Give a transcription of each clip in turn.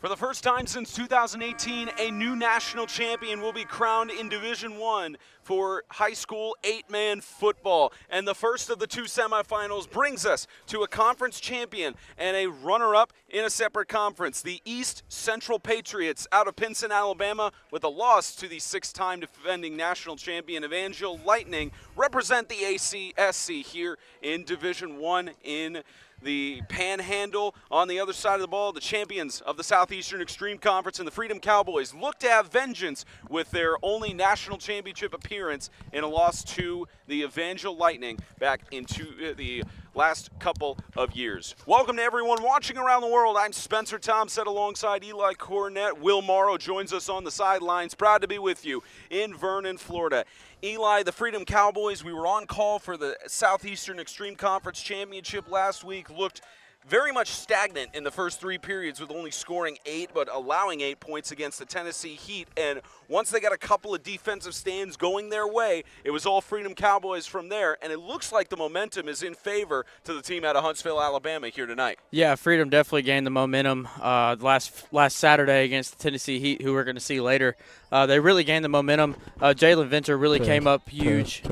For the first time since 2018, a new national champion will be crowned in Division I for high school 8-man football. And the first of the two semifinals brings us to a conference champion and a runner-up in a separate conference. The East Central Patriots out of Pinson, Alabama, with a loss to the six-time defending national champion Evangel Lightning, represent the ACSC here in Division I in the Panhandle. On the other side of the ball, the champions of the Southeastern Extreme Conference and the Freedom Cowboys look to have vengeance with their only national championship appearance in a loss to the Evangel Lightning back into the last couple of years. Welcome to everyone watching around the world. I'm Spencer Thompson alongside Eli Cornett. Will Morrow joins us on the sidelines. Proud to be with you in Vernon, Florida. Eli, the Freedom Cowboys, we were on call for the Southeastern Extreme Conference Championship last week, looked very much stagnant in the first three periods with only scoring 8 but allowing 8 points against the Tennessee Heat. And once they got a couple of defensive stands going their way, it was all Freedom Cowboys from there. And it looks like the momentum is in favor to the team out of Huntsville, Alabama here tonight. Yeah, Freedom definitely gained the momentum last Saturday against the Tennessee Heat, who we're going to see later. They really gained the momentum. Jalen Venter really came up huge.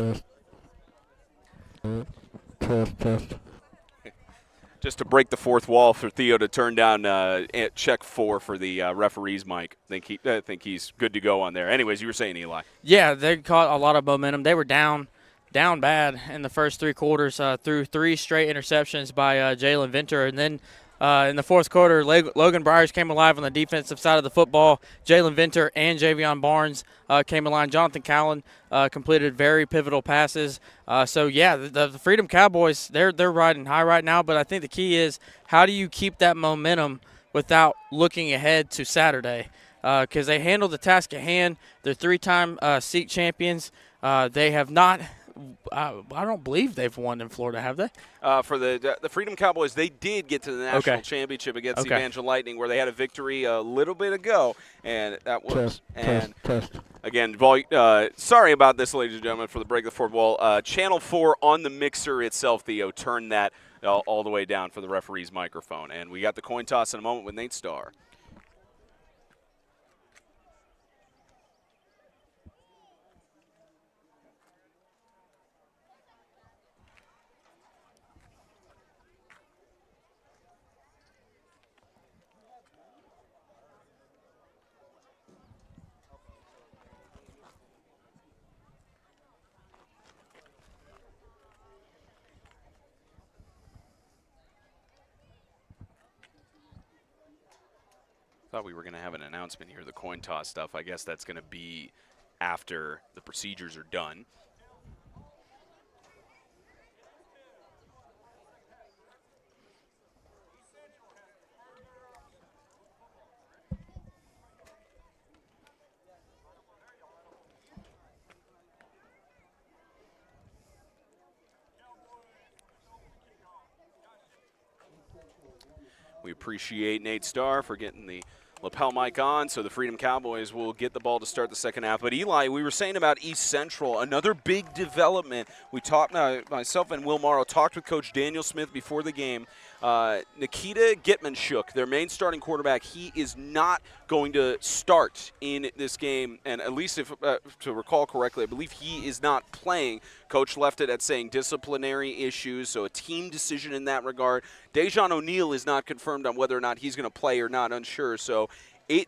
Just to break the fourth wall for Theo to turn down check 4 for the referee's mic. I think he's good to go on there. Anyways, you were saying, Eli. Yeah, they caught a lot of momentum. They were down bad in the first three quarters, through 3 straight interceptions by Jalen Venter. And then in the fourth quarter, Logan Byers came alive on the defensive side of the football. Jalen Venter and Javion Barnes came alive. Jonathan Callan completed very pivotal passes. So, yeah, the Freedom Cowboys, they're riding high right now. But I think the key is, how do you keep that momentum without looking ahead to Saturday? Because they handled the task at hand. They're 3-time SEAC champions. They have not – I don't believe they've won in Florida, have they? For the Freedom Cowboys, they did get to the national championship against the Evangel Lightning, where they had a victory a little bit ago, and that was again. Sorry about this, ladies and gentlemen, for the break of the fourth wall. Channel 4 on the mixer itself, Theo, turned that all the way down for the referee's microphone, and we got the coin toss in a moment with Nate Starr. Thought we were going to have an announcement here, the coin toss stuff. I guess that's going to be after the procedures are done. We appreciate Nate Starr for getting the lapel mic on, so the Freedom Cowboys will get the ball to start the second half. But Eli, we were saying about East Central, another big development. We talked, myself and Will Morrow talked with Coach Daniel Smith before the game. Nikita Gitmanshuk, their main starting quarterback, he is not going to start in this game, and at least if to recall correctly, I believe he is not playing. Coach left it at saying disciplinary issues, so a team decision in that regard. Dejan O'Neill is not confirmed on whether or not he's going to play or not, unsure. So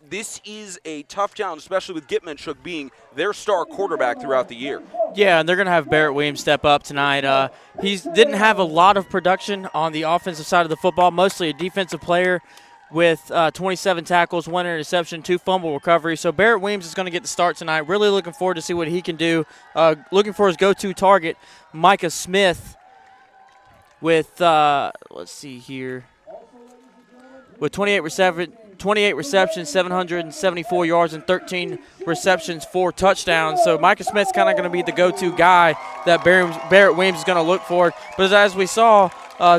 this is a tough challenge, especially with Gitmanshuk being their star quarterback throughout the year. Yeah, and they're going to have Barrett Williams step up tonight. He didn't have a lot of production on the offensive side of the football, mostly a defensive player with 27 tackles, 1 interception, 2 fumble recoveries. So Barrett Williams is going to get the start tonight. Really looking forward to see what he can do. Looking for his go-to target, Micah Smith, with, let's see here, with 28 receptions, 774 yards, and 13 receptions, 4 touchdowns. So Micah Smith's kind of going to be the go-to guy that Barrett Williams is going to look for. But as we saw,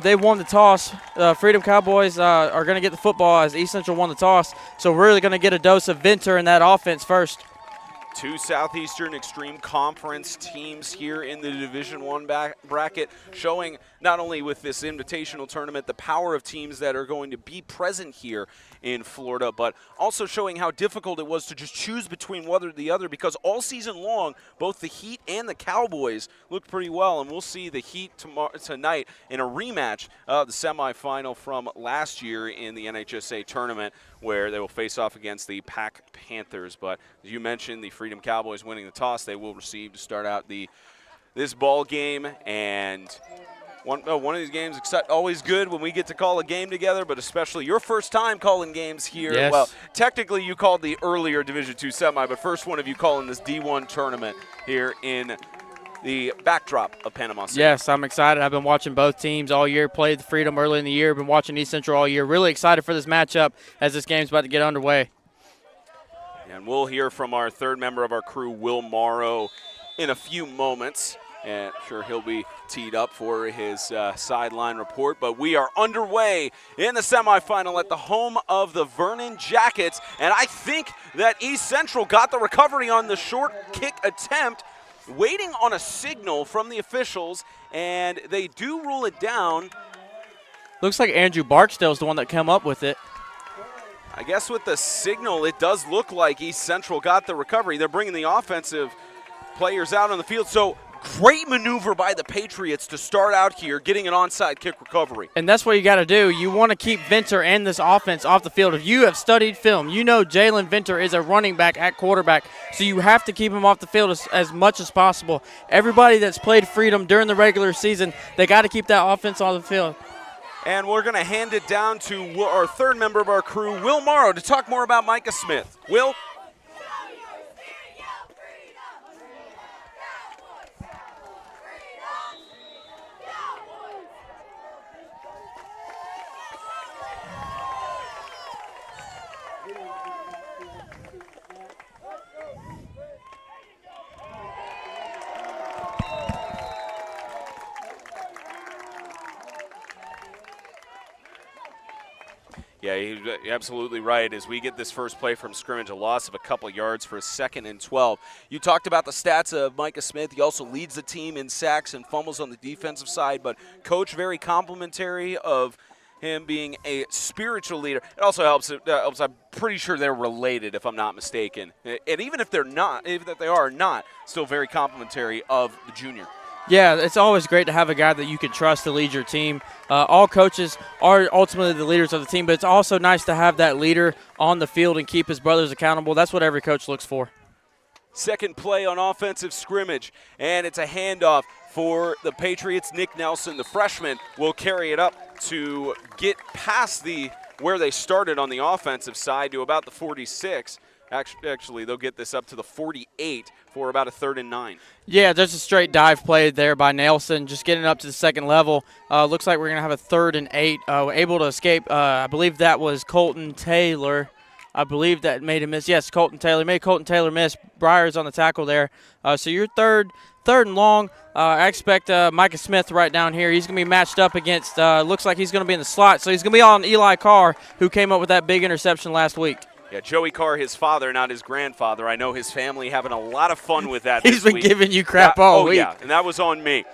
they won the toss. Freedom Cowboys are going to get the football as East Central won the toss. So we're really going to get a dose of Venter in that offense first. Two Southeastern Extreme Conference teams here in the Division I bracket, showing not only with this invitational tournament, the power of teams that are going to be present here in Florida, but also showing how difficult it was to just choose between one or the other, because all season long, both the Heat and the Cowboys looked pretty well, and we'll see the Heat tonight in a rematch of the semifinal from last year in the NHFA tournament, where they will face off against the Pack Panthers. But as you mentioned, the Freedom Cowboys winning the toss, they will receive to start out this ball game. And one of these games, always good when we get to call a game together, but especially your first time calling games here. Yes. Well, technically you called the earlier Division II semi, but first one of you calling this D1 tournament here in the backdrop of Panama City. Yes, I'm excited. I've been watching both teams all year, played the Freedom early in the year, been watching East Central all year. Really excited for this matchup as this game's about to get underway. And we'll hear from our third member of our crew, Will Morrow, in a few moments. And sure, he'll be teed up for his sideline report. But we are underway in the semifinal at the home of the Vernon Jackets. And I think that East Central got the recovery on the short kick attempt, waiting on a signal from the officials, and they do rule it down. Looks like Andrew Barksdale's the one that came up with it. I guess with the signal, it does look like East Central got the recovery. They're bringing the offensive players out on the field. So great maneuver by the Patriots to start out here, getting an onside kick recovery. And that's what you got to do. You want to keep Venter and this offense off the field. If you have studied film, you know Jalen Venter is a running back at quarterback, so you have to keep him off the field as much as possible. Everybody that's played Freedom during the regular season, they got to keep that offense on the field. And we're going to hand it down to our third member of our crew, Will Morrow, to talk more about Micah Smith. Will? Yeah, you're absolutely right. As we get this first play from scrimmage, a loss of a couple yards for a 2nd and 12. You talked about the stats of Micah Smith. He also leads the team in sacks and fumbles on the defensive side, but Coach very complimentary of him being a spiritual leader. It also helps. I'm pretty sure they're related, if I'm not mistaken. And even if they're not, even if they are not, still very complimentary of the junior. Yeah, it's always great to have a guy that you can trust to lead your team. All coaches are ultimately the leaders of the team, but it's also nice to have that leader on the field and keep his brothers accountable. That's what every coach looks for. Second play on offensive scrimmage, and it's a handoff for the Patriots. Nick Nelson, the freshman, will carry it up to get past where they started on the offensive side to about the 46. Actually, they'll get this up to the 48 for about a 3rd and 9. Yeah, just a straight dive play there by Nelson, just getting up to the second level. Looks like we're going to have a 3rd and 8. Able to escape, I believe that was Colton Taylor. I believe that made him miss. Yes, Colton Taylor. Made Colton Taylor miss. Briars on the tackle there. So your third and long. I expect Micah Smith right down here. He's going to be matched up against, looks like he's going to be in the slot. So he's going to be on Eli Carr, who came up with that big interception last week. Yeah, Joey Carr, his father, not his grandfather. I know his family having a lot of fun with that He's been week. giving you crap all week. Yeah, and that was on me.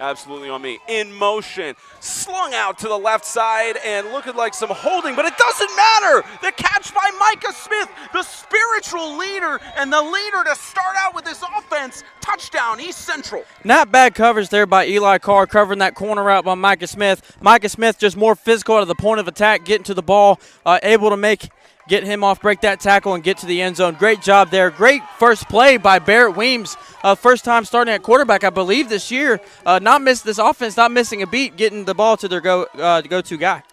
Absolutely on me. In motion, slung out to the left side and looking like some holding, but it doesn't matter. The catch by Micah Smith, the spiritual leader and the leader to start out with this offense. Touchdown, East Central. Not bad coverage there by Eli Carr, covering that corner out by Micah Smith. Micah Smith just more physical at the point of attack, getting to the ball, able to get him off, break that tackle, and get to the end zone. Great job there. Great first play by Barrett Weems. First time starting at quarterback, I believe, this year. This offense not missing a beat, getting the ball to their go-to guy.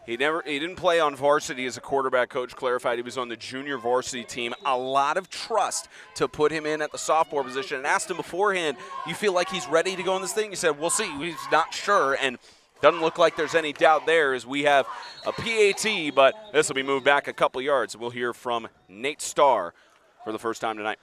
He didn't play on varsity as a quarterback. Coach clarified he was on the junior varsity team. A lot of trust to put him in at the sophomore position. And asked him beforehand, you feel like he's ready to go in this thing? He said, we'll see. He's not sure. And doesn't look like there's any doubt there as we have a PAT, but this will be moved back a couple yards. We'll hear from Nate Starr for the first time tonight.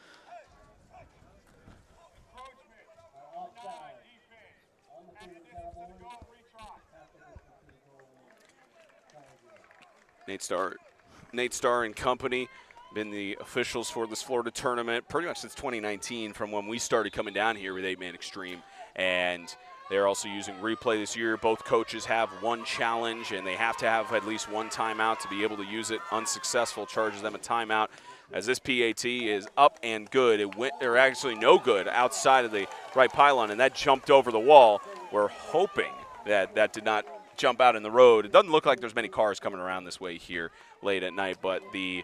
Nate Starr and company, been the officials for this Florida tournament pretty much since 2019 from when we started coming down here with 8-Man Extreme. And They're also using replay this year. Both coaches have one challenge, and they have to have at least one timeout to be able to use it. Unsuccessful charges them a timeout. As this PAT is up and good, it went, or actually no good, outside of the right pylon, and that jumped over the wall. We're hoping that that did not jump out in the road. It doesn't look like there's many cars coming around this way here late at night, but the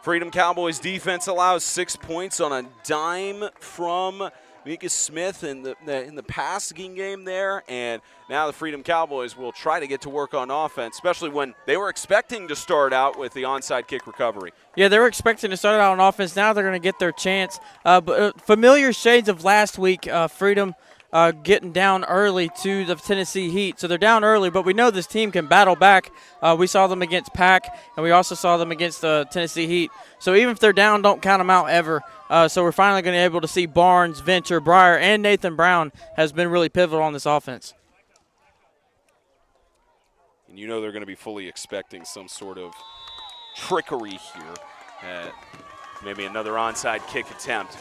Freedom Cowboys defense allows 6 points on a dime from Mika Smith in the passing game there, and now the Freedom Cowboys will try to get to work on offense, especially when they were expecting to start out with the onside kick recovery. Yeah, they were expecting to start out on offense. Now they're going to get their chance. But familiar shades of last week, Freedom getting down early to the Tennessee Heat. So they're down early, but we know this team can battle back. We saw them against Pack, and we also saw them against the Tennessee Heat. So even if they're down, don't count them out ever. So we're finally going to be able to see Barnes, Venture, Breyer, and Nathan Brown has been really pivotal on this offense. And you know they're going to be fully expecting some sort of trickery here. Maybe another onside kick attempt.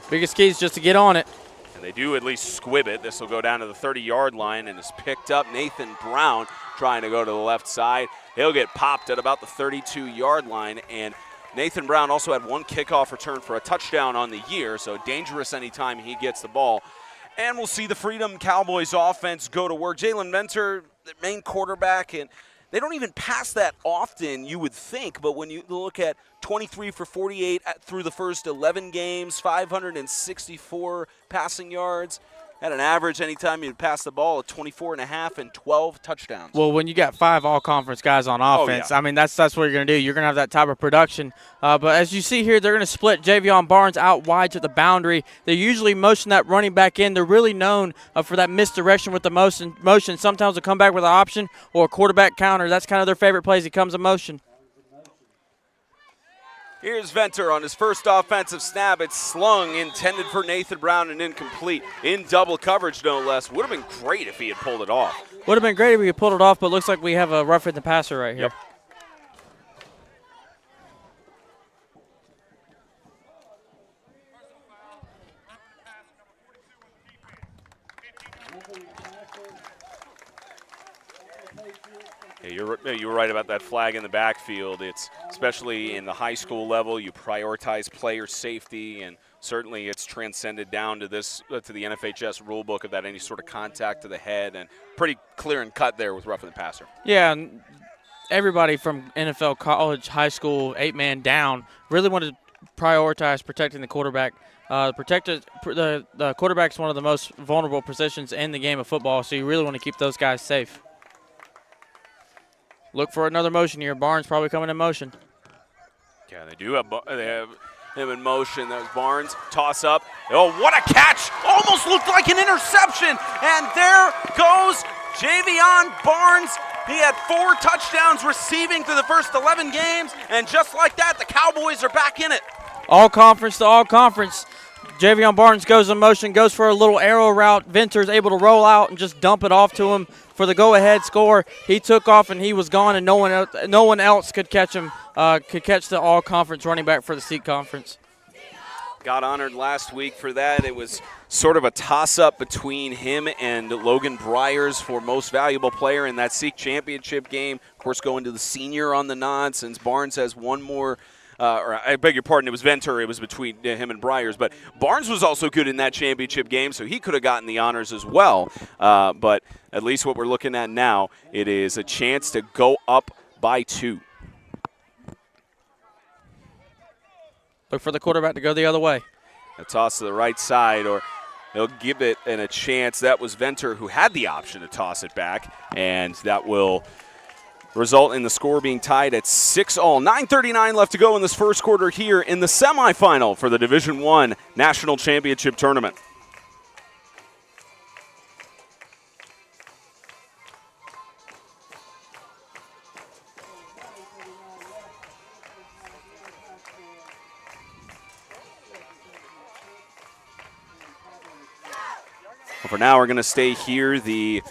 Biggest key is just to get on it. And they do at least squib it. This will go down to the 30-yard line and is picked up. Nathan Brown trying to go to the left side. He'll get popped at about the 32-yard line. And Nathan Brown also had one kickoff return for a touchdown on the year, so dangerous anytime he gets the ball. And we'll see the Freedom Cowboys offense go to work. Jalen Venter, the main quarterback, and they don't even pass that often, you would think, but when you look at 23 for 48 through the first 11 games, 564 passing yards, at an average anytime you pass the ball of 24.5 and 12 touchdowns. Well, when you got 5 all-conference guys on offense, I mean, that's what you're going to do. You're going to have that type of production. But as you see here, they're going to split Javion Barnes out wide to the boundary. They usually motion that running back in. They're really known for that misdirection with the motion. Sometimes they'll come back with an option or a quarterback counter. That's kind of their favorite plays. He comes in motion. Here's Venter on his first offensive snap. It's slung, intended for Nathan Brown, and incomplete. In double coverage, no less. Would have been great if he had pulled it off. Would have been great if we had pulled it off, but looks like we have a roughing the passer right here. Yep. Yeah, you're right about that flag in the backfield. It's especially in the high school level, you prioritize player safety, and certainly it's transcended down to this to the NFHS rule book of that any sort of contact to the head, and pretty clear and cut there with roughing the passer. Yeah, and everybody from NFL, college, high school, 8-man down really wanted to prioritize protecting the quarterback. The quarterback's one of the most vulnerable positions in the game of football, so you really want to keep those guys safe. Look for another motion here. Barnes probably coming in motion. Yeah, they have him in motion. That was Barnes. Toss up. Oh, what a catch! Almost looked like an interception. And there goes Javion Barnes. He had 4 touchdowns receiving through the first 11 games. And just like that, the Cowboys are back in it. All conference to all conference. Javion Barnes goes in motion, goes for a little arrow route. Venter's able to roll out and just dump it off to him for the go-ahead score. He took off and he was gone, and no one else could catch him. Could catch the all-conference running back for the Seek Conference. Got honored last week for that. It was sort of a toss-up between him and Logan Bryers for most valuable player in that Seek championship game. Of course, going to the senior on the nod since Barnes has one more. Or I beg your pardon, it was Venter. It was between him and Bryers. But Barnes was also good in that championship game, so he could have gotten the honors as well. But at least what we're looking at now, it is a chance to go up by 2. Look for the quarterback to go the other way. A toss to the right side, or they'll give it a chance. That was Venter who had the option to toss it back, and that will result in the score being tied at 6-all. 9:39 left to go in this first quarter here in the semifinal for the Division I National Championship Tournament. For now, we're going to stay here. The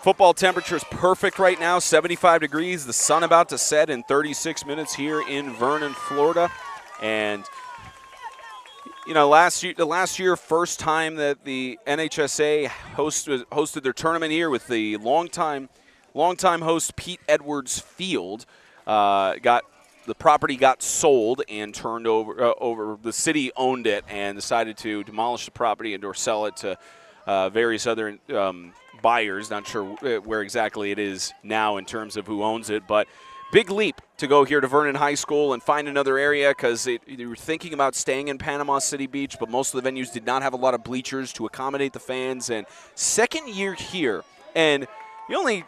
football temperature is perfect right now, 75 degrees. The sun about to set in 36 minutes here in Vernon, Florida. And You know, the last year, first time that the NHSA hosted their tournament here with the longtime host Pete Edwards Field. The property got sold and turned over. The city owned it and decided to demolish the property and or sell it to various other buyers. Not sure where exactly it is now in terms of who owns it, but big leap to go here to Vernon High School and find another area because they were thinking about staying in Panama City Beach, but most of the venues did not have a lot of bleachers to accommodate the fans. And second year here, and the only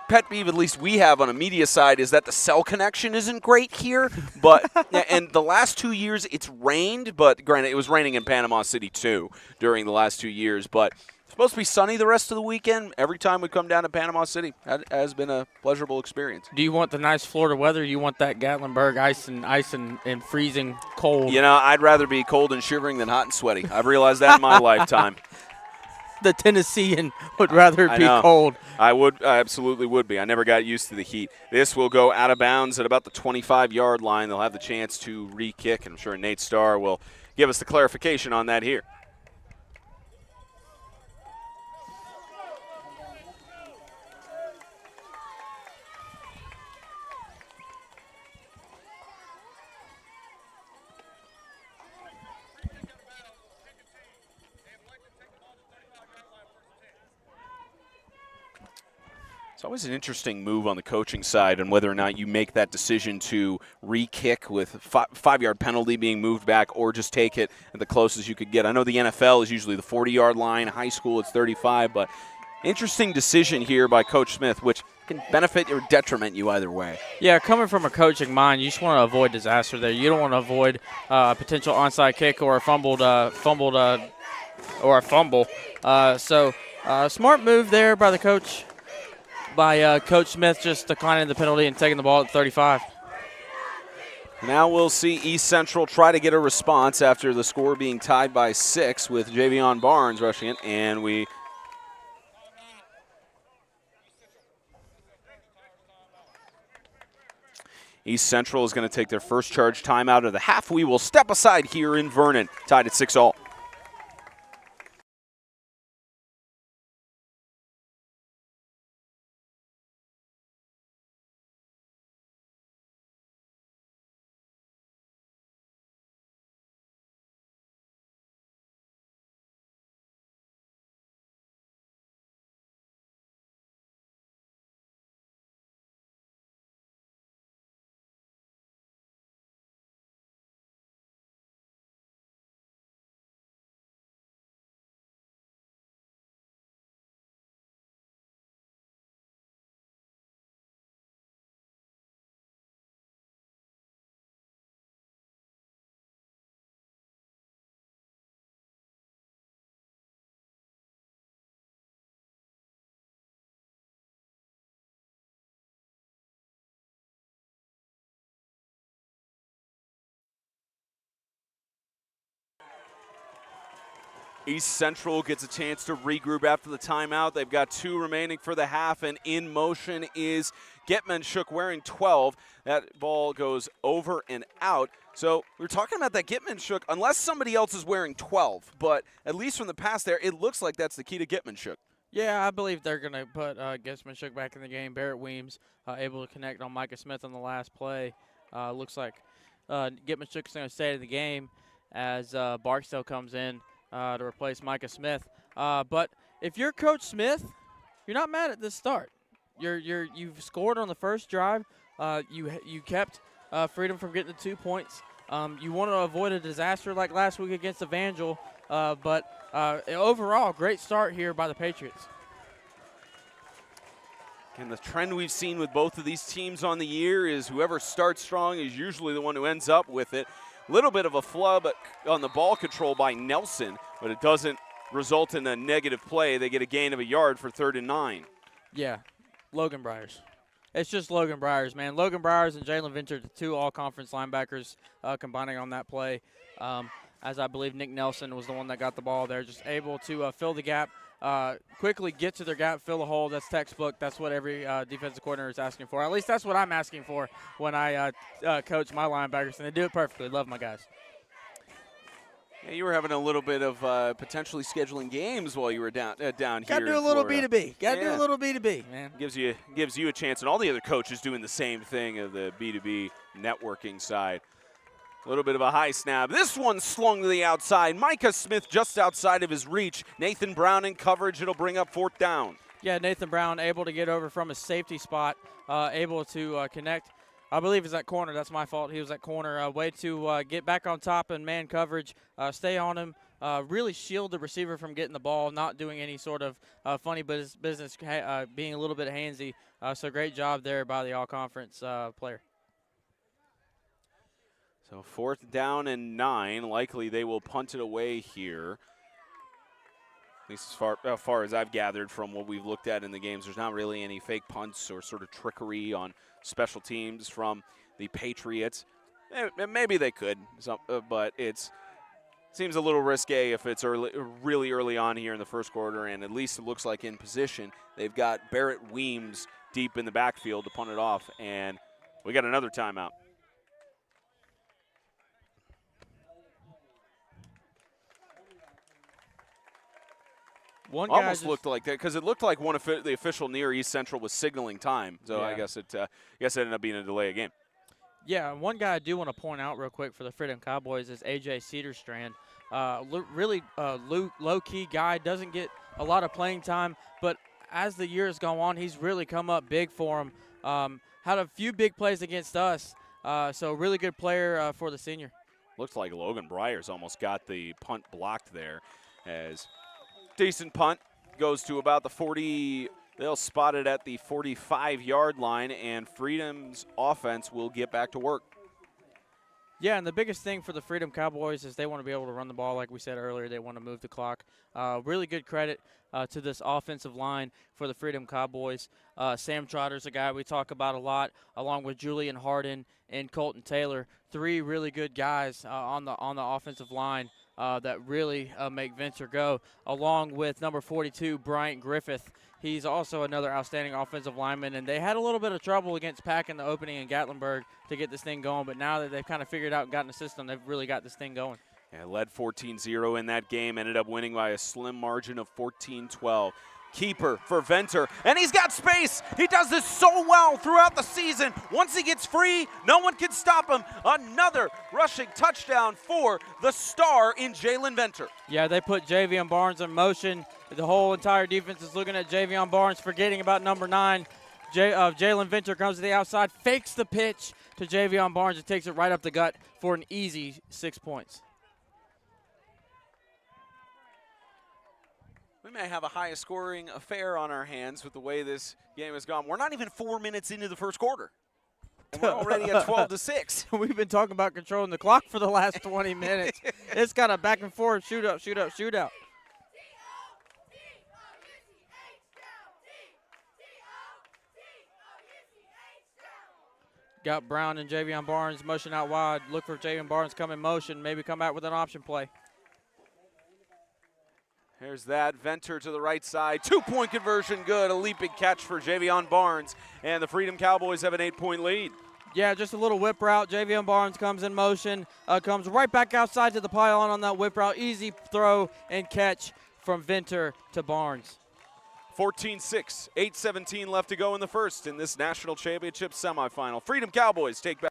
pet peeve at least we have on a media side is that the cell connection isn't great here. But and the last 2 years it's rained, but granted it was raining in Panama City too during the last 2 years. But it's supposed to be sunny the rest of the weekend. Every time we come down to Panama City, that has been a pleasurable experience. Do you want the nice Florida weather? Or you want that Gatlinburg ice and freezing cold? You know, I'd rather be cold and shivering than hot and sweaty. I've realized that in my lifetime. The Tennessean would rather be cold. I absolutely would be. I never got used to the heat. This will go out of bounds at about the 25-yard line. They'll have the chance to re-kick, and I'm sure Nate Starr will give us the clarification on that here. It's always an interesting move on the coaching side and whether or not you make that decision to re-kick with five-yard penalty being moved back or just take it at the closest you could get. I know the NFL is usually the 40-yard line. High school, it's 35. But interesting decision here by Coach Smith, which can benefit or detriment you either way. Yeah, coming from a coaching mind, you just want to avoid disaster there. You don't want to avoid a potential onside kick or a fumble. So smart move there by the coach. By Coach Smith just declining the penalty and taking the ball at 35. Now we'll see East Central try to get a response after the score being tied by 6 with Javion Barnes rushing it. And East Central is going to take their first charge timeout of the half. We will step aside here in Vernon, tied at 6-all. East Central gets a chance to regroup after the timeout. They've got 2 remaining for the half, and in motion is Getmanshuk wearing 12. That ball goes over and out. So we're talking about that Getmanshuk, unless somebody else is wearing 12. But at least from the pass there, it looks like that's the key to Getmanshuk. Yeah, I believe they're going to put Getmanshuk back in the game. Barrett Weems able to connect on Micah Smith on the last play. Looks like Getmanshuk is going to stay in the game as Barksdale comes in to replace Micah Smith. But if you're Coach Smith, you're not mad at this start. You've scored on the first drive. You kept Freedom from getting the 2 points. You want to avoid a disaster like last week against Evangel. But overall, great start here by the Patriots. And the trend we've seen with both of these teams on the year is whoever starts strong is usually the one who ends up with it. Little bit of a flub on the ball control by Nelson, but it doesn't result in a negative play. They get a gain of a yard for 3rd and 9. Yeah, Logan Briers. It's just Logan Briers, man. Logan Briers and Jalen Venture, the 2 all-conference linebackers combining on that play. As I believe Nick Nelson was the one that got the ball there, just able to fill the gap, quickly get to their gap, fill a hole. That's textbook. That's what every defensive coordinator is asking for. At least that's what I'm asking for when I coach my linebackers, and they do it perfectly. Love my guys. Yeah, you were having a little bit of potentially scheduling games while you were down here. Got to do a little B2B. Got to do a little B2B, man. Gives you a chance, and all the other coaches doing the same thing of the B2B networking side. A little bit of a high snap. This one slung to the outside. Micah Smith just outside of his reach. Nathan Brown in coverage. It'll bring up 4th down. Yeah, Nathan Brown able to get over from his safety spot, able to connect. I believe it's that corner. That's my fault. He was that corner. Way to get back on top in man coverage, stay on him, really shield the receiver from getting the ball, not doing any sort of funny business, being a little bit handsy. So great job there by the all-conference player. So 4th down and 9. Likely they will punt it away here. At least as far as I've gathered from what we've looked at in the games, there's not really any fake punts or sort of trickery on special teams from the Patriots. Maybe they could, but it seems a little risque if it's really early on here in the first quarter, and at least it looks like in position. They've got Barrett Weems deep in the backfield to punt it off, and we got another timeout. One guy almost looked like that because it looked like one of the official near East Central was signaling time. So yeah. I guess it ended up being a delay of game. Yeah, one guy I do want to point out real quick for the Freedom Cowboys is A.J. Cedarstrand. Really low-key guy, doesn't get a lot of playing time, but as the years go on, he's really come up big for him. Had a few big plays against us, so really good player for the senior. Looks like Logan Bryers almost got the punt blocked there as – decent punt, goes to about the 40. They'll spot it at the 45-yard line, and Freedom's offense will get back to work. Yeah, and the biggest thing for the Freedom Cowboys is they want to be able to run the ball like we said earlier. They want to move the clock. Really good credit to this offensive line for the Freedom Cowboys. Sam Trotter's a guy we talk about a lot, along with Julian Harden and Colton Taylor. 3 really good guys on the offensive line. That really make Venture go, along with number 42, Bryant Griffith. He's also another outstanding offensive lineman, and they had a little bit of trouble against Pack in the opening in Gatlinburg to get this thing going, but now that they've kind of figured out and gotten the system, they've really got this thing going. Yeah, led 14-0 in that game, ended up winning by a slim margin of 14-12. Keeper for Venter, and he's got space. He does this so well throughout the season. Once he gets free, no one can stop him. Another rushing touchdown for the star in Jalen Venter. Yeah, they put Javion Barnes in motion. The whole entire defense is looking at Javion Barnes, forgetting about number 9. Jalen Venter comes to the outside, fakes the pitch to Javion Barnes, and takes it right up the gut for an easy 6 points. We may have a highest scoring affair on our hands with the way this game has gone. We're not even 4 minutes into the first quarter, and we're already at 12-6. We've been talking about controlling the clock for the last 20 minutes. It's got a back and forth shootout. Got Brown and Javion Barnes motion out wide. Look for Javion Barnes come in motion, maybe come out with an option play. Here's that, Venter to the right side, 2-point conversion, good, a leaping catch for Javion Barnes, and the Freedom Cowboys have an 8-point lead. Yeah, just a little whip route. Javion Barnes comes in motion, comes right back outside to the pylon on that whip route. Easy throw and catch from Venter to Barnes. 14-6, 8:17 left to go in the first in this national championship semifinal. Freedom Cowboys take back.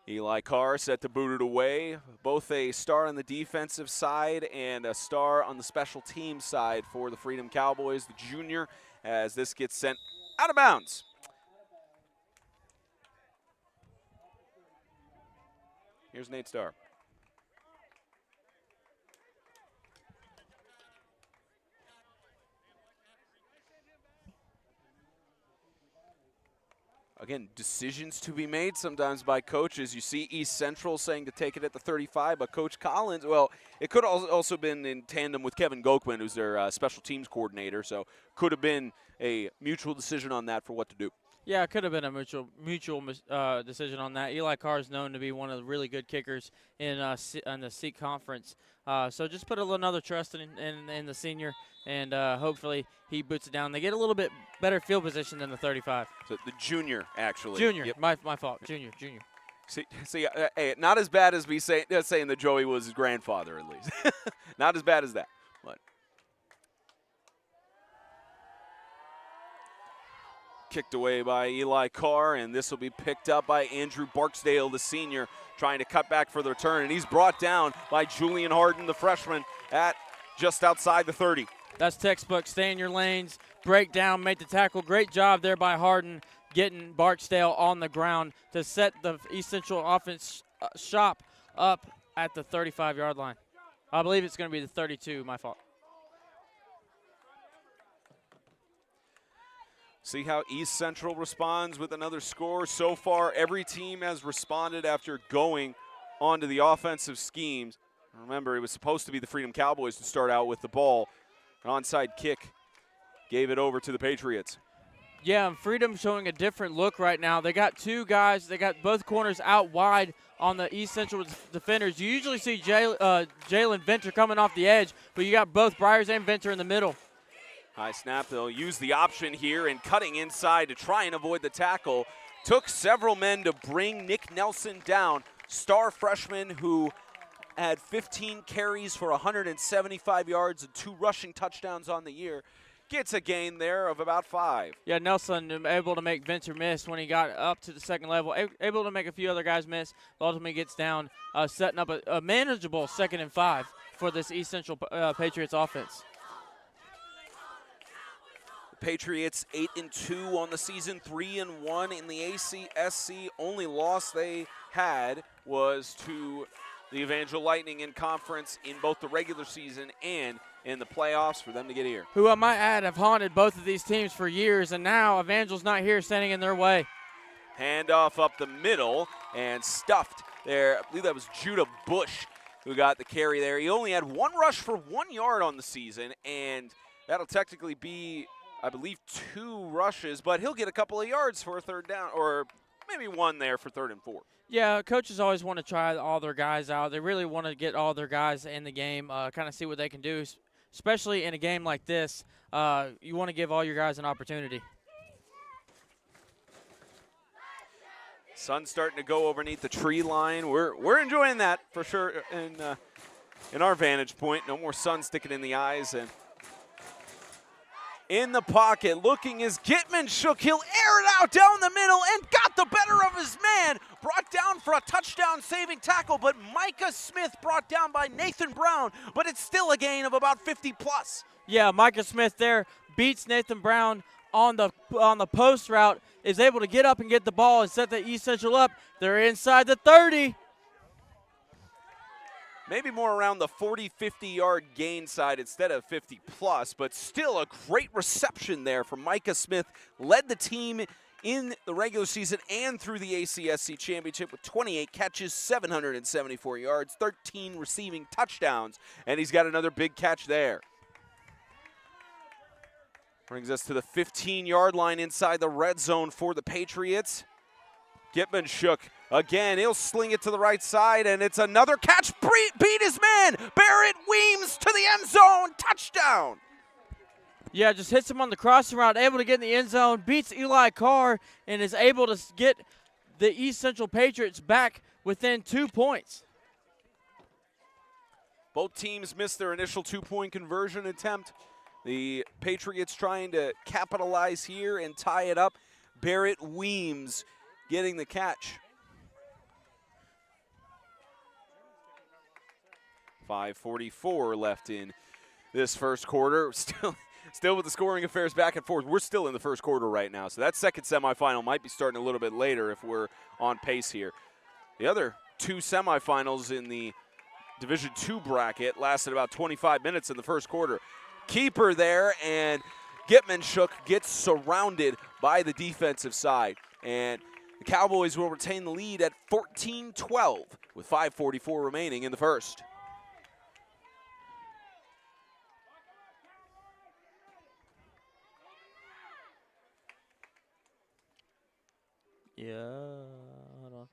Eli Carr set to boot it away. Both a star on the defensive side and a star on the special team side for the Freedom Cowboys, the junior, as this gets sent out of bounds. Here's Nate Starr. Again, decisions to be made sometimes by coaches. You see East Central saying to take it at the 35, but Coach Collins, well, it could also been in tandem with Kevin Gokman, who's their special teams coordinator, so could have been a mutual decision on that for what to do. Yeah, it could have been a mutual decision on that. Eli Carr is known to be one of the really good kickers in the SEAC conference. So just put another trust in the senior, and hopefully he boots it down. They get a little bit better field position than the 35. So the junior, actually. Junior, yep. my fault. Junior. See, hey, not as bad as me saying that Joey was his grandfather, at least. Not as bad as that. But kicked away by Eli Carr, and this will be picked up by Andrew Barksdale, the senior, trying to cut back for the return, and he's brought down by Julian Harden, the freshman, at just outside the 30. That's textbook. Stay in your lanes, break down, make the tackle. Great job there by Harden getting Barksdale on the ground to set the East Central offense shop up at the 35-yard line. I believe it's going to be the 32, my fault. See how East Central responds with another score. So far, every team has responded after going onto the offensive schemes. Remember, it was supposed to be the Freedom Cowboys to start out with the ball. An onside kick gave it over to the Patriots. Yeah, and Freedom showing a different look right now. They got two guys. They got both corners out wide on the East Central defenders. You usually see Jalen Venter coming off the edge, but you got both Bryers and Venter in the middle. High snap, they'll use the option here and cutting inside to try and avoid the tackle. Took several men to bring Nick Nelson down, star freshman who had 15 carries for 175 yards and 2 rushing touchdowns on the year. Gets a gain there of about 5. Yeah, Nelson able to make Venter miss when he got up to the second level. Able to make a few other guys miss. But ultimately gets down, setting up a manageable 2nd and 5 for this East Central Patriots offense. Patriots 8-2 on the season, 3-1 in the ACSC. Only loss they had was to the Evangel Lightning in conference in both the regular season and in the playoffs for them to get here. Who I might add have haunted both of these teams for years, and now Evangel's not here, standing in their way. Handoff up the middle and stuffed there. I believe that was Judah Bush who got the carry there. He only had 1 rush for 1 yard on the season, and that'll technically be, I believe, 2 rushes, but he'll get a couple of yards for a 3rd down, or maybe 1 there for 3rd and 4. Yeah, coaches always want to try all their guys out. They really want to get all their guys in the game, kind of see what they can do, especially in a game like this. You want to give all your guys an opportunity. Sun's starting to go underneath the tree line. We're enjoying that for sure in our vantage point. No more sun sticking in the eyes. And in the pocket, looking as Gitman shook. He'll air it out down the middle and got the better of his man. Brought down for a touchdown-saving tackle, but Micah Smith brought down by Nathan Brown, but it's still a gain of about 50-plus. Yeah, Micah Smith there beats Nathan Brown on the post route, is able to get up and get the ball and set the East Central up. They're inside the 30. Maybe more around the 40, 50-yard gain side instead of 50-plus, but still a great reception there from Micah Smith. Led the team in the regular season and through the ACSC championship with 28 catches, 774 yards, 13 receiving touchdowns, and he's got another big catch there. Brings us to the 15-yard line inside the red zone for the Patriots. Gitman shook. Again, he'll sling it to the right side, and it's another catch. Beat his man. Barrett Weems to the end zone. Touchdown. Yeah, just hits him on the crossing route, able to get in the end zone, beats Eli Carr, and is able to get the East Central Patriots back within 2 points. Both teams missed their initial 2-point conversion attempt. The Patriots trying to capitalize here and tie it up. Barrett Weems getting the catch. 5:44 left in this first quarter. Still with the scoring affairs back and forth. We're still in the first quarter right now, so that second semifinal might be starting a little bit later if we're on pace here. The other two semifinals in the Division II bracket. Lasted about 25 minutes in the first quarter. Keeper there, and Gitmanchuk gets surrounded by the defensive side. And the Cowboys will retain the lead at 14-12 with 5:44 remaining in the first. Yeah, hold on.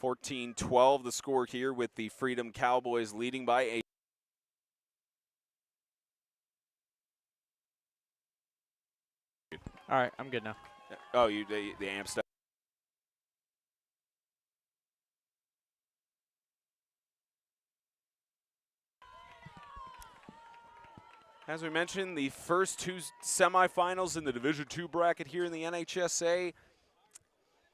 14-12 the score here, with the Freedom Cowboys leading by 8. All right, I'm good now. Oh, the amp stuff. As we mentioned, the first two semifinals in the Division II bracket here in the NHSA,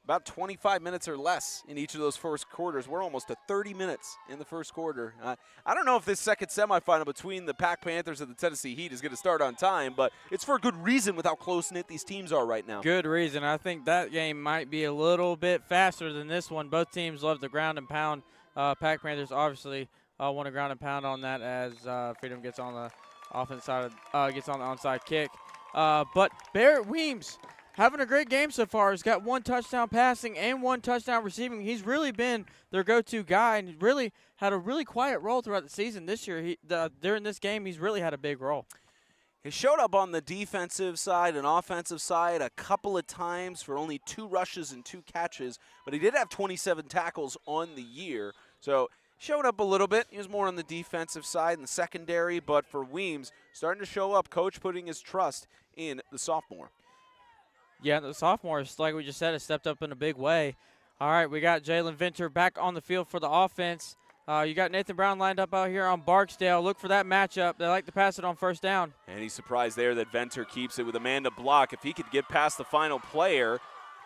about 25 minutes or less in each of those first quarters. We're almost to 30 minutes in the first quarter. I don't know if this second semifinal between the Pac Panthers and the Tennessee Heat is going to start on time, but it's for a good reason with how close-knit these teams are right now. Good reason. I think that game might be a little bit faster than this one. Both teams love to ground and pound. Pac Panthers obviously want to ground and pound on that as Freedom gets on the offense side, gets on the onside kick. But Barrett Weems having a great game so far. He's got 1 touchdown passing and 1 touchdown receiving. He's really been their go-to guy and really had a really quiet role throughout the season this year. During this game, he's really had a big role. He showed up on the defensive side and offensive side a couple of times for only 2 rushes and 2 catches, but he did have 27 tackles on the year. So showed up a little bit. He was more on the defensive side and the secondary, but for Weems, starting to show up, coach putting his trust in the sophomore. Yeah, the sophomores, like we just said, has stepped up in a big way. All right, we got Jalen Venter back on the field for the offense. You got Nathan Brown lined up out here on Barksdale. Look for that matchup. They like to pass it on first down. And he's surprised there that Venter keeps it with a man to block. If he could get past the final player,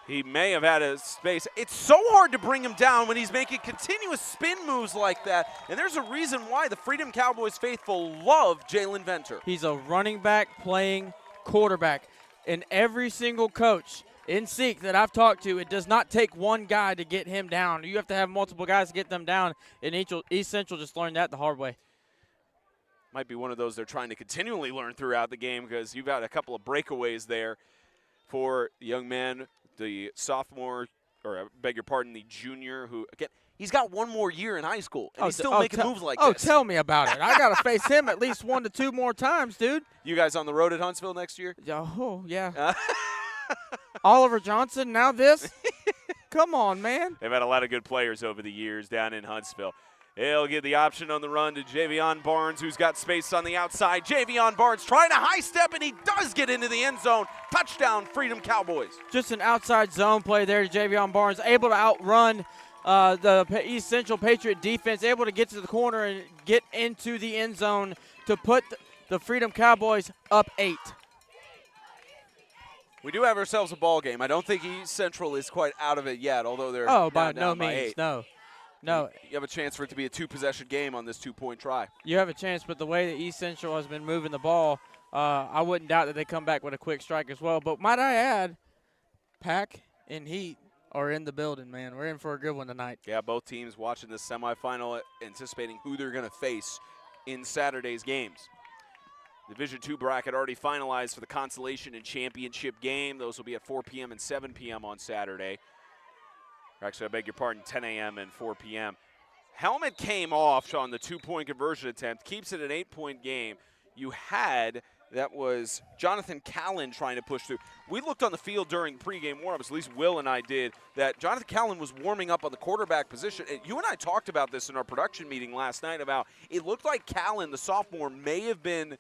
he may have had a space. It's so hard to bring him down when he's making continuous spin moves like that. And there's a reason why the Freedom Cowboys faithful love Jalen Venter. He's a running back playing quarterback. And every single coach in Seek that I've talked to, it does not take one guy to get him down. You have to have multiple guys to get them down. And East Central just learned that the hard way. Might be one of those they're trying to continually learn throughout the game, because you've got a couple of breakaways there for the young man, the sophomore, or I beg your pardon, the junior, who, again, he's got 1 more year in high school, and he's still making moves like this. Oh, tell me about it. I got to face him at least 1 to 2 more times, dude. You guys on the road at Huntsville next year? Oh, yeah. Oliver Johnson, now this? Come on, man. They've had a lot of good players over the years down in Huntsville. He'll get the option on the run to Javion Barnes, who's got space on the outside. Javion Barnes trying to high step, and he does get into the end zone. Touchdown, Freedom Cowboys. Just an outside zone play there to Javion Barnes, able to outrun the East Central Patriot defense, able to get to the corner and get into the end zone to put the Freedom Cowboys up 8. We do have ourselves a ball game. I don't think East Central is quite out of it yet, although they're by no by means, 8. No. You have a chance for it to be a 2-possession game on this 2-point try. You have a chance, but the way that East Central has been moving the ball, I wouldn't doubt that they come back with a quick strike as well. But might I add, Pac and Heat are in the building, man. We're in for a good one tonight. Yeah, both teams watching this semifinal, anticipating who they're going to face in Saturday's games. Division II bracket already finalized for the consolation and championship game. Those will be at 4 p.m. and 7 p.m. on Saturday. Actually, I beg your pardon, 10 a.m. and 4 p.m. Helmet came off on the 2-point conversion attempt, keeps it an 8-point game. You had, that was Jonathan Callan trying to push through. We looked on the field during pregame warm-ups, at least Will and I did, that Jonathan Callan was warming up on the quarterback position. And you and I talked about this in our production meeting last night about it looked like Callan, the sophomore, may have been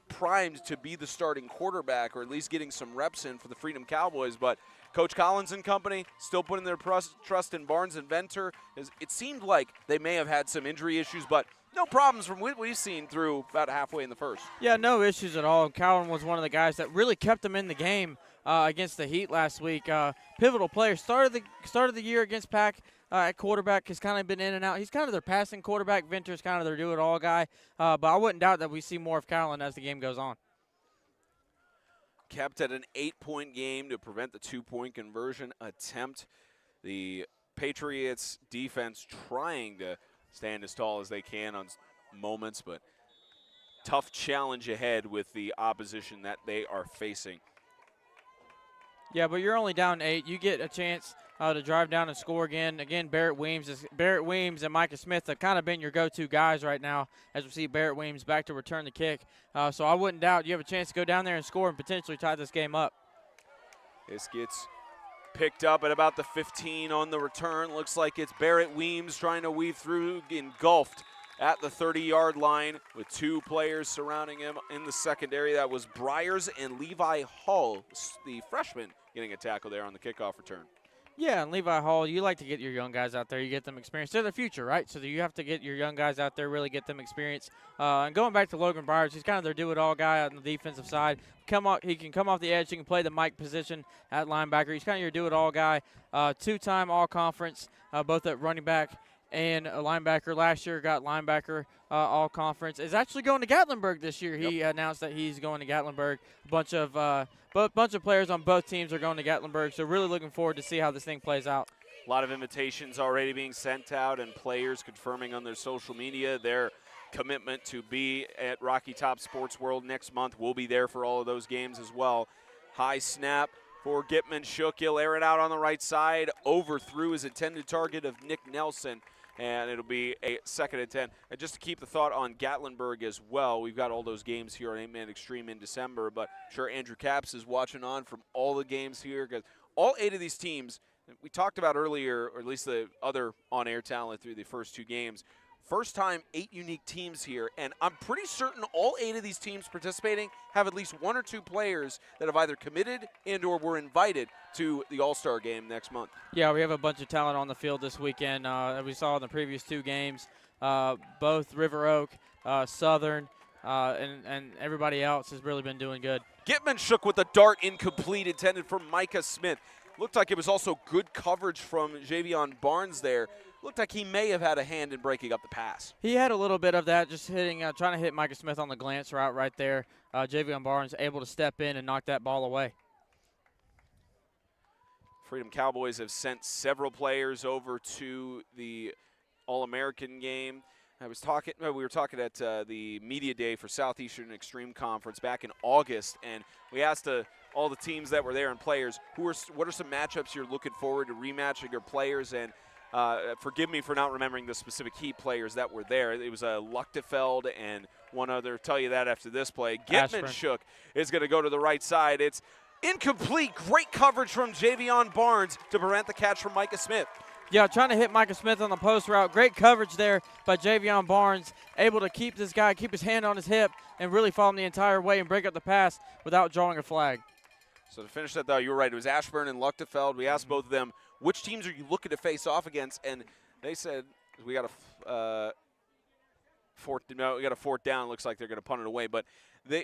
primed to be the starting quarterback, or at least getting some reps in for the Freedom Cowboys. But Coach Collins and company still putting their trust in Barnes and Venter. It seemed like they may have had some injury issues, but no problems from what we've seen through about halfway in the first. Yeah, no issues at all. Callan was one of the guys that really kept them in the game against the Heat last week. Pivotal player. Started the year against Pac at quarterback. Has kind of been in and out. He's kind of their passing quarterback. Venter's kind of their do-it-all guy. But I wouldn't doubt that we see more of Callan as the game goes on. kept at an 8-point game to prevent the 2-point conversion attempt. The Patriots defense trying to stand as tall as they can on moments, but tough challenge ahead with the opposition that they are facing. Yeah, but you're only down 8. You get a chance to drive down and score again. Again, Barrett Weems and Micah Smith have kind of been your go-to guys right now as we see Barrett Weems back to return the kick. So I wouldn't doubt you have a chance to go down there and score and potentially tie this game up. This gets picked up at about the 15 on the return. Looks like it's Barrett Weems trying to weave through, engulfed at the 30-yard line with 2 players surrounding him in the secondary. That was Bryers and Levi Hall, the freshman, getting a tackle there on the kickoff return. Yeah, and Levi Hall, you like to get your young guys out there. You get them experience. They're the future, right? So you have to get your young guys out there, really get them experience. And going back to Logan Bryers, he's kind of their do-it-all guy on the defensive side. He can come off the edge. He can play the Mike position at linebacker. He's kind of your do-it-all guy. 2-time all-conference, both at running back and a linebacker. Last year got linebacker all-conference. Is actually going to Gatlinburg this year. He announced that he's going to Gatlinburg. A bunch of players on both teams are going to Gatlinburg, so really looking forward to see how this thing plays out. A lot of invitations already being sent out and players confirming on their social media their commitment to be at Rocky Top Sports World next month. We'll be there for all of those games as well. High snap for Gitman Shook. He'll air it out on the right side, overthrew his intended target of Nick Nelson, and it'll be a 2nd and 10. And just to keep the thought on Gatlinburg as well, we've got all those games here on 8-Man Extreme in December, but I'm sure Andrew Capps is watching on from all the games here, because all 8 of these teams, we talked about earlier, or at least the other on-air talent through the first 2 games, first time 8 unique teams here, and I'm pretty certain all 8 of these teams participating have at least 1 or 2 players that have either committed and or were invited to the All-Star game next month. Yeah, we have a bunch of talent on the field this weekend. We saw in the previous 2 games, both River Oak, Southern, and everybody else has really been doing good. Gitman Shook with a dart incomplete intended for Micah Smith. Looked like it was also good coverage from Javion Barnes there. Looked like he may have had a hand in breaking up the pass. He had a little bit of that, just trying to hit Micah Smith on the glance route right there. Javion Barnes able to step in and knock that ball away. Freedom Cowboys have sent several players over to the All-American game. We were talking at the media day for Southeastern Extreme Conference back in August, and we asked all the teams that were there and players, what are some matchups you're looking forward to rematching your players, and forgive me for not remembering the specific key players that were there. It was Luchtefeld and one other. Tell you that after this play. Gitman Shook is going to go to the right side. It's incomplete. Great coverage from Javion Barnes to prevent the catch from Micah Smith. Yeah, trying to hit Micah Smith on the post route. Great coverage there by Javion Barnes, able to keep his hand on his hip and really follow him the entire way and break up the pass without drawing a flag. So to finish that, though, you were right. It was Ashburn and Luchtefeld. We asked both of them, which teams are you looking to face off against? And they said, we got a fourth down. Looks like they're going to punt it away. But they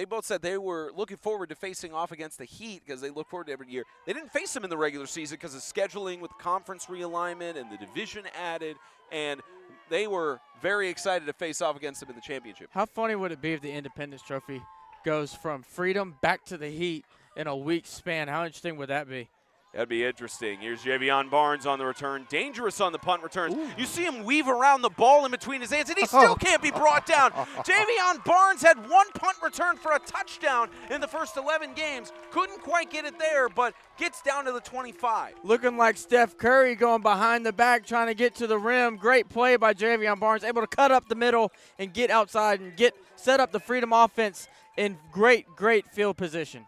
both said they were looking forward to facing off against the Heat because they look forward to every year. They didn't face them in the regular season because of scheduling with conference realignment and the division added. And they were very excited to face off against them in the championship. How funny would it be if the Independence Trophy goes from Freedom back to the Heat in a week span? How interesting would that be? That'd be interesting. Here's Javion Barnes on the return. Dangerous on the punt returns. Ooh. You see him weave around the ball in between his hands, and he still can't be brought down. Javion Barnes had 1 punt return for a touchdown in the first 11 games. Couldn't quite get it there, but gets down to the 25. Looking like Steph Curry going behind the back, trying to get to the rim. Great play by Javion Barnes, able to cut up the middle and get outside and set up the Freedom offense in great field position.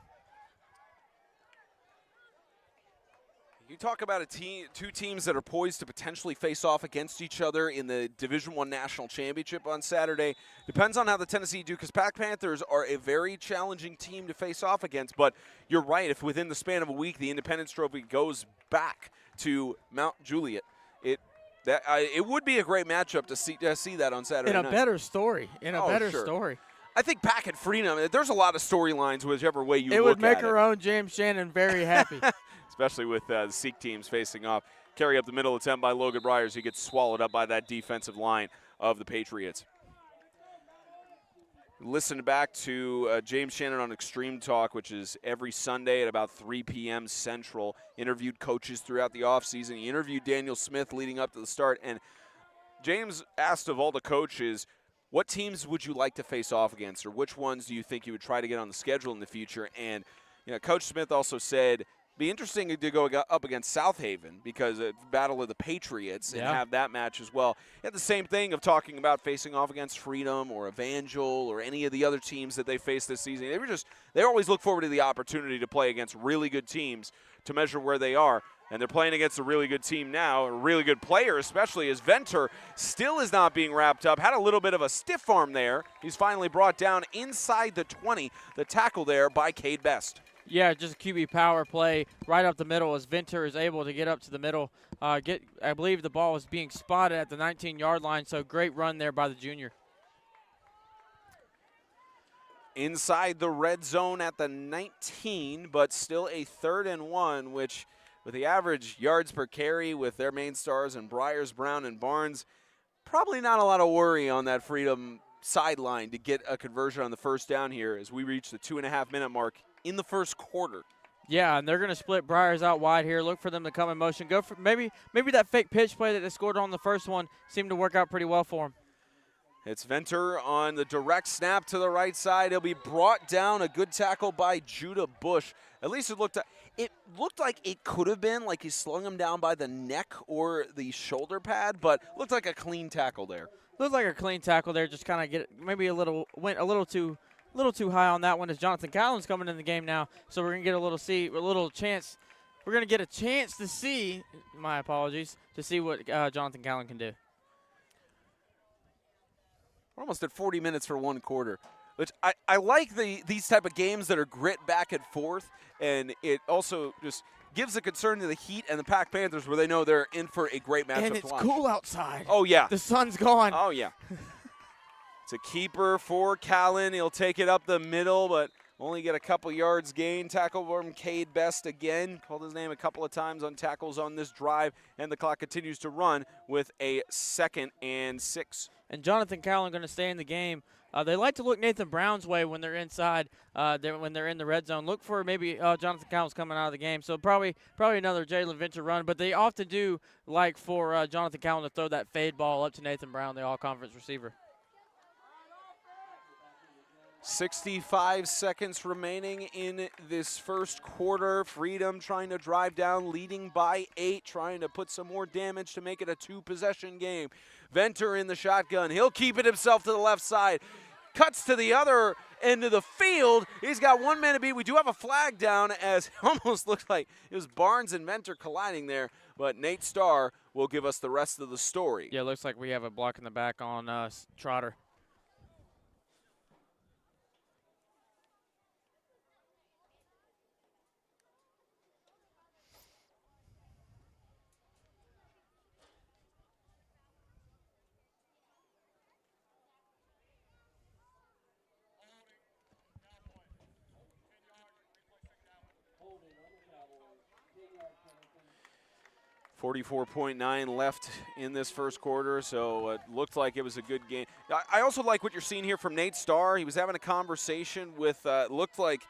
You talk about two teams that are poised to potentially face off against each other in the Division I National Championship on Saturday. Depends on how the Tennessee do, because Pac Panthers are a very challenging team to face off against. But you're right, if within the span of a week the Independence Trophy goes back to Mount Juliet, it would be a great matchup to see that on Saturday night. In a better story. Story. I think Pac and Freedom, there's a lot of storylines whichever way you look at it. It would make our own James Shannon very happy. Especially with the Sikh teams facing off. Carry up the middle attempt by Logan Bryers. He gets swallowed up by that defensive line of the Patriots. listened back to James Shannon on Extreme Talk, which is every Sunday at about 3 p.m. Central, interviewed coaches throughout the offseason. He interviewed Daniel Smith leading up to the start, and James asked of all the coaches, what teams would you like to face off against, or which ones do you think you would try to get on the schedule in the future? And Coach Smith also said, be interesting to go up against South Haven because it's Battle of the Patriots and have that match as well. He had the same thing of talking about facing off against Freedom or Evangel or any of the other teams that they faced this season. They always look forward to the opportunity to play against really good teams to measure where they are. And they're playing against a really good team now, a really good player, especially as Venter still is not being wrapped up. Had a little bit of a stiff arm there. He's finally brought down inside the 20. The tackle there by Cade Best. Yeah, just a QB power play right up the middle as Venter is able to get up to the middle. I believe the ball was being spotted at the 19-yard line, so great run there by the junior. Inside the red zone at the 19, but still a 3rd and 1, which with the average yards per carry with their main stars and Bryers, Brown, and Barnes, probably not a lot of worry on that Freedom sideline to get a conversion on the first down here as we reach the 2.5-minute mark in the first quarter. Yeah, and they're going to split Bryers out wide here. Look for them to come in motion. Go for maybe that fake pitch play that they scored on the first one seemed to work out pretty well for them. It's Venter on the direct snap to the right side. He'll be brought down. A good tackle by Judah Bush. At least it looked like it could have been like he slung him down by the neck or the shoulder pad, but looked like a clean tackle there. Looked like a clean tackle there. Just kind of went a little too high on that one as Jonathan Callan's coming in the game now. So we're gonna get We're gonna get a chance to see. My apologies to see what Jonathan Callan can do. We're almost at 40 minutes for one quarter, which I like these type of games that are grit back and forth, and it also just gives a concern to the Heat and the Pack Panthers where they know they're in for a great matchup. And it's cool outside. Oh, yeah. The sun's gone. Oh, yeah. It's a keeper for Callan. He'll take it up the middle, but only get a couple yards gain. Tackle from Cade Best again. Called his name a couple of times on tackles on this drive, and the clock continues to run with a 2nd and 6. And Jonathan Callan going to stay in the game. They like to look Nathan Brown's way when they're inside, when they're in the red zone. Look for maybe Jonathan Callan's coming out of the game. So probably another Jalen Venter run. But they often do like for Jonathan Callan to throw that fade ball up to Nathan Brown, the all-conference receiver. 65 seconds remaining in this first quarter. Freedom trying to drive down, leading by 8, trying to put some more damage to make it a 2-possession game. Venter in the shotgun. He'll keep it himself to the left side. Cuts to the other end of the field. He's got 1 man to beat. We do have a flag down as it almost looked like it was Barnes and Venter colliding there, but Nate Starr will give us the rest of the story. Yeah, it looks like we have a block in the back on Trotter. .9 left in this first quarter, so it looked like it was a good game. I also like what you're seeing here from Nate Starr. He was having a conversation with, looked like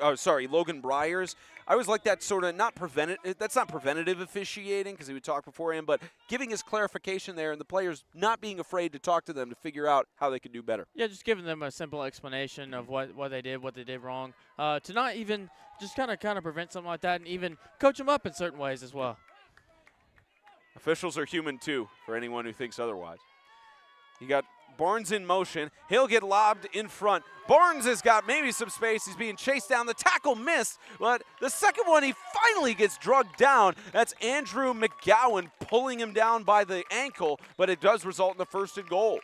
Logan Bryers. I always like that sort of that's not preventative officiating because he would talk beforehand, but giving his clarification there and the players not being afraid to talk to them to figure out how they could do better. Yeah, just giving them a simple explanation of what they did wrong. To not even just kind of prevent something like that and even coach them up in certain ways as well. Officials are human too, for anyone who thinks otherwise. You got Barnes in motion. He'll get lobbed in front. Barnes has got maybe some space. He's being chased down. The tackle missed, but the second one he finally gets drugged down. That's Andrew McGowan pulling him down by the ankle, but it does result in the 1st and goal.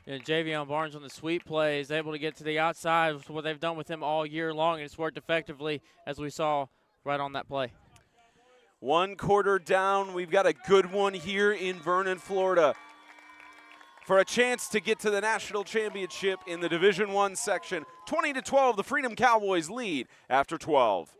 Yeah, Javion Barnes on the sweep play is able to get to the outside. It's what they've done with him all year long, and it's worked effectively as we saw right on that play. 1 quarter down. We've got a good one here in Vernon, Florida, for a chance to get to the national championship in the Division I section. 20-12, the Freedom Cowboys lead after 12.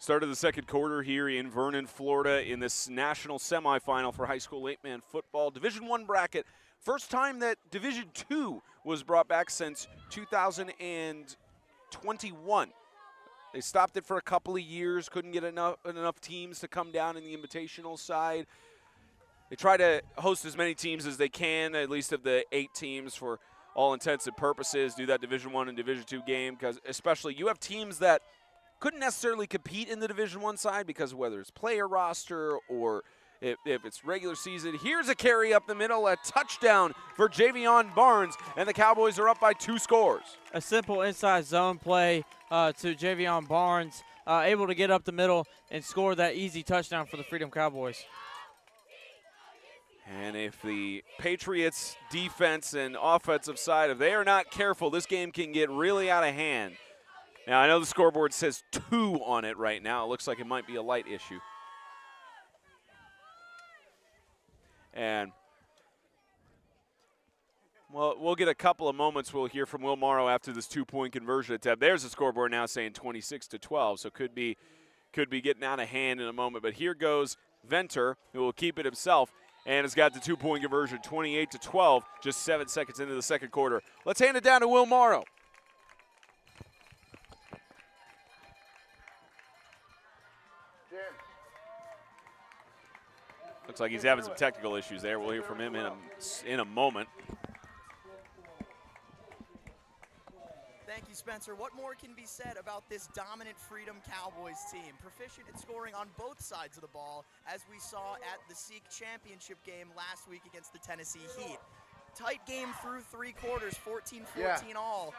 Start of the second quarter here in Vernon, Florida, in this national semifinal for high school 8-man football. Division I bracket. First time that Division II was brought back since 2021. They stopped it for a couple of years, couldn't get enough teams to come down in the invitational side. They try to host as many teams as they can, at least of the 8 teams for all intents and purposes, do that Division I and Division II game, because especially you have teams that couldn't necessarily compete in the Division I side because of whether it's player roster or if it's regular season. Here's a carry up the middle, a touchdown for Javion Barnes, and the Cowboys are up by 2 scores. A simple inside zone play to Javion Barnes, able to get up the middle and score that easy touchdown for the Freedom Cowboys. And if the Patriots defense and offensive side, if they are not careful, this game can get really out of hand. Now, I know the scoreboard says 2 on it right now. It looks like it might be a light issue. And, well, we'll get a couple of moments. We'll hear from Will Morrow after this 2-point conversion attempt. There's the scoreboard now saying 26-12, so could be getting out of hand in a moment. But here goes Venter, who will keep it himself, and has got the 2-point conversion, 28-12, just 7 seconds into the second quarter. Let's hand it down to Will Morrow. Looks like he's having some technical issues there. We'll hear from him in a moment. Thank you, Spencer. What more can be said about this dominant Freedom Cowboys team? Proficient at scoring on both sides of the ball, as we saw at the SEAC championship game last week against the Tennessee Heat. Tight game through 3 quarters, 14-14 all.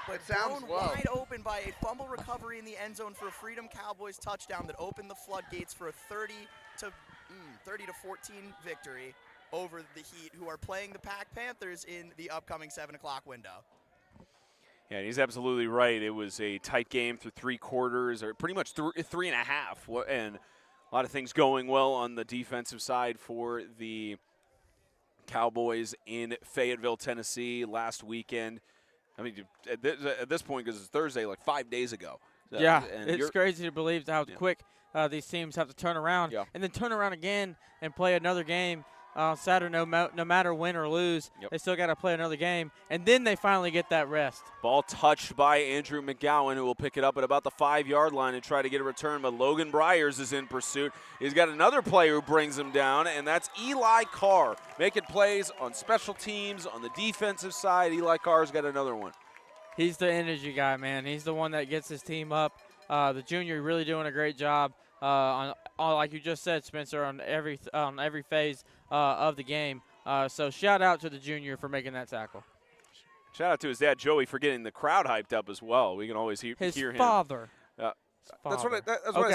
But thrown wide open by a fumble recovery in the end zone for a Freedom Cowboys touchdown that opened the floodgates for a 30-14 victory over the Heat, who are playing the Pack Panthers in the upcoming 7 o'clock window. Yeah, he's absolutely right. It was a tight game through 3 quarters, or pretty much 3.5, and a lot of things going well on the defensive side for the Cowboys in Fayetteville, Tennessee last weekend. I mean, at this point, because it's Thursday, like 5 days ago. Yeah, it's crazy to believe how quick these teams have to turn around, yeah, and then turn around again and play another game Saturday. No matter win or lose, they still got to play another game, and then they finally get that rest. Ball touched by Andrew McGowan, who will pick it up at about the 5-yard line and try to get a return, but Logan Bryers is in pursuit. He's got another player who brings him down, and that's Eli Carr, making plays on special teams, on the defensive side. Eli Carr's got another one. He's the energy guy, man. He's the one that gets his team up. The junior really doing a great job on like you just said, Spencer, on every phase of the game. So shout out to the junior for making that tackle. Shout out to his dad, Joey, for getting the crowd hyped up as well. We can always hear him. His father. That's what I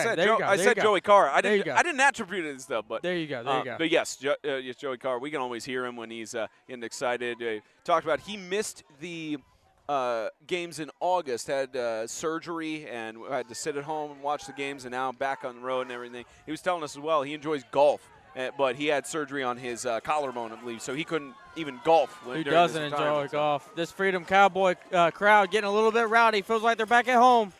said. I said Joey Carr. I didn't attribute it and stuff, but there you go. But yes, Joey Carr. We can always hear him when he's getting excited. Talked about he missed the games in August, had surgery and had to sit at home and watch the games, and now back on the road and everything. He was telling us as well he enjoys golf, but he had surgery on his collarbone, I believe, so he couldn't even golf. He doesn't enjoy golf. This Freedom Cowboy crowd getting a little bit rowdy. Feels like they're back at home.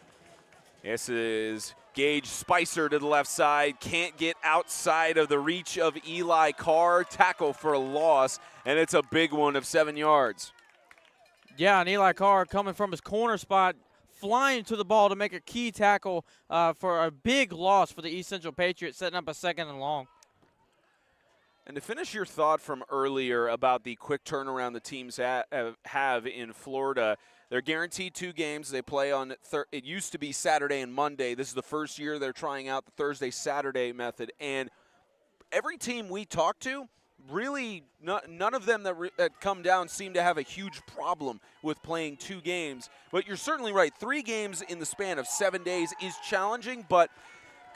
This is Gage Spicer to the left side. Can't get outside of the reach of Eli Carr. Tackle for a loss, and it's a big one of 7 yards. Yeah, and Eli Carr coming from his corner spot, flying to the ball to make a key tackle for a big loss for the East Central Patriots, setting up a 2nd and long. And to finish your thought from earlier about the quick turnaround the teams have in Florida, they're guaranteed 2 games. They play on it used to be Saturday and Monday. This is the first year they're trying out the Thursday-Saturday method. And every team we talk to, really none of them that come down seem to have a huge problem with playing 2 games. But you're certainly right. 3 games in the span of 7 days is challenging, but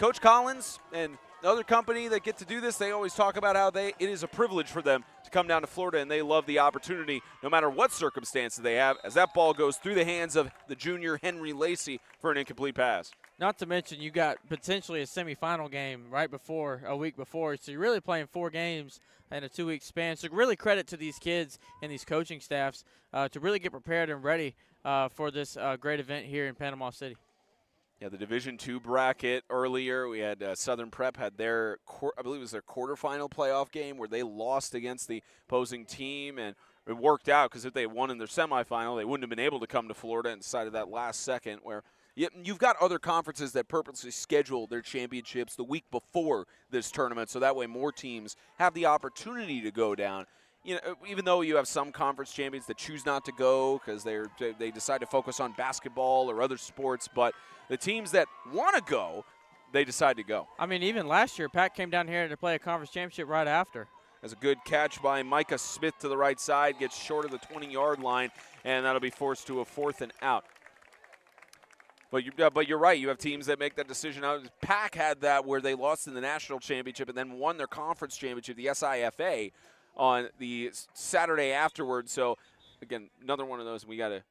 Coach Collins and the other company that get to do this, they always talk about how it is a privilege for them to come down to Florida, and they love the opportunity no matter what circumstances they have, as that ball goes through the hands of the junior Henry Lacey for an incomplete pass. Not to mention you got potentially a semifinal game a week before, so you're really playing 4 games in a 2-week span. So really credit to these kids and these coaching staffs to really get prepared and ready for this great event here in Panama City. Yeah, the Division II bracket earlier, we had Southern Prep had their, I believe it was their quarterfinal playoff game where they lost against the opposing team, and it worked out because if they won in their semifinal, they wouldn't have been able to come to Florida and decided that last second where you've got other conferences that purposely schedule their championships the week before this tournament, so that way more teams have the opportunity to go down. You know, even though you have some conference champions that choose not to go because they decide to focus on basketball or other sports, but the teams that want to go, they decide to go. I mean, even last year, Pat came down here to play a conference championship right after. As a good catch by Micah Smith to the right side, gets short of the 20-yard line, and that'll be forced to a 4th and out. But you're right. You have teams that make that decision out. Pack had that where they lost in the national championship and then won their conference championship, the SIFA, on the Saturday afterwards. So, again, another one of those we got to.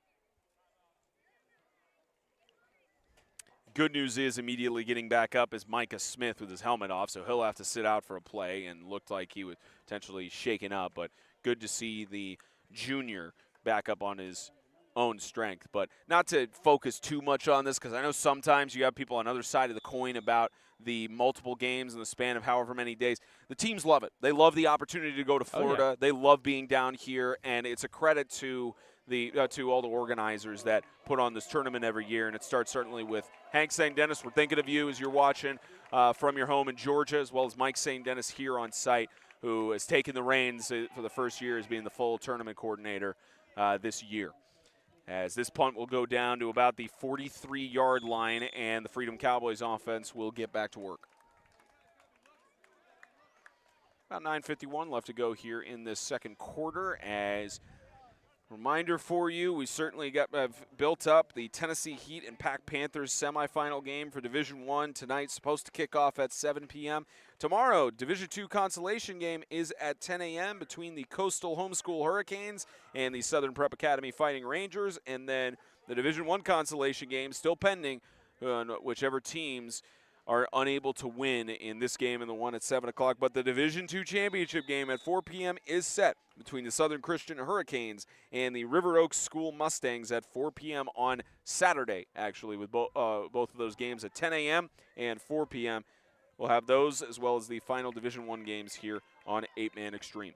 Good news is immediately getting back up is Micah Smith with his helmet off, so he'll have to sit out for a play and looked like he was potentially shaken up. But good to see the junior back up on his own strength. But not to focus too much on this because I know sometimes you have people on the other side of the coin about the multiple games in the span of however many days. The teams love it. They love the opportunity to go to Florida. Oh, yeah. They love being down here, and it's a credit to to all the organizers that put on this tournament every year. And it starts certainly with Hank St. Dennis. We're thinking of you as you're watching from your home in Georgia, as well as Mike St. Dennis here on site, who has taken the reins for the first year as being the full tournament coordinator this year. As this punt will go down to about the 43-yard line, and the Freedom Cowboys offense will get back to work. About 9:51 left to go here in this second quarter. As reminder for you, we certainly have built up the Tennessee Heat and Pack Panthers semifinal game for Division I tonight, supposed to kick off at 7 p.m. Tomorrow, Division II consolation game is at 10 a.m. between the Coastal Homeschool Hurricanes and the Southern Prep Academy Fighting Rangers, and then the Division I consolation game still pending on whichever teams are unable to win in this game and the one at 7 o'clock. But the Division II championship game at 4 p.m. is set between the Southern Christian Hurricanes and the River Oaks School Mustangs at 4 p.m. on Saturday, actually, with both of those games at 10 a.m. and 4 p.m. We'll have those as well as the final Division I games here on 8-Man Extreme.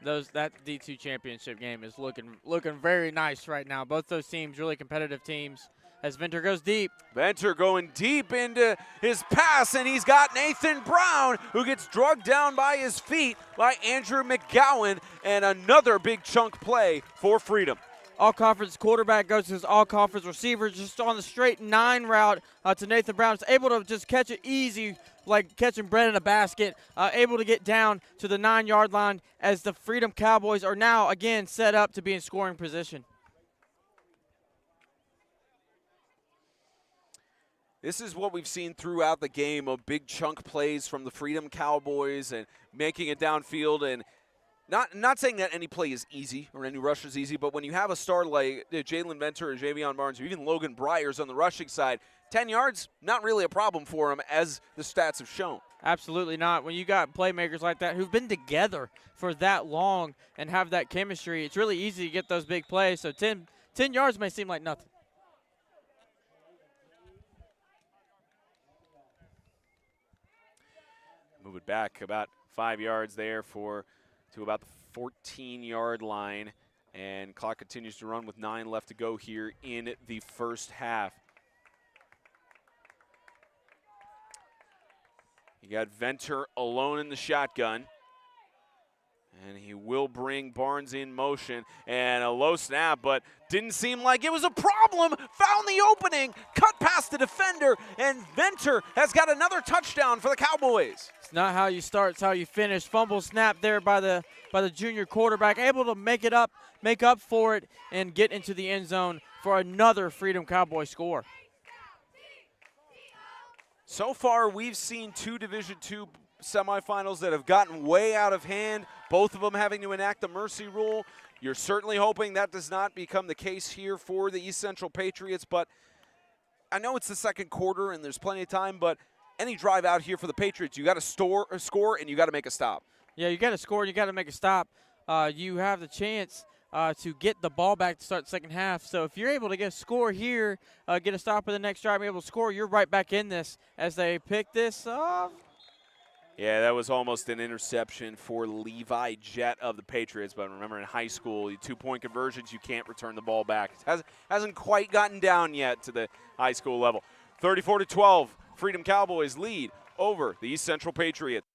That D2 championship game is looking very nice right now. Both those teams, really competitive teams. As Venter goes deep. Venter going deep into his pass, and he's got Nathan Brown, who gets drugged down by his feet by Andrew McGowan, and another big chunk play for Freedom. All-conference quarterback goes to his all-conference receiver just on the straight 9 route to Nathan Brown. He's able to just catch it easy, like catching bread in a basket, able to get down to the 9-yard line as the Freedom Cowboys are now, again, set up to be in scoring position. This is what we've seen throughout the game of big chunk plays from the Freedom Cowboys and making it downfield. And not saying that any play is easy or any rush is easy, but when you have a star like Jalen Venter or Javion Barnes or even Logan Bryers on the rushing side, 10 yards, not really a problem for him as the stats have shown. Absolutely not. When you got playmakers like that who've been together for that long and have that chemistry, it's really easy to get those big plays. So 10 yards may seem like nothing. Move it back about 5 yards there to about the 14-yard line. And clock continues to run with 9 left to go here in the first half. You got Venter alone in the shotgun. And he will bring Barnes in motion, and a low snap, but didn't seem like it was a problem. Found the opening, cut past the defender, and Venter has got another touchdown for the Cowboys. It's not how you start, it's how you finish. Fumble snap there by the junior quarterback, able to make up for it, and get into the end zone for another Freedom Cowboy score. So far, we've seen 2 Division II semifinals that have gotten way out of hand, both of them having to enact the mercy rule. You're certainly hoping that does not become the case here for the East Central Patriots, but I know it's the second quarter and there's plenty of time, but any drive out here for the Patriots, you got to score and you got to make a stop. Yeah, you got to score and you got to make a stop. You have the chance to get the ball back to start the second half. So if you're able to get a score here, get a stop for the next drive, be able to score, you're right back in this as they pick this off. Yeah, that was almost an interception for Levi Jett of the Patriots. But remember, in high school, 2-point conversions, you can't return the ball back. It hasn't quite gotten down yet to the high school level. 34-12, Freedom Cowboys lead over the East Central Patriots.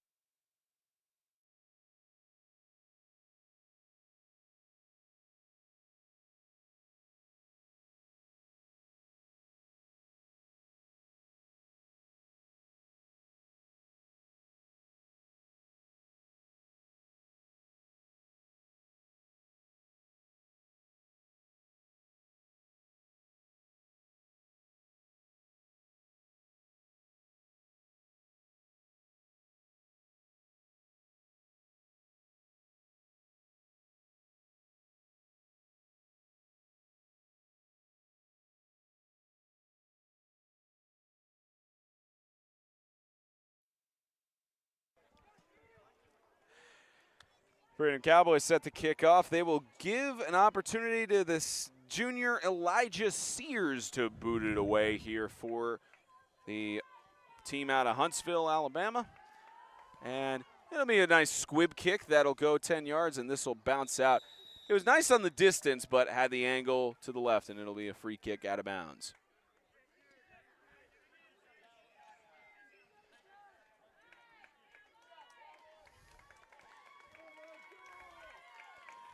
Freedom Cowboys set to kick off. They will give an opportunity to this junior Elijah Sears to boot it away here for the team out of Huntsville, Alabama. And it'll be a nice squib kick that'll go 10 yards, and this will bounce out. It was nice on the distance, but had the angle to the left, and it'll be a free kick out of bounds.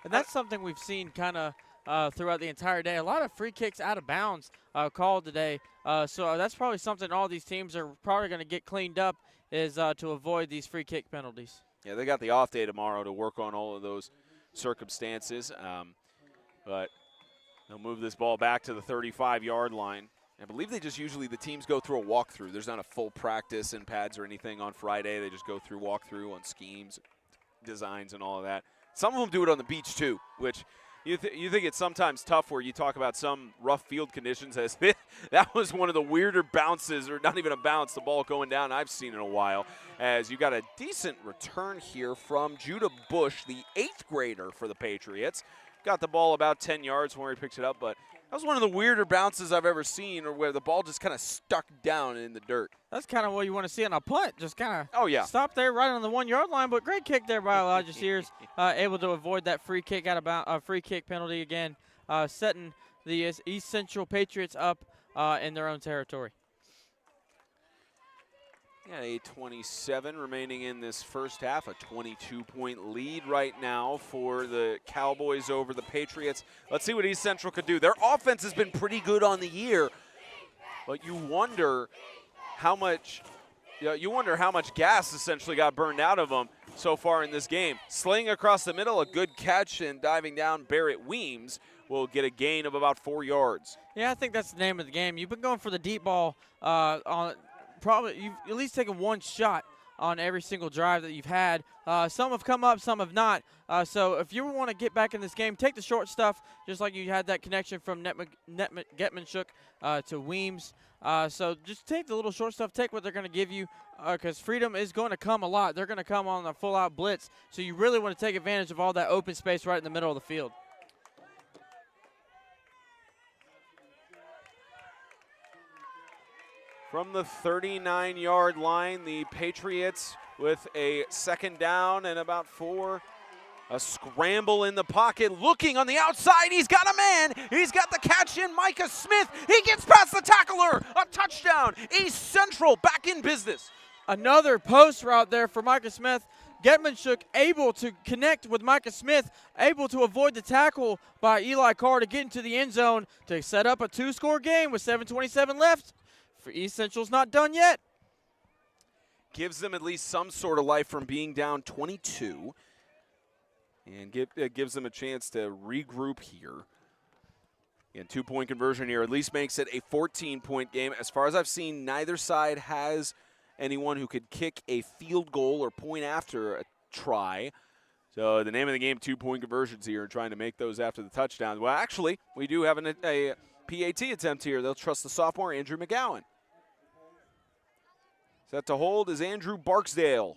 And that's something we've seen kind of throughout the entire day. A lot of free kicks out of bounds called today. So that's probably something all these teams are probably going to get cleaned up is to avoid these free kick penalties. Yeah, they got the off day tomorrow to work on all of those circumstances. But they'll move this ball back to the 35-yard line. I believe they just usually, the teams go through a walkthrough. There's not a full practice in pads or anything on Friday. They just go through walkthrough on schemes, designs, and all of that. Some of them do it on the beach too, which you think it's sometimes tough where you talk about some rough field conditions as that was one of the weirder bounces, or not even a bounce, the ball going down I've seen in a while, as you got a decent return here from Judah Bush, the 8th grader for the Patriots. Got the ball about 10 yards when he picked it up, but that was one of the weirder bounces I've ever seen, or where the ball just kind of stuck down in the dirt. That's kind of what you want to see on a punt, just kind of stop there right on the 1-yard line. But great kick there by Elijah Sears, able to avoid that free kick out of free kick penalty again, setting the East Central Patriots up in their own territory. Yeah, 8:27 remaining in this first half. A 22-point lead right now for the Cowboys over the Patriots. Let's see what East Central could do. Their offense has been pretty good on the year, but you wonder how much gas essentially got burned out of them so far in this game. Sling across the middle, a good catch, and diving down, Barrett Weems will get a gain of about 4 yards. Yeah, I think that's the name of the game. You've been going for the deep ball on. Probably you've at least taken one shot on every single drive that you've had. Some have come up, some have not. So if you want to get back in this game, take the short stuff, just like you had that connection from Getmanshuk to Weems. So just take the little short stuff, take what they're going to give you, because Freedom is going to come a lot. They're going to come on a full-out blitz. So you really want to take advantage of all that open space right in the middle of the field. From the 39-yard line, the Patriots with a second down and about 4. A scramble in the pocket, looking on the outside. He's got a man. He's got the catch in, Micah Smith. He gets past the tackler. A touchdown. East Central back in business. Another post route there for Micah Smith. Getmanshuk able to connect with Micah Smith, able to avoid the tackle by Eli Carr to get into the end zone to set up a 2-score game with 7:27 left. For East Central's not done yet. Gives them at least some sort of life from being down 22. And gives them a chance to regroup here. And 2-point conversion here at least makes it a 14-point game. As far as I've seen, neither side has anyone who could kick a field goal or point after a try. So the name of the game, 2-point conversions here, trying to make those after the touchdowns. Well, actually, we do have a PAT attempt here. They'll trust the sophomore, Andrew McGowan. Set to hold is Andrew Barksdale.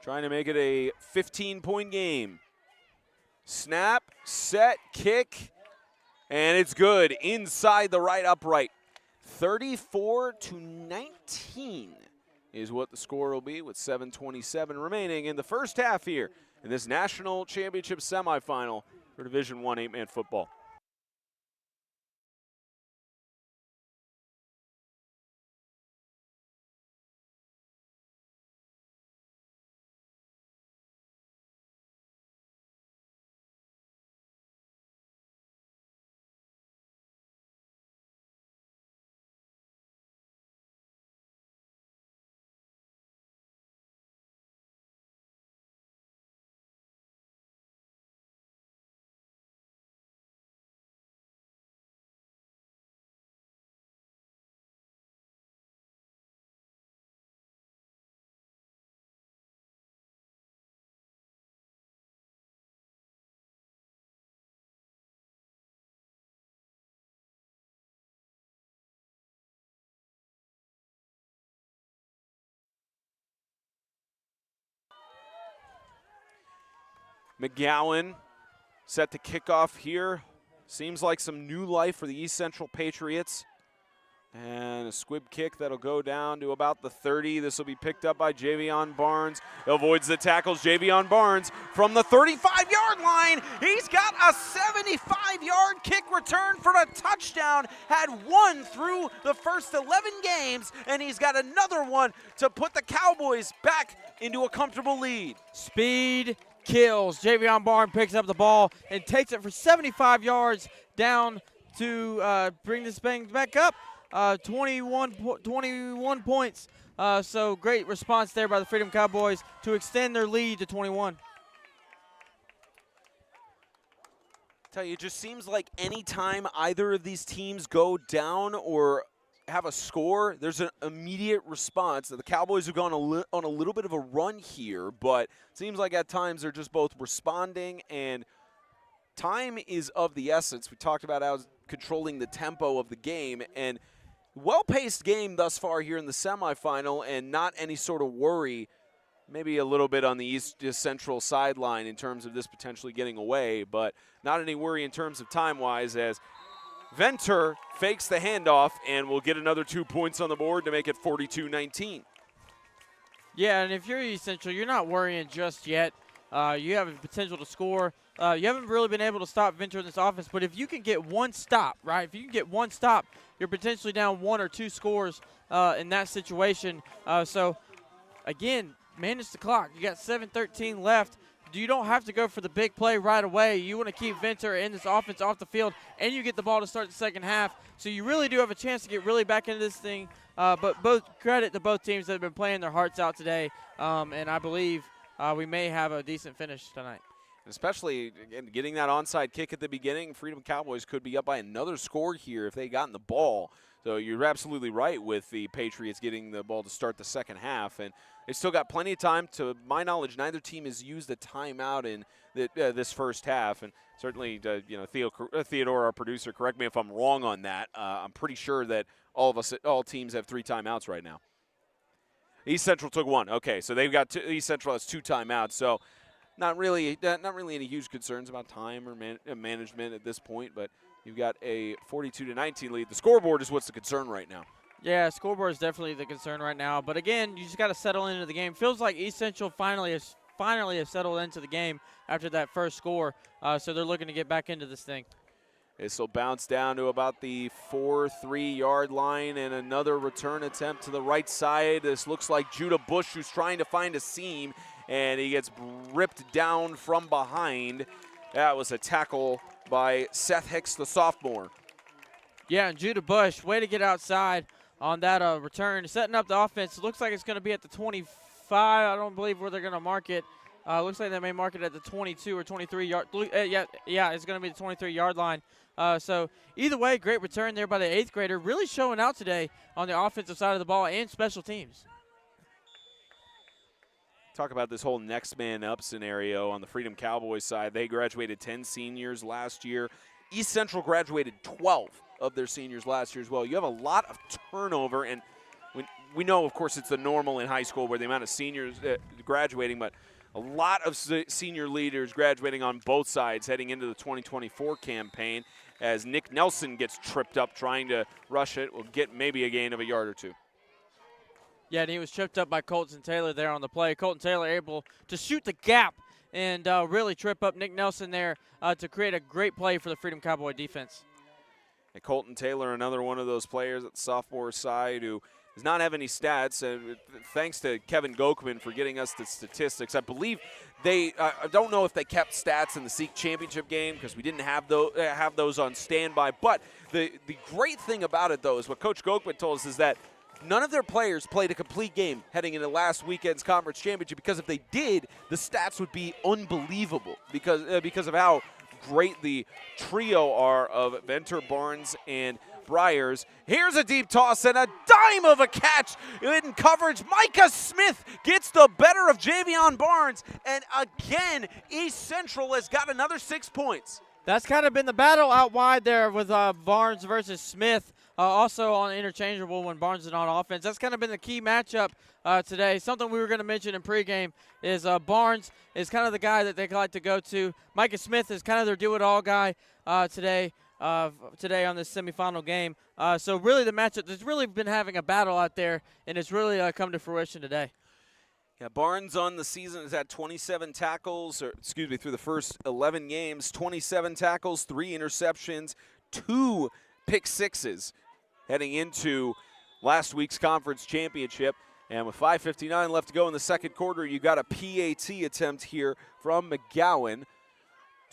trying to make it a 15-point game. Snap, set, kick, and it's good inside the right upright. 34-19 is what the score will be with 7:27 remaining in the first half here in this national championship semifinal for Division I 8-man football. McGowan set to kick off here. Seems like some new life for the East Central Patriots. And a squib kick that'll go down to about the 30. This will be picked up by Javion Barnes. Avoids the tackles. Javion Barnes from the 35-yard line. He's got a 75-yard kick return for a touchdown. Had one through the first 11 games, and he's got another one to put the Cowboys back into a comfortable lead. Speed kills. Javion Barnes picks up the ball and takes it for 75 yards down to bring this thing back up. 21 points. So great response there by the Freedom Cowboys to extend their lead to 21. Tell you, it just seems like anytime either of these teams go down or have a score, there's an immediate response. The Cowboys have gone on a little bit of a run here, but it seems like at times they're just both responding, and time is of the essence. We talked about how controlling the tempo of the game, and well-paced game thus far here in the semifinal, and not any sort of worry. Maybe a little bit on the East Central sideline in terms of this potentially getting away, but not any worry in terms of time-wise, as Venter fakes the handoff and will get another 2 points on the board to make it 42-19. Yeah, and if you're East Central, you're not worrying just yet. You have a potential to score. You haven't really been able to stop Venter in this offense, but if you can get one stop, right, if you can get one stop, you're potentially down 1 or 2 scores in that situation. So, again, manage the clock. You got 7:13 left. You don't have to go for the big play right away. You want to keep Venter in this offense off the field, and you get the ball to start the second half. So you really do have a chance to get really back into this thing. But both credit to both teams that have been playing their hearts out today, and I believe we may have a decent finish tonight. Especially, again, getting that onside kick at the beginning, Freedom Cowboys could be up by another score here if they gotten the ball. So you're absolutely right with the Patriots getting the ball to start the second half. And they still got plenty of time. To my knowledge, neither team has used a timeout in this first half. And certainly, Theodore, our producer, correct me if I'm wrong on that. I'm pretty sure that all teams have 3 timeouts right now. East Central took 1. Okay, so they've got East Central has 2 timeouts. So not really any huge concerns about time or management at this point, but you've got a 42-19 lead. The scoreboard is what's the concern right now. Yeah, scoreboard is definitely the concern right now. But again, you just got to settle into the game. Feels like East Central finally has settled into the game after that first score. So they're looking to get back into this thing. This will bounce down to about the 4-3-yard line, and another return attempt to the right side. This looks like Judah Bush, who's trying to find a seam, and he gets ripped down from behind. That was a tackle by Seth Hicks, the sophomore. Yeah, and Judah Bush, way to get outside on that return. Setting up the offense. It looks like it's going to be at the 25. I don't believe where they're going to mark it. Looks like they may mark it at the 22 or 23 yard. Yeah, it's going to be the 23-yard line. So either way, great return there by the 8th grader. Really showing out today on the offensive side of the ball and special teams. Talk about this whole next man up scenario on the Freedom Cowboys side. They graduated 10 seniors last year. East Central graduated 12 of their seniors last year as well. You have a lot of turnover, and when we know, of course, it's the normal in high school where the amount of seniors graduating, but a lot of senior leaders graduating on both sides heading into the 2024 campaign as Nick Nelson gets tripped up trying to rush it. Will get maybe a gain of a yard or two. Yeah, and he was tripped up by Colton Taylor there on the play. Colton Taylor able to shoot the gap and really trip up Nick Nelson there to create a great play for the Freedom Cowboy defense. And Colton Taylor, another one of those players at the sophomore side who does not have any stats. Thanks to Kevin Gokman for getting us the statistics. I believe I don't know if they kept stats in the SEAC championship game because we didn't have those on standby. But the great thing about it, though, is what Coach Gokman told us is that none of their players played a complete game heading into last weekend's conference championship, because if they did, the stats would be unbelievable because of how great the trio are of Venter, Barnes, and Briers. Here's a deep toss and a dime of a catch in coverage. Micah Smith gets the better of Javion Barnes, and again, East Central has got another 6 points. That's kind of been the battle out wide there with Barnes versus Smith. Also on interchangeable when Barnes is on offense. That's kind of been the key matchup today. Something we were going to mention in pregame is Barnes is kind of the guy that they like to go to. Micah Smith is kind of their do-it-all guy today on this semifinal game. So really the matchup has really been having a battle out there, and it's really come to fruition today. Yeah, Barnes on the season has had 27 tackles, through the first 11 games, 27 tackles, 3 interceptions, 2 pick sixes heading into last week's conference championship. And with 5:59 left to go in the second quarter, you got a PAT attempt here from McGowan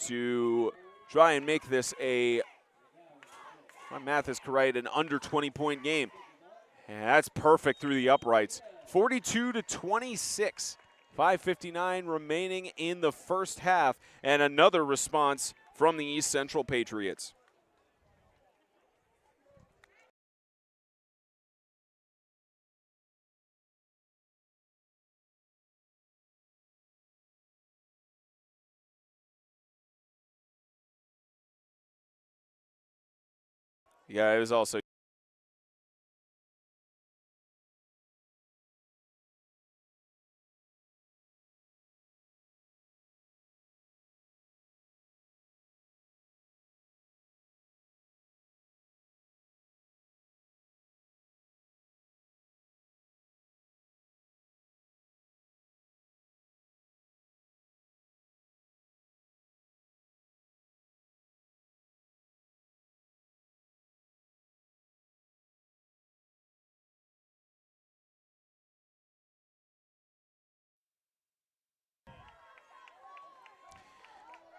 to try and make this my math is correct, an under 20-point game. And that's perfect through the uprights. 42-26. 5:59 remaining in the first half, and another response from the East Central Patriots. Yeah, it was also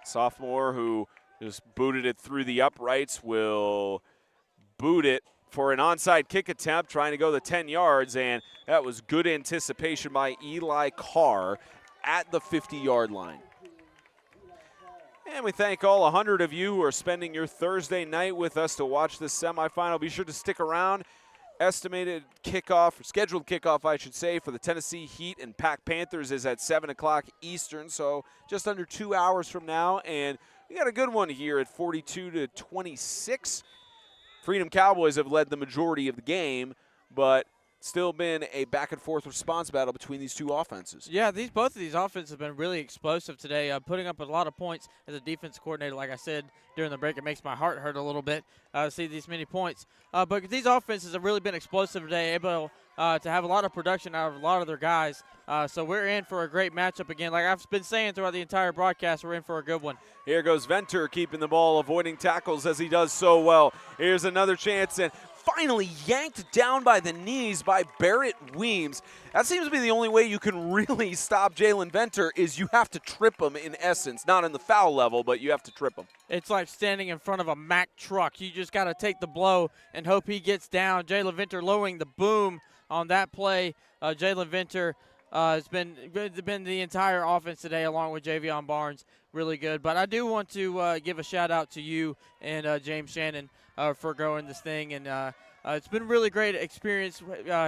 sophomore who just booted it through the uprights will boot it for an onside kick attempt, trying to go the 10 yards, and that was good anticipation by Eli Carr at the 50-yard line. And we thank all 100 of you who are spending your Thursday night with us to watch this semifinal. Be sure to stick around. Estimated kickoff, or scheduled kickoff, I should say, for the Tennessee Heat and Pack Panthers is at 7 o'clock Eastern, so just under 2 hours from now. And we got a good one here at 42-26. Freedom Cowboys have led the majority of the game, but still been a back-and-forth response battle between these two offenses. Yeah, both of these offenses have been really explosive today, putting up a lot of points as a defense coordinator. Like I said during the break, it makes my heart hurt a little bit to see these many points. But these offenses have really been explosive today, able to have a lot of production out of a lot of their guys. So we're in for a great matchup again. Like I've been saying throughout the entire broadcast, we're in for a good one. Here goes Venter keeping the ball, avoiding tackles as he does so well. Here's another chance, and finally yanked down by the knees by Barrett Weems. That seems to be the only way you can really stop Jalen Venter, is you have to trip him in essence. Not in the foul level, but you have to trip him. It's like standing in front of a Mack truck. You just got to take the blow and hope he gets down. Jalen Venter lowering the boom on that play. Jalen Venter has been the entire offense today, along with Javion Barnes. Really good. But I do want to give a shout-out to you and James Shannon for growing this thing and It's been a really great experience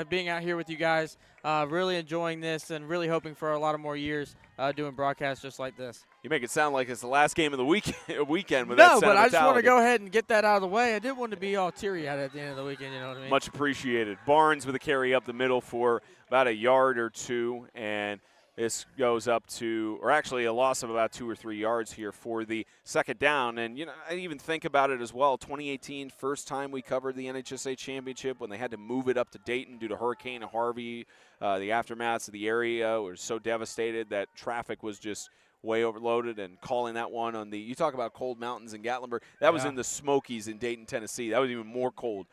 being out here with you guys. Really enjoying this and really hoping for a lot of more years doing broadcasts just like this. You make it sound like it's the last game of the weekend with No, that but I just want to sentimentality. go ahead and get that out of the way. I didn't want to be all teary-eyed at the end of the weekend, you know what I mean? Much appreciated. Barnes with a carry up the middle for about a yard or two, and this goes up to, or actually a loss of about 2 or 3 yards here for the second down. And, I even think about it as well. 2018, first time we covered the NHSA championship when they had to move it up to Dayton due to Hurricane Harvey. The aftermaths of the area were so devastated that traffic was just way overloaded, and calling that one on the, you talk about cold mountains in Gatlinburg, that was in the Smokies in Dayton, Tennessee. That was even more cold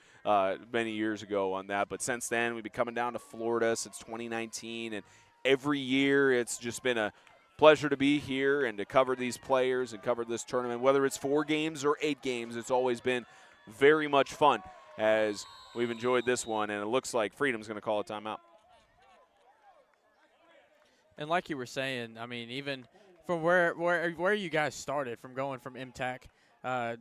many years ago on that. But since then, we've been coming down to Florida since 2019, and every year it's just been a pleasure to be here and to cover these players and cover this tournament. Whether it's 4 games or 8 games, it's always been very much fun as we've enjoyed this one, and it looks like Freedom's going to call a timeout. And like you were saying, I mean, even from where you guys started, from going from MTAC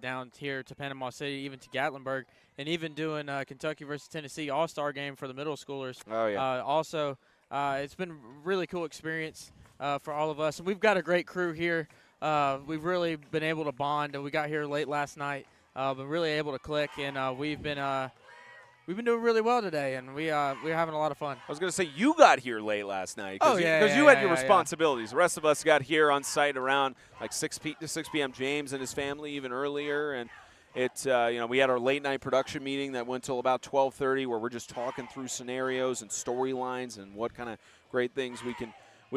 down here to Panama City, even to Gatlinburg, and even doing Kentucky versus Tennessee All-Star game for the middle schoolers. Oh, yeah. Also, it's been a really cool experience for all of us. And we've got a great crew here. We've really been able to bond. We got here late last night, been really able to click, and we've been doing really well today, and we're having a lot of fun. I was going to say, you got here late last night because you had your responsibilities. The rest of us got here on site around like 6 p.m. James and his family even earlier, and we had our late night production meeting that went till about 12:30, where we're just talking through scenarios and storylines and what kind of great things we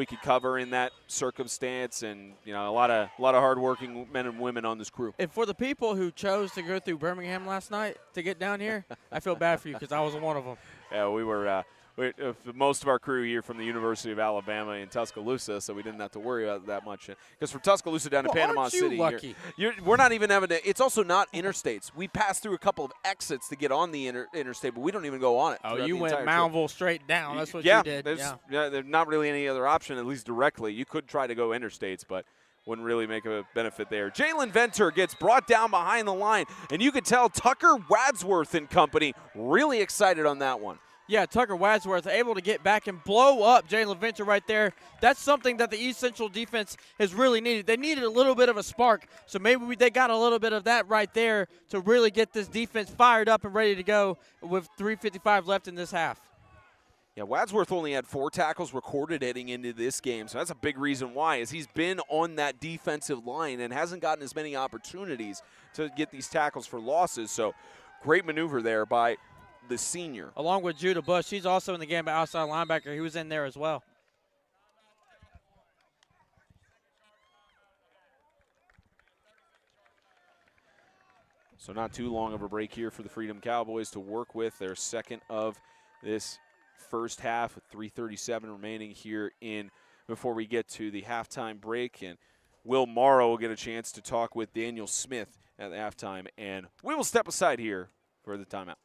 could cover in that circumstance, and a lot of hardworking men and women on this crew. And for the people who chose to go through Birmingham last night to get down here, I feel bad for you because I was one of them. Yeah, we were most of our crew here from the University of Alabama in Tuscaloosa, so we didn't have to worry about that much. Because from Tuscaloosa down to Panama aren't you City, lucky? We're not even having to. It's also not interstates. We pass through a couple of exits to get on the interstate, but we don't even go on it. Oh, you went Moundville straight down. That's what you did. There's not really any other option, at least directly. You could try to go interstates, but wouldn't really make a benefit there. Jalen Venter gets brought down behind the line, and you could tell Tucker Wadsworth and company really excited on that one. Yeah, Tucker Wadsworth able to get back and blow up Jalen Venter right there. That's something that the East Central defense has really needed. They needed a little bit of a spark, so maybe they got a little bit of that right there to really get this defense fired up and ready to go with 3:55 left in this half. Yeah, Wadsworth only had 4 tackles recorded heading into this game, so that's a big reason why, is he's been on that defensive line and hasn't gotten as many opportunities to get these tackles for losses. So great maneuver there by the senior. Along with Judah Bush. He's also in the game by outside linebacker. He was in there as well. So not too long of a break here for the Freedom Cowboys to work with. Their second of this first half with 3:37 remaining here before we get to the halftime break. And Will Morrow will get a chance to talk with Daniel Smith at the halftime. And we will step aside here for the timeout.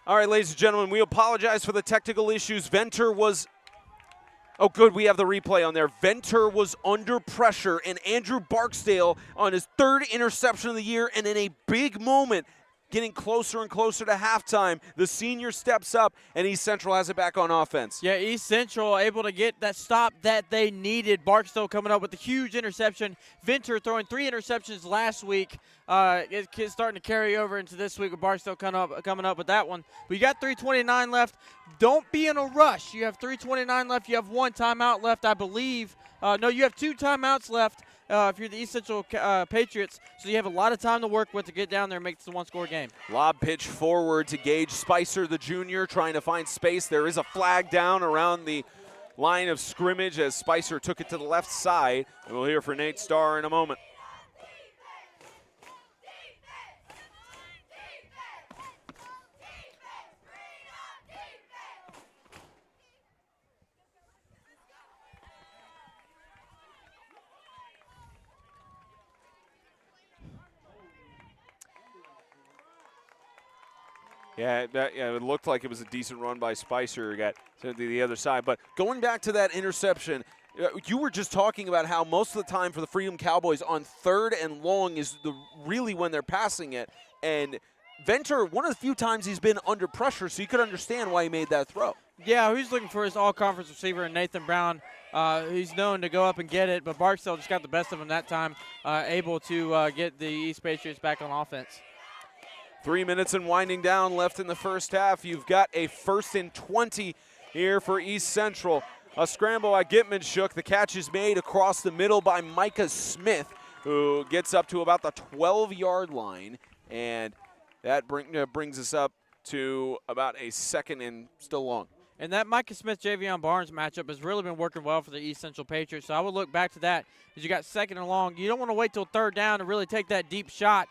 All right, ladies and gentlemen, we apologize for the technical issues. Venter was – oh, good, we have the replay on there. Venter was under pressure, and Andrew Barksdale on his 3rd interception of the year, and in a big moment getting closer and closer to halftime. The senior steps up, and East Central has it back on offense. Yeah, East Central able to get that stop that they needed. Barksdale coming up with a huge interception. Venter throwing 3 interceptions last week. It's starting to carry over into this week with Barksdale coming up with that one. But you got 3:29 left. Don't be in a rush. You have 3:29 left. You have 1 timeout left, I believe. No, you have 2 timeouts left if you're the East Central Patriots. So you have a lot of time to work with to get down there and make this a 1-score game. Lob pitch forward to Gage Spicer, the junior, trying to find space. There is a flag down around the line of scrimmage as Spicer took it to the left side. And we'll hear from Nate Starr in a moment. Yeah, it looked like it was a decent run by Spicer. Got to the other side. But going back to that interception, you were just talking about how most of the time for the Freedom Cowboys on 3rd and long is really when they're passing it. And Venter, one of the few times he's been under pressure, so you could understand why he made that throw. Yeah, he's looking for his all-conference receiver, Nathan Brown. He's known to go up and get it, but Barksdale just got the best of him that time, able to get the East Patriots back on offense. 3 minutes and winding down left in the first half. You've got a 1st and 20 here for East Central. A scramble by Gitman-Shook. The catch is made across the middle by Micah Smith, who gets up to about the 12-yard line. And that brings us up to about a 2nd and still long. And that Micah Smith-Javion Barnes matchup has really been working well for the East Central Patriots. So I would look back to that as you got 2nd and long. You don't want to wait till 3rd down to really take that deep shot.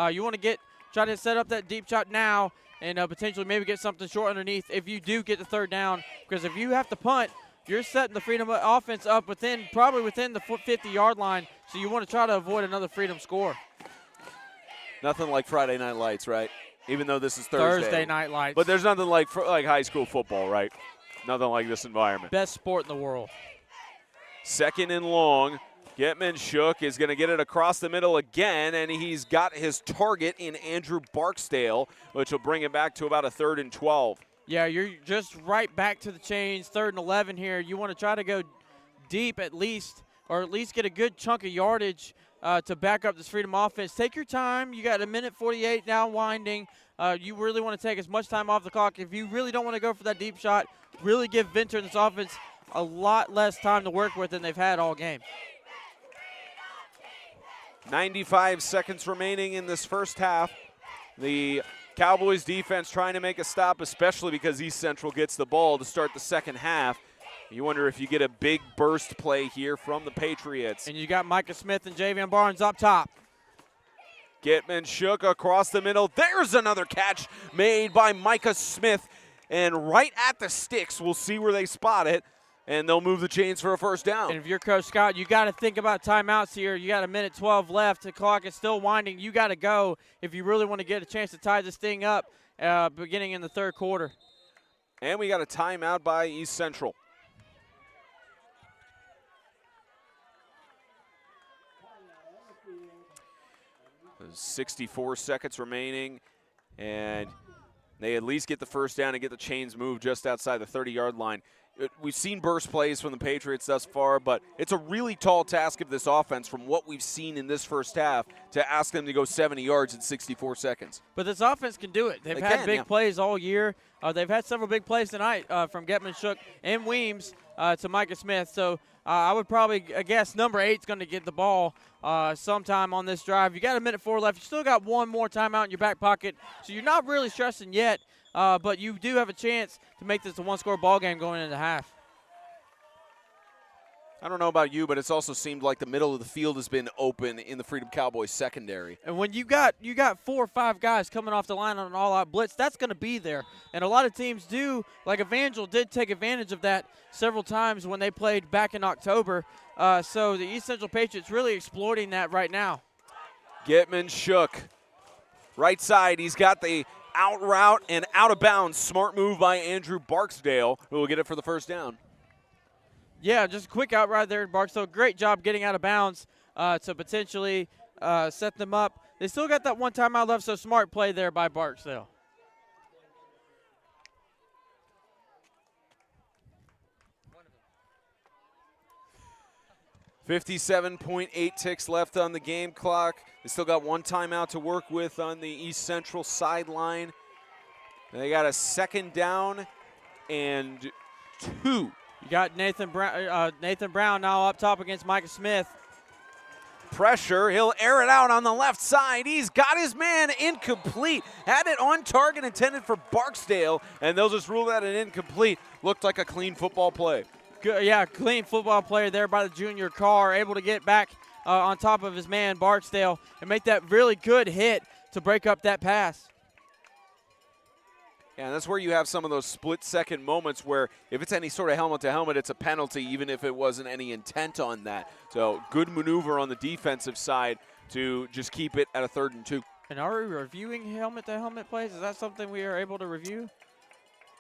You want to try to set up that deep shot now and potentially maybe get something short underneath if you do get the 3rd down. Because if you have to punt, you're setting the Freedom offense up probably within the 50-yard line. So you want to try to avoid another Freedom score. Nothing like Friday Night Lights, right? Even though this is Thursday. Thursday Night Lights. But there's nothing like high school football, right? Nothing like this environment. Best sport in the world. 2nd and long. Gitman-Shook is going to get it across the middle again, and he's got his target in Andrew Barksdale, which will bring it back to about a 3rd and 12. Yeah, you're just right back to the chains, 3rd and 11 here. You want to try to go deep at least, or at least get a good chunk of yardage to back up this Freedom offense. Take your time. You got 1:48 now winding. You really want to take as much time off the clock. If you really don't want to go for that deep shot, really give Venter and this offense a lot less time to work with than they've had all game. 95 seconds remaining in this first half. The Cowboys defense trying to make a stop, especially because East Central gets the ball to start the second half. You wonder if you get a big burst play here from the Patriots. And you got Micah Smith and Javion Barnes up top. Gitman-Shook across the middle. There's another catch made by Micah Smith. And right at the sticks, we'll see where they spot it. And they'll move the chains for a 1st down. And if you're Coach Scott, you got to think about timeouts here. You got 1:12 left. The clock is still winding. You got to go if you really want to get a chance to tie this thing up beginning in the 3rd quarter. And we got a timeout by East Central. There's 64 seconds remaining, and they at least get the 1st down and get the chains moved just outside the 30-yard line. We've seen burst plays from the Patriots thus far, but it's a really tall task of this offense from what we've seen in this first half to ask them to go 70 yards in 64 seconds. But this offense can do it. They've had big plays all year. They've had several big plays tonight from Gitman-Shook and Weems to Micah Smith. So I would probably guess number 8 is going to get the ball sometime on this drive. You got 1:04 left. You still got one more timeout in your back pocket, so you're not really stressing yet. But you do have a chance to make this a 1-score ball game going into half. I don't know about you, but it's also seemed like the middle of the field has been open in the Freedom Cowboys secondary. And when you got 4 or 5 guys coming off the line on an all-out blitz, that's going to be there. And a lot of teams do, like Evangel did take advantage of that several times when they played back in October. So the East Central Patriots really exploiting that right now. Gitman-Shook. Right side, he's got the out route and out of bounds. Smart move by Andrew Barksdale, who will get it for the 1st down. Yeah, just a quick out right there in Barksdale. Great job getting out of bounds to potentially set them up. They still got that one timeout left, so smart play there by Barksdale. .8 ticks left on the game clock. They still got one timeout to work with on the East Central sideline. They got a second down and 2. You got Nathan Brown now up top against Micah Smith. Pressure, he'll air it out on the left side. He's got his man incomplete. Had it on target, intended for Barksdale, and they'll just rule that an incomplete. Looked like a clean football play. Good, yeah, clean football player there by the junior Carr, able to get back on top of his man Barksdale and make that really good hit to break up that pass. Yeah, and that's where you have some of those split-second moments where if it's any sort of helmet-to-helmet, it's a penalty, even if it wasn't any intent on that. So good maneuver on the defensive side to just keep it at a 3rd and 2. And are we reviewing helmet-to-helmet plays? Is that something we are able to review?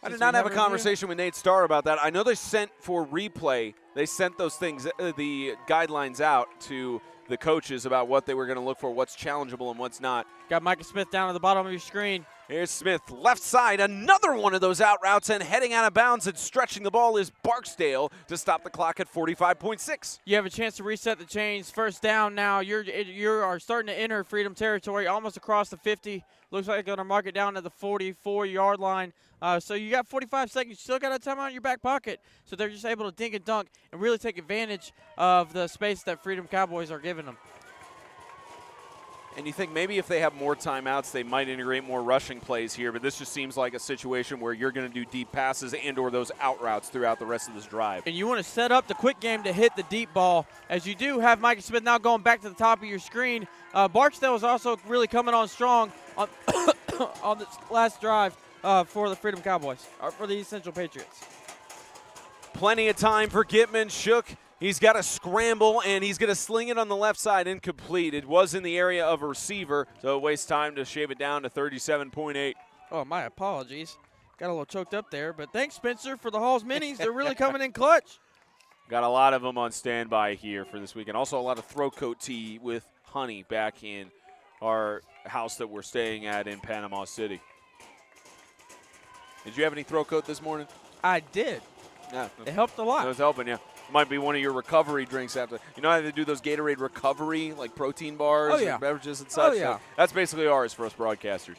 I did not have a conversation with Nate Starr about that. I know they sent for replay. They sent those things, the guidelines out to the coaches about what they were going to look for, what's challengeable and what's not. Got Micah Smith down at the bottom of your screen. Here's Smith, left side, another one of those out routes, and heading out of bounds and stretching the ball is Barksdale to stop the clock at 45.6. You have a chance to reset the chains. First down now. You are starting to enter Freedom territory, almost across the 50. Looks like they're going to mark it down at the 44-yard line. So you got 45 seconds. You still got a timeout in your back pocket. So they're just able to dink and dunk and really take advantage of the space that Freedom Cowboys are giving them. And you think maybe if they have more timeouts, they might integrate more rushing plays here, but this just seems like a situation where you're going to do deep passes and or those out routes throughout the rest of this drive. And you want to set up the quick game to hit the deep ball, as you do have Micah Smith now going back to the top of your screen. Barksdale is also really coming on strong on, on this last drive for the Freedom Cowboys, or for the East Central Patriots. Plenty of time for Gitman. Shook. He's got a scramble, and he's going to sling it on the left side, incomplete. It was in the area of a receiver, so it wastes time to shave it down to 37.8. Oh, my apologies. Got a little choked up there, but thanks, Spencer, for the Hall's Minis. They're really coming in clutch. Got a lot of them on standby here for this weekend. Also a lot of throat coat tea with honey back in our house that we're staying at in Panama City. Did you have any throat coat this morning? I did. Yeah. It helped a lot. It was helping, yeah. Might be one of your recovery drinks after. You know how they do those Gatorade recovery, like protein bars and beverages and such? Oh, yeah. So that's basically ours for us broadcasters.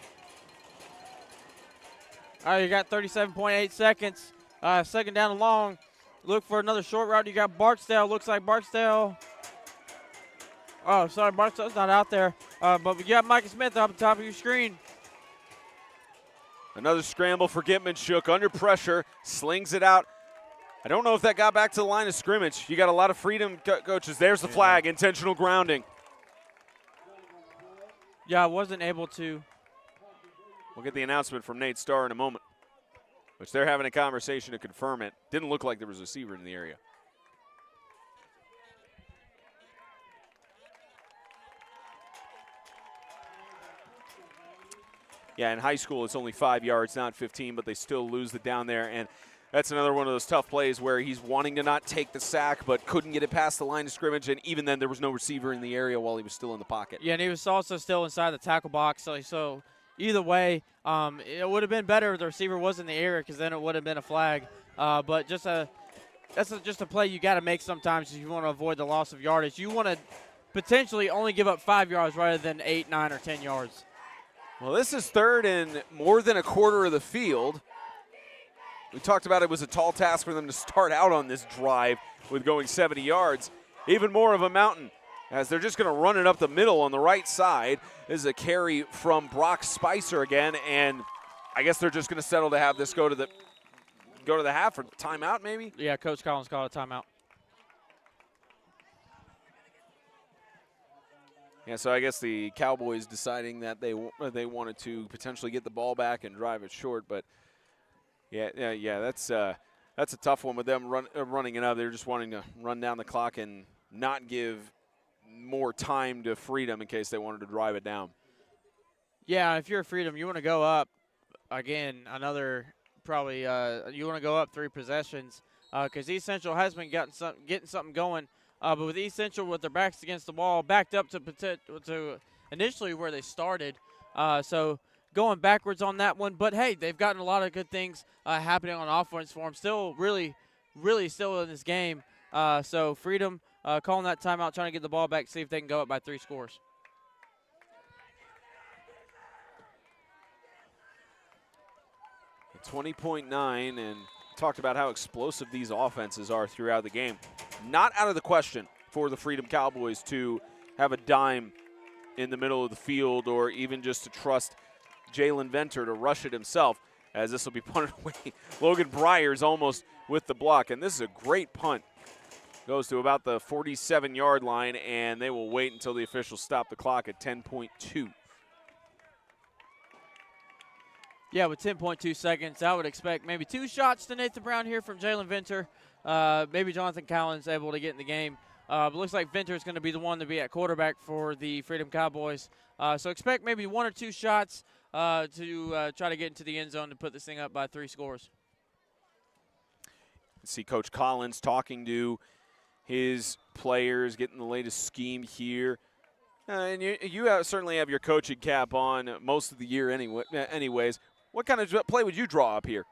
All right, you got 37.8 seconds. Second down and long. Look for another short route. You got Barksdale. Looks like Barksdale. Oh, sorry, Barksdale's not out there. But we got Micah Smith up at the top of your screen. Another scramble for Gitman. Shook under pressure, slings it out. I don't know if that got back to the line of scrimmage. You got a lot of freedom, coaches. There's the flag, intentional grounding. Yeah, I wasn't able to. We'll get the announcement from Nate Starr in a moment, which they're having a conversation to confirm it. Didn't look like there was a receiver in the area. Yeah, in high school it's only 5 yards, not 15, but they still lose the down there. And that's another one of those tough plays where he's wanting to not take the sack but couldn't get it past the line of scrimmage, and even then there was no receiver in the area while he was still in the pocket. Yeah, and he was also still inside the tackle box. So either way, it would have been better if the receiver was in the area, because then it would have been a flag. But that's just a play you got to make sometimes if you want to avoid the loss of yardage. You want to potentially only give up 5 yards rather than 8, 9, or 10 yards. Well, this is third and more than a quarter of the field. We talked about it was a tall task for them to start out on this drive with going 70 yards. Even more of a mountain, as they're just going to run it up the middle on the right side. This is a carry from Brock Spicer again, and I guess they're just going to settle to have this go to the half or timeout maybe? Yeah, Coach Collins called a timeout. Yeah, so I guess the Cowboys deciding that they wanted to potentially get the ball back and drive it short, but yeah, that's a tough one with them running it up. They're just wanting to run down the clock and not give more time to Freedom in case they wanted to drive it down. Yeah, if you're Freedom, you want to go up again. You want to go up 3 possessions because East Central has been getting something going but with East Central with their backs against the wall, backed up to initially where they started. So going backwards on that one. But, hey, they've gotten a lot of good things happening on offense for them. Still really still in this game. So Freedom calling that timeout, trying to get the ball back, see if they can go up by 3 scores. A 20.9, and talked about how explosive these offenses are throughout the game. Not out of the question for the Freedom Cowboys to have a dime in the middle of the field or even just to trust Jalen Venter to rush it himself, as this will be punted away. Logan Breyer's almost with the block, and this is a great punt. Goes to about the 47-yard line, and they will wait until the officials stop the clock at 10.2. Yeah, with 10.2 seconds, I would expect maybe 2 shots to Nathan Brown here from Jalen Venter. Maybe Jonathan Collins able to get in the game. But looks like Venter is going to be the one to be at quarterback for the Freedom Cowboys. So expect maybe 1 or 2 shots to try to get into the end zone to put this thing up by 3 scores. See Coach Collins talking to his players, getting the latest scheme here. And you certainly have your coaching cap on most of the year anyways. What kind of play would you draw up here?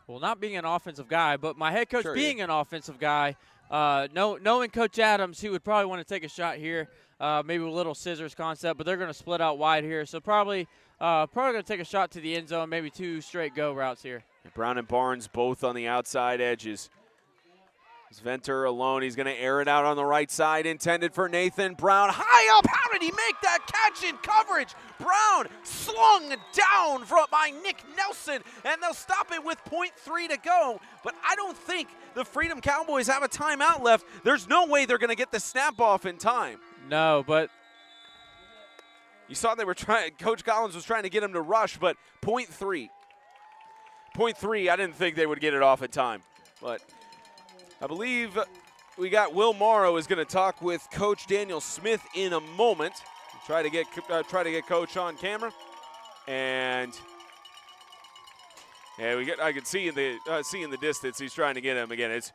Well, not being an offensive guy, but my head coach Sure, being an offensive guy, knowing Coach Adams, he would probably want to take a shot here, maybe a little scissors concept, but they're going to split out wide here. So probably going to take a shot to the end zone, maybe 2 straight go routes here. Brown and Barnes both on the outside edges. It's Venter alone. He's going to air it out on the right side, intended for Nathan Brown. High up. How did he make that catch in coverage? Brown slung down by Nick Nelson, and they'll stop it with 0.3 to go. But I don't think the Freedom Cowboys have a timeout left. There's no way they're going to get the snap off in time. No, but you saw they were trying. Coach Collins was trying to get him to rush, but 0.3. 0.3, I didn't think they would get it off in time. But I believe we got Will Morrow is going to talk with Coach Daniel Smith in a moment. Try to get Coach on camera, and yeah, I can see in the distance he's trying to get him again. It's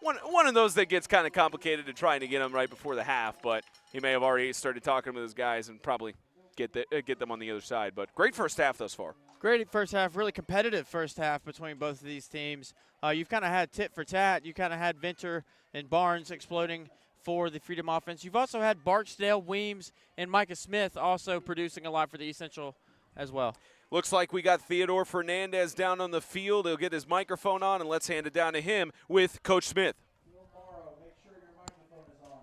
one of those that gets kind of complicated to trying to get him right before the half, but he may have already started talking with his guys and probably get them on the other side. But great first half thus far. Great first half, really competitive first half between both of these teams. You've kind of had tit for tat. You kind of had Venter and Barnes exploding for the Freedom offense. You've also had Barksdale, Weems, and Micah Smith also producing a lot for the East Central as well. Looks like we got Theodore Fernandez down on the field. He'll get his microphone on, and let's hand it down to him with Coach Smith. Make sure your microphone is on.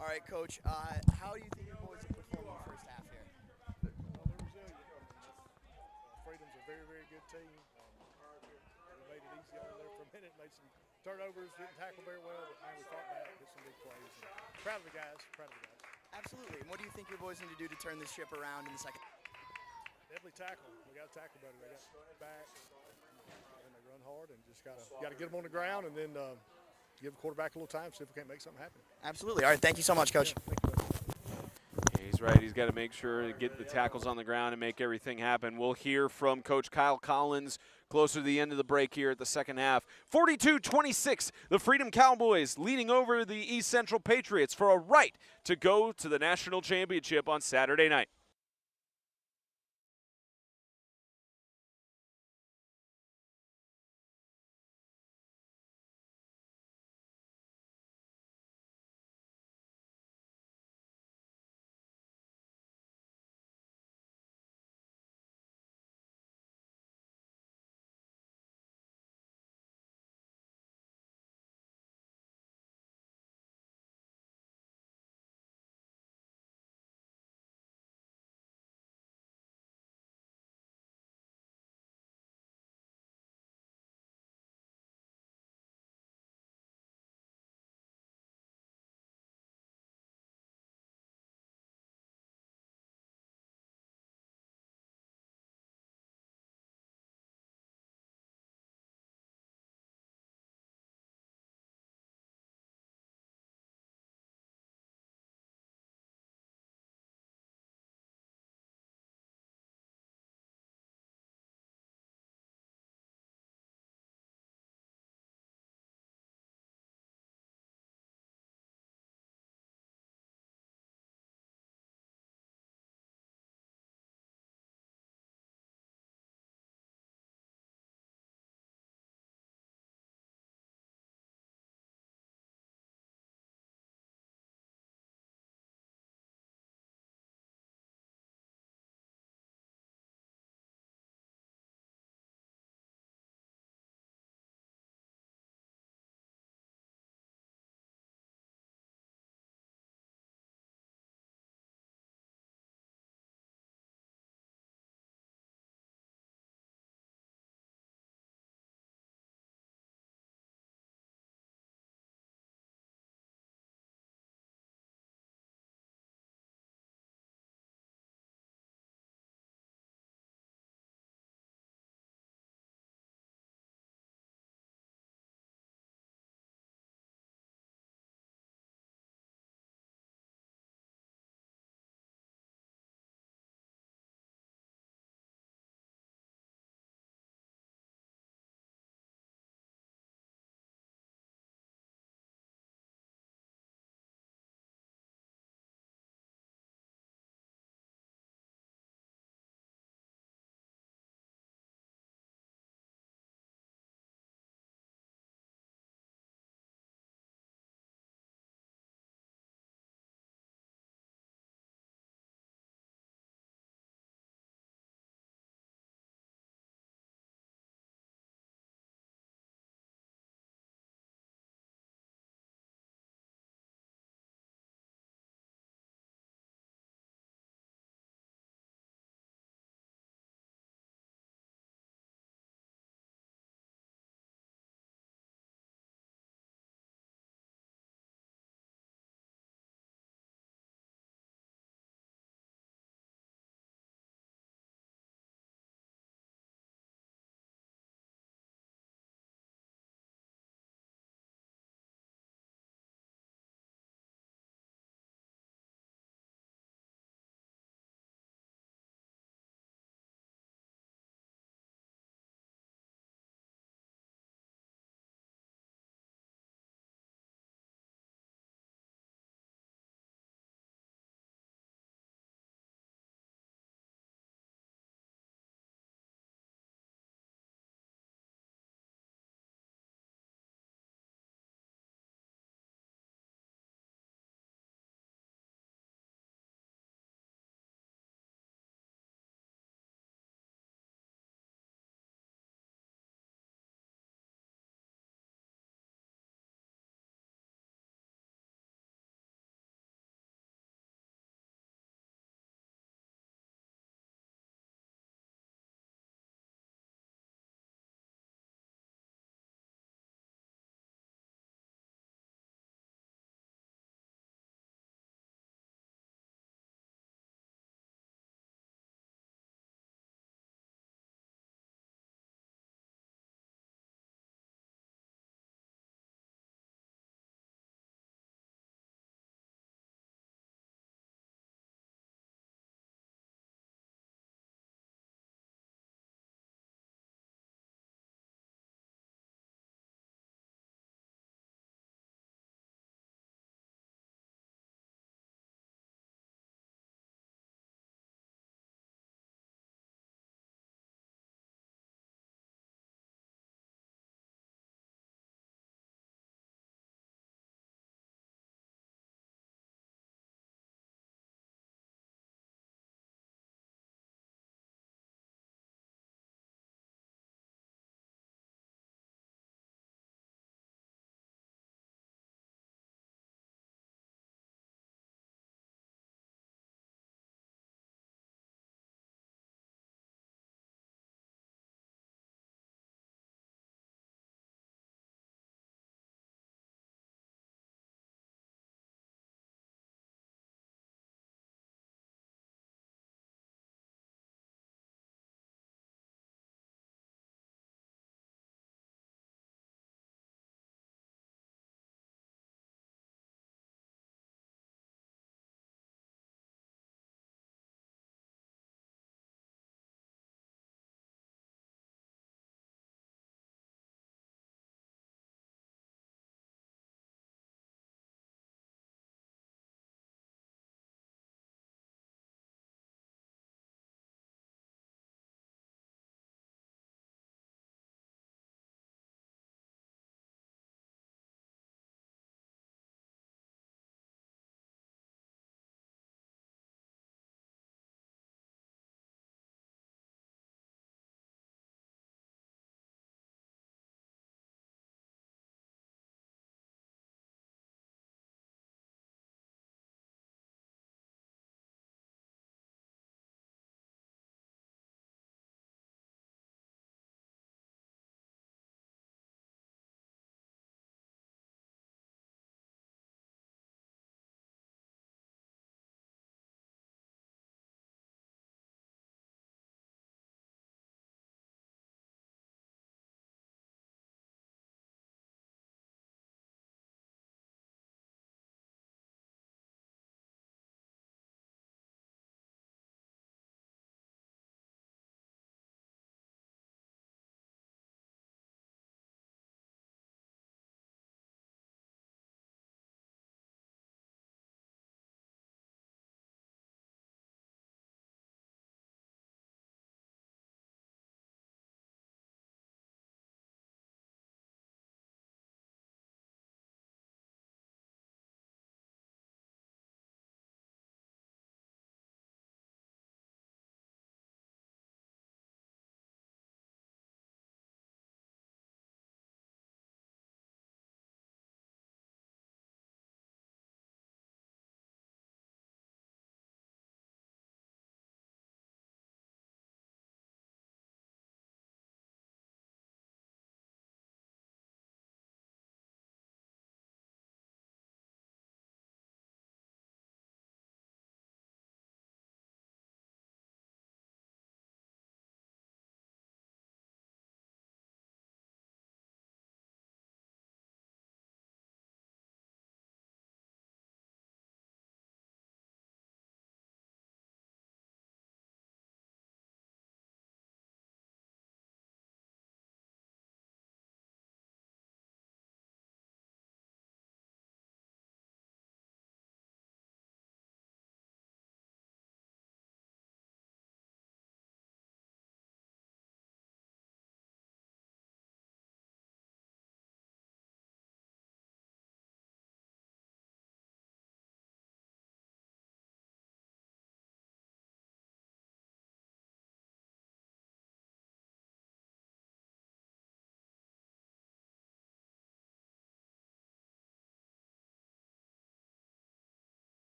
All right, Coach, how do you think your boys have performed in the first half here? They're resilient. Freedom's a very, very good team. We made it easy on there for a minute, made some turnovers, didn't tackle very well, but man, we fought back, did some big plays. Proud of the guys, Absolutely. And what do you think your boys need to do to turn this ship around in the second? Definitely tackle. We got to tackle better. They got back, and they run hard, and just got to get them on the ground, and then give the quarterback a little time, see if we can't make something happen. Absolutely. All right, thank you so much, Coach. Yeah, he's right. He's got to make sure to get the tackles on the ground and make everything happen. We'll hear from Coach Kyle Collins closer to the end of the break here at the second half. 42-26, the Freedom Cowboys leading over the East Central Patriots for a right to go to the national championship on Saturday night.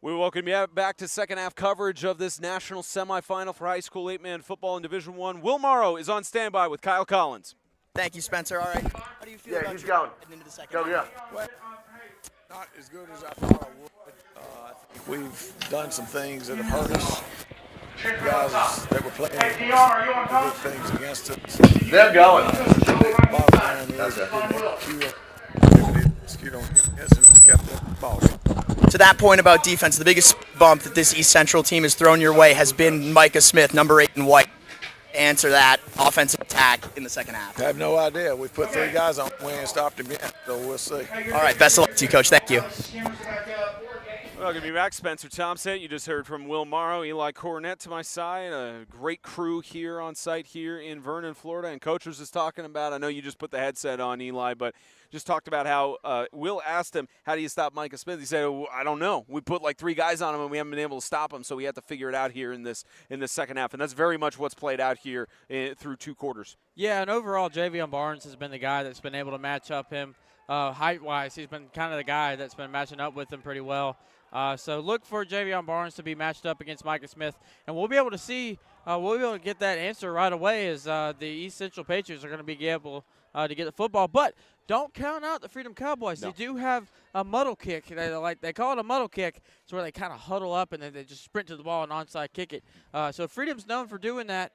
We welcome you back to second half coverage of this national semifinal for high school 8-man football in Division I. Will Morrow is on standby with Kyle Collins. Thank you, Spencer. All right. How do you feel about he's going. heading into the second half? Well, not as good as I thought I would. I think we've done some things that have hurt us. Guys that were playing good things against us. They're going. Bottom line is didn't execute on defense and just kept the ball. To that point about defense, the biggest bump that this East Central team has thrown your way has been Micah Smith, number 8 in white. Answer that offensive attack in the second half. I have no idea. We've put 3 guys on the wing and stopped him yet, so we'll see. All right, best of luck to you, Coach. Thank you. Welcome to be back, Spencer Thompson. You just heard from Will Morrow, Eli Cornett to my side. A great crew here on site here in Vernon, Florida. And Coach was just talking about, I know you just put the headset on, Eli, but just talked about how Will asked him, how do you stop Micah Smith? He said, I don't know. We put like 3 guys on him and we haven't been able to stop him, so we have to figure it out here in this second half. And that's very much what's played out here through 2 quarters. Yeah, and overall, Javion Barnes has been the guy that's been able to match up him height-wise. He's been kind of the guy that's been matching up with him pretty well. So look for Javion Barnes to be matched up against Micah Smith, and we'll be able to see, we'll be able to get that answer right away as the East Central Patriots are going to be able to get the football. But don't count out the Freedom Cowboys. No. They do have a muddle kick. They call it a muddle kick. It's where they kind of huddle up and then they just sprint to the ball and onside kick it. So Freedom's known for doing that.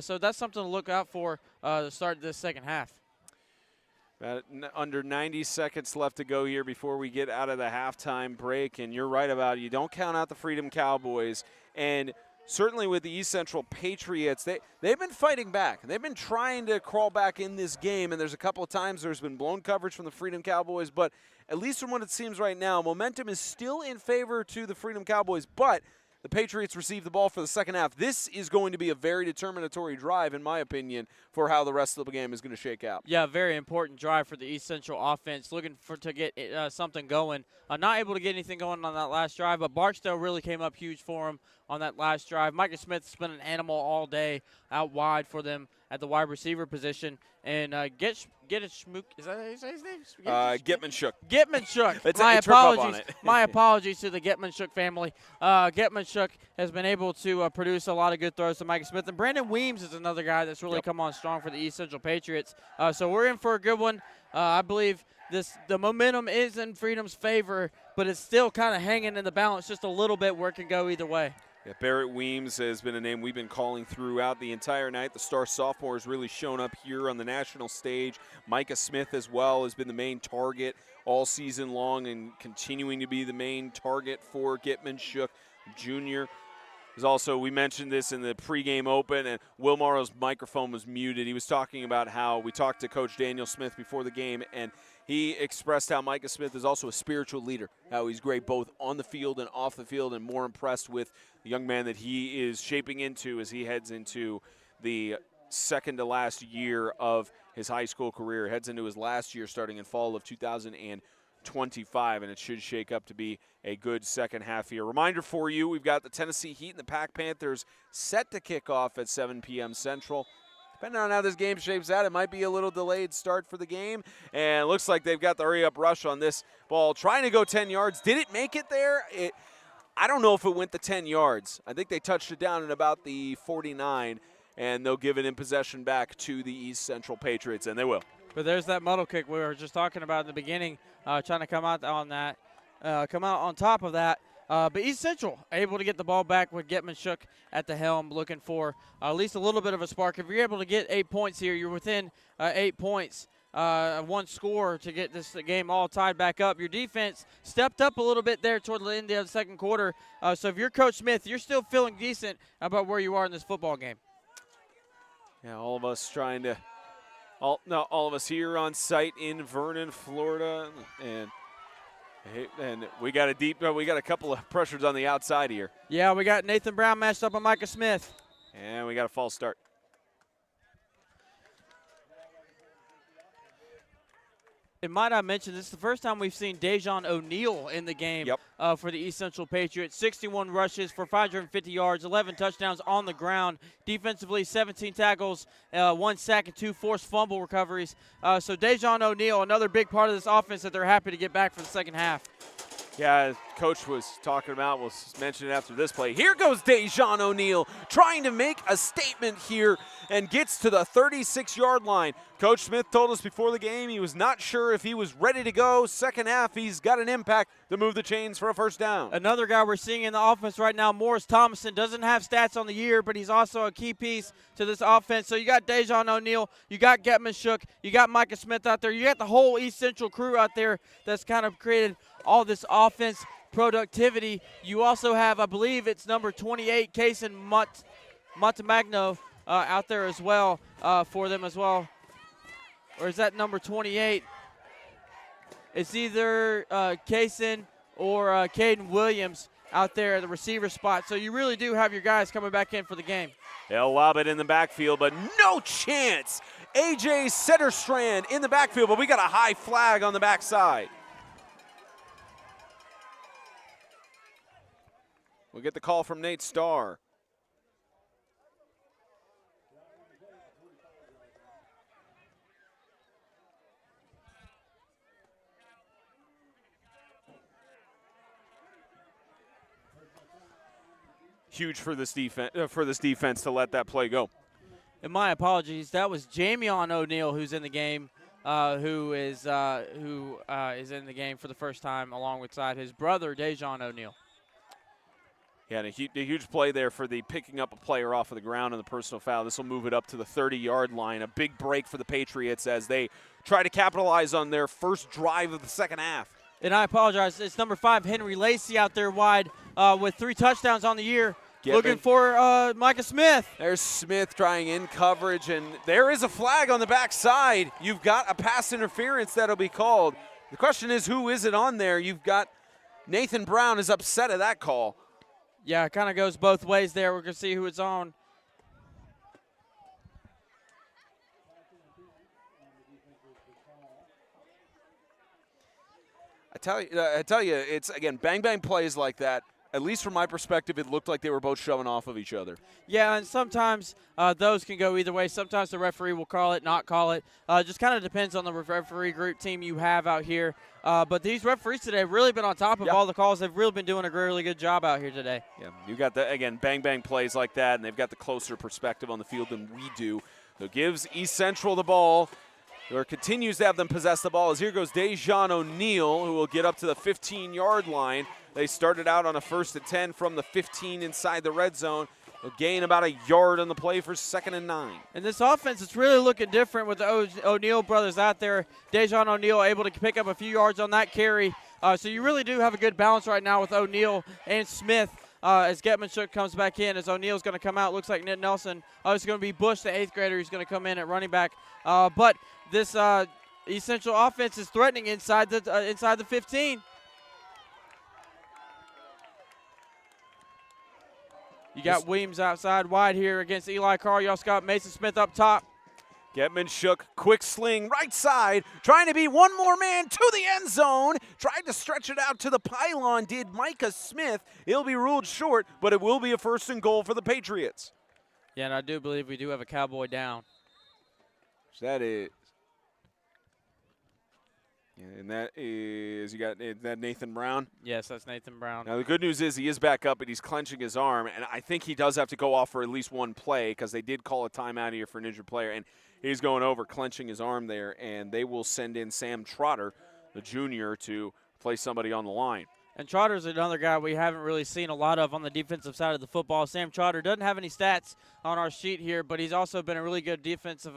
So that's something to look out for to start this second half. Under 90 seconds left to go here before we get out of the halftime break. And you're right about it. You don't count out the Freedom Cowboys. And certainly with the East Central Patriots, they've been fighting back. They've been trying to crawl back in this game. And there's a couple of times there's been blown coverage from the Freedom Cowboys. But at least from what it seems right now, momentum is still in favor to the Freedom Cowboys. But the Patriots receive the ball for the second half. This is going to be a very determinatory drive, in my opinion, for how the rest of the game is going to shake out. Yeah, very important drive for the East Central offense, looking to get something going. Not able to get anything going on that last drive, but Barksdale really came up huge for him on that last drive. Micah Smith's been an animal all day out wide for them at the wide receiver position. And is that how you say his name? Getmanshuk. Getmanshuk. My apologies to the Getmanshuk family. Getmanshuk has been able to produce a lot of good throws to Micah Smith. And Brandon Weems is another guy that's really come on strong for the East Central Patriots. So we're in for a good one. I believe the momentum is in Freedom's favor, but it's still kind of hanging in the balance just a little bit where it can go either way. Yeah, Barrett Weems has been a name we've been calling throughout the entire night. The star sophomore has really shown up here on the national stage. Micah Smith as well has been the main target all season long and continuing to be the main target for Getmanshuk Jr. There's also, we mentioned this in the pregame open, and Will Morrow's microphone was muted. He was talking about how we talked to Coach Daniel Smith before the game, and he expressed how Micah Smith is also a spiritual leader, how he's great both on the field and off the field, and more impressed with the young man that he is shaping into as he heads into the second to last year of his high school career, heads into his last year starting in fall of 2025, and it should shake up to be a good second half here. Reminder for you, we've got the Tennessee Heat and the Pack Panthers set to kick off at 7 p.m. Central. Depending on how this game shapes out, it might be a little delayed start for the game. And it looks like they've got the hurry-up rush on this ball, trying to go 10 yards. Did it make it there? I don't know if it went the 10 yards. I think they touched it down at about the 49, and they'll give it in possession back to the East Central Patriots, and they will. But there's that muddle kick we were just talking about in the beginning, trying to come out on that, come out on top of that. But East Central able to get the ball back with Getmanshuk at the helm, looking for at least a little bit of a spark. If you're able to get 8 points here, you're within 8 points, one score to get this game all tied back up. Your defense stepped up a little bit there toward the end of the second quarter. So if you're Coach Smith, you're still feeling decent about where you are in this football game. Yeah, all of us trying to all of us here on site in Vernon, Florida, and we got a couple of pressures on the outside here. Yeah, we got Nathan Brown matched up on Micah Smith. And we got a false start. And might I mention, this is the first time we've seen Dejon O'Neal in the game for the East Central Patriots. 61 rushes for 550 yards, 11 touchdowns on the ground. Defensively, 17 tackles, 1 sack, and 2 forced fumble recoveries. So Dejon O'Neal, another big part of this offense that they're happy to get back for the second half. Yeah, Coach was talking about, we'll mention it after this play. Here goes Dejan O'Neal trying to make a statement here and gets to the 36-yard line. Coach Smith told us before the game he was not sure if he was ready to go. Second half, he's got an impact to move the chains for a first down. Another guy we're seeing in the offense right now, Morris Thomason, doesn't have stats on the year, but he's also a key piece to this offense. So you got Dejan O'Neal, you got Getman Shook, you got Micah Smith out there, you got the whole East Central crew out there that's kind of created all this offense productivity. You also have, I believe it's number 28, Kaysen Montemagno out there as well for them as well. Or is that number 28? It's either Kaysen or Caden Williams out there at the receiver spot. So you really do have your guys coming back in for the game. They'll lob it in the backfield, but no chance. A.J. Setterstrand in the backfield, but we got a high flag on the backside. We'll get the call from Nate Starr. Huge for this defense to let that play go. And my apologies, that was Jamion O'Neal who's in the game, who is in the game for the first time alongside his brother Dejan O'Neal. Yeah, and a huge play there for the picking up a player off of the ground on the personal foul. This will move it up to the 30-yard line. A big break for the Patriots as they try to capitalize on their first drive of the second half. And I apologize, it's number 5, Henry Lacey out there wide with 3 touchdowns on the year. Looking for Micah Smith. There's Smith trying in coverage, and there is a flag on the backside. You've got a pass interference that'll be called. The question is, who is it on there? You've got Nathan Brown is upset at that call. Yeah, it kind of goes both ways there. We're going to see who it's on. I tell you, it's, again, bang-bang plays like that. At least from my perspective, it looked like they were both shoving off of each other. Yeah, and sometimes those can go either way. Sometimes the referee will call it, not call it. Just kind of depends on the referee group team you have out here. But these referees today have really been on top of all the calls. They've really been doing a really good job out here today. Yeah, you got the, again, bang-bang plays like that, and they've got the closer perspective on the field than we do. So gives East Central the ball. Or continues to have them possess the ball as here goes Dejan O'Neal, who will get up to the 15-yard line. They started out on a 1st and 10 from the 15 inside the red zone. They'll gain about a yard on the play for 2nd and 9. And this offense is really looking different with the O'Neal brothers out there. Dejan O'Neal able to pick up a few yards on that carry. So you really do have a good balance right now with O'Neal and Smith. As Getman Shook comes back in, as O'Neal's going to come out, looks like Ned Nelson. It's going to be Bush, the 8th grader, who's going to come in at running back. But this East Central offense is threatening inside the 15. You got Williams outside wide here against Eli Carr. You also got Mason Smith up top. Getman Shook, quick sling, right side, trying to be one more man to the end zone. Tried to stretch it out to the pylon, did Micah Smith. He'll be ruled short, but it will be a 1st and goal for the Patriots. Yeah, and I do believe we do have a Cowboy down. That is. Yeah, and that is, you got that Nathan Brown? Yes, that's Nathan Brown. Now, the good news is he is back up, but he's clenching his arm, and I think he does have to go off for at least one play because they did call a timeout here for an injured player, and he's going over, clenching his arm there, and they will send in Sam Trotter, the junior, to play somebody on the line. And Trotter's another guy we haven't really seen a lot of on the defensive side of the football. Sam Trotter doesn't have any stats on our sheet here, but he's also been a really good defensive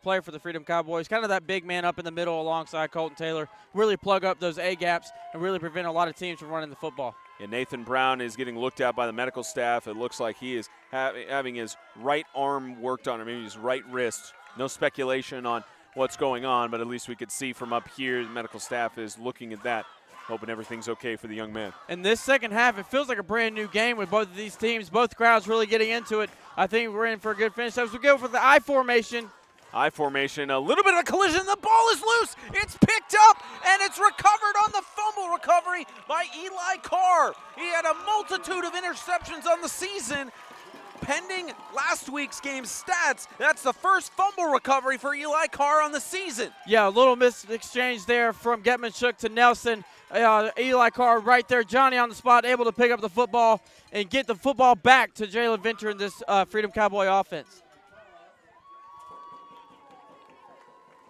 player for the Freedom Cowboys. Kind of that big man up in the middle alongside Colton Taylor. Really plug up those A-gaps and really prevent a lot of teams from running the football. And Nathan Brown is getting looked at by the medical staff. It looks like he is having his right arm worked on, or maybe his right wrist. No speculation on what's going on, but at least we could see from up here the medical staff is looking at that, hoping everything's okay for the young man. In this second half, it feels like a brand new game with both of these teams. Both crowds really getting into it. I think we're in for a good finish. As we go for the I formation. I formation, a little bit of a collision. The ball is loose. It's picked up, and it's recovered on the fumble recovery by Eli Carr. He had a multitude of interceptions on the season. pending last week's game stats, that's the first fumble recovery for Eli Carr on the season. Yeah, a little exchange there from Getman-Shook to Nelson. Eli Carr right there. Johnny on the spot, able to pick up the football and get the football back to Jalen Venter in this Freedom Cowboy offense.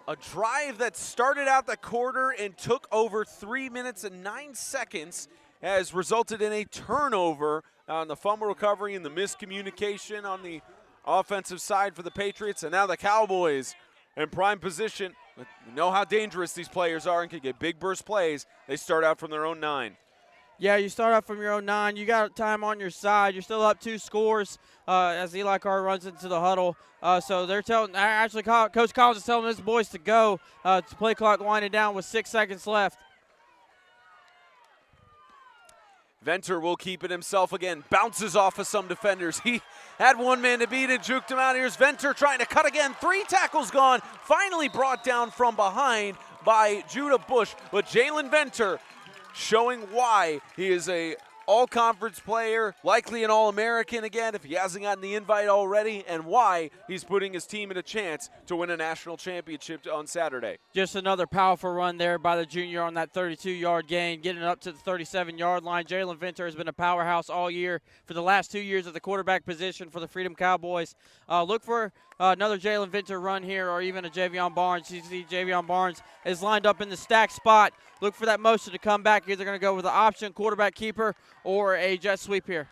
A drive that started out the quarter and took over 3 minutes and 9 seconds has resulted in a turnover on the fumble recovery and the miscommunication on the offensive side for the Patriots. And now the Cowboys in prime position. We know how dangerous these players are and can get big burst plays. They start out from their own 9. Yeah, you start out from your own 9. You got time on your side. You're still up 2 scores as Eli Carr runs into the huddle. So they're telling, actually, Coach Collins is telling his boys to go. To play clock winding down with 6 seconds left. Venter will keep it himself again. Bounces off of some defenders. He had one man to beat and juked him out. Here's Venter trying to cut again. 3 tackles gone. Finally brought down from behind by Judah Bush. But Jalen Venter showing why he is a all-conference player, likely an All-American again if he hasn't gotten the invite already, and why he's putting his team in a chance to win a national championship on Saturday. Just another powerful run there by the junior on that 32-yard gain, getting up to the 37-yard line. Jalen Venter has been a powerhouse all year for the last 2 years at the quarterback position for the Freedom Cowboys. Look for another Jalen Venter run here, or even a Javion Barnes. You see Javion Barnes is lined up in the stack spot. Look for that motion to come back. Either going to go with an option quarterback keeper or a jet sweep here.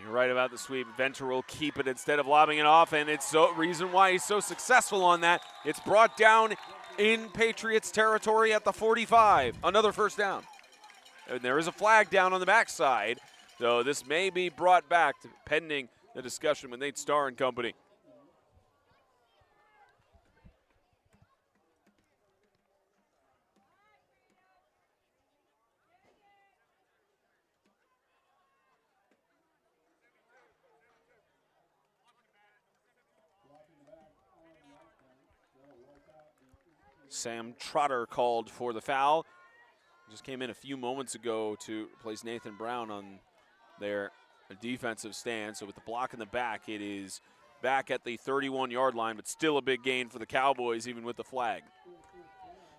You're right about the sweep. Venter will keep it instead of lobbing it off, and it's the reason why he's so successful on that. It's brought down in Patriots territory at the 45. Another first down. And there is a flag down on the backside, so this may be brought back pending the discussion with Nate Starr and company. Sam Trotter called for the foul. Just came in a few moments ago to place Nathan Brown on their defensive stand. So with the block in the back, it is back at the 31-yard line, but still a big gain for the Cowboys, even with the flag.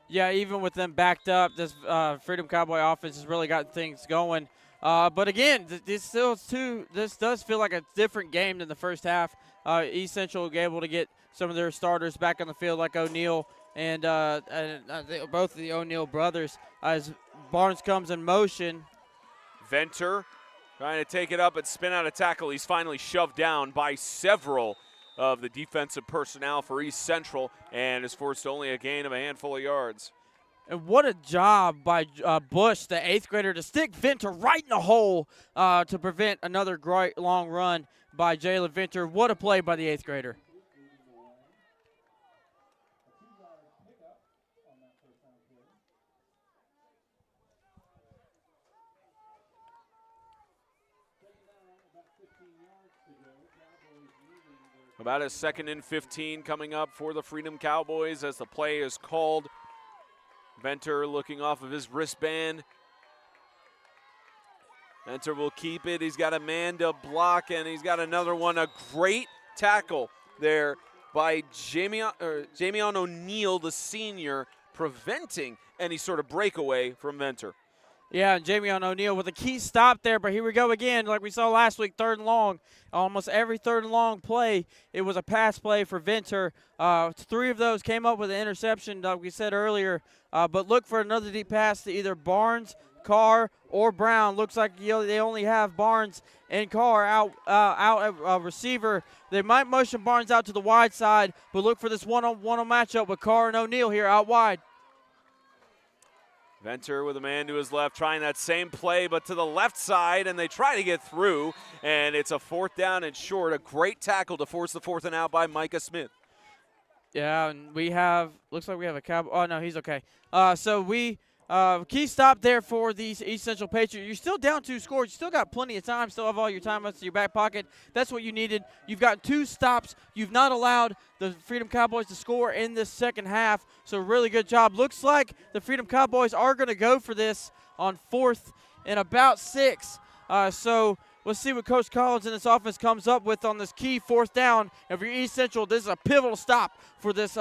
Yeah, even with them backed up, this Freedom Cowboy offense has really got things going. But again, this does feel like a different game than the first half. East Central will be able to get some of their starters back on the field, like O'Neal and both of the O'Neal brothers, as Barnes comes in motion. Venter trying to take it up and spin out a tackle. He's finally shoved down by several of the defensive personnel for East Central and is forced only a gain of a handful of yards. And what a job by Bush, the 8th grader, to stick Venter right in the hole to prevent another great long run by Jalen Venter. What a play by the 8th grader. About a 2nd and 15 coming up for the Freedom Cowboys as the play is called. Venter looking off of his wristband. Venter will keep it. He's got a man to block, and he's got another one. A great tackle there by Jamion O'Neal, the senior, preventing any sort of breakaway from Venter. Yeah, and Jamion O'Neal with a key stop there, but here we go again, like we saw last week, 3rd and long. Almost every 3rd and long play, it was a pass play for Venter. 3 of those came up with an interception, like we said earlier, but look for another deep pass to either Barnes, Carr, or Brown. Looks like they only have Barnes and Carr out receiver. They might motion Barnes out to the wide side, but look for this one-on-one matchup with Carr and O'Neal here out wide. Venter with a man to his left, trying that same play, but to the left side, and they try to get through, and it's a 4th down and short. A great tackle to force the 4th and out by Micah Smith. Yeah, and looks like we have a Cowboy. Oh, no, he's okay. So key stop there for these East Central Patriots. You're still down 2 scores. You still got plenty of time. Still have all your time in your back pocket. That's what you needed. You've got 2 stops. You've not allowed the Freedom Cowboys to score in this second half. So really good job. Looks like the Freedom Cowboys are going to go for this on 4th and about 6. So let's see what Coach Collins and this offense comes up with on this key 4th down. And for East Central, this is a pivotal stop for this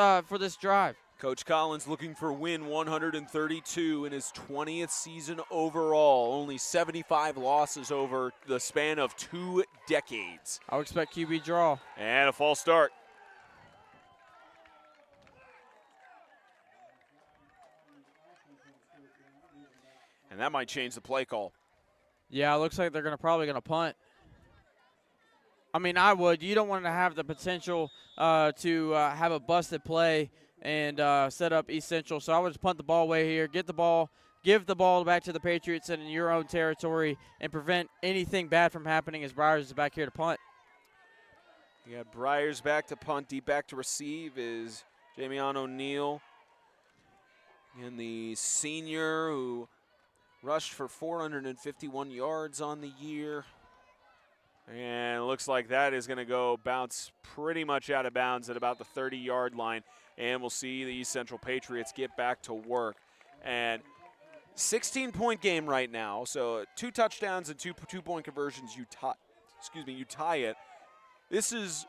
drive. Coach Collins looking for win 132 in his 20th season overall. Only 75 losses over the span of 2 decades. I would expect QB draw. And a false start. And that might change the play call. Yeah, it looks like they're probably gonna punt. I mean, I would. You don't want to have the potential to have a busted play and set up East Central. So I would just punt the ball away here, get the ball, give the ball back to the Patriots in your own territory, and prevent anything bad from happening as Briars is back here to punt. You got Briars back to punt. Deep back to receive is Jamion O'Neal. And the senior who rushed for 451 yards on the year. And it looks like that is going to go bounce pretty much out of bounds at about the 30-yard line. And we'll see the East Central Patriots get back to work. And 16-point game right now. So 2 touchdowns and 2-point conversions. You tie it. This is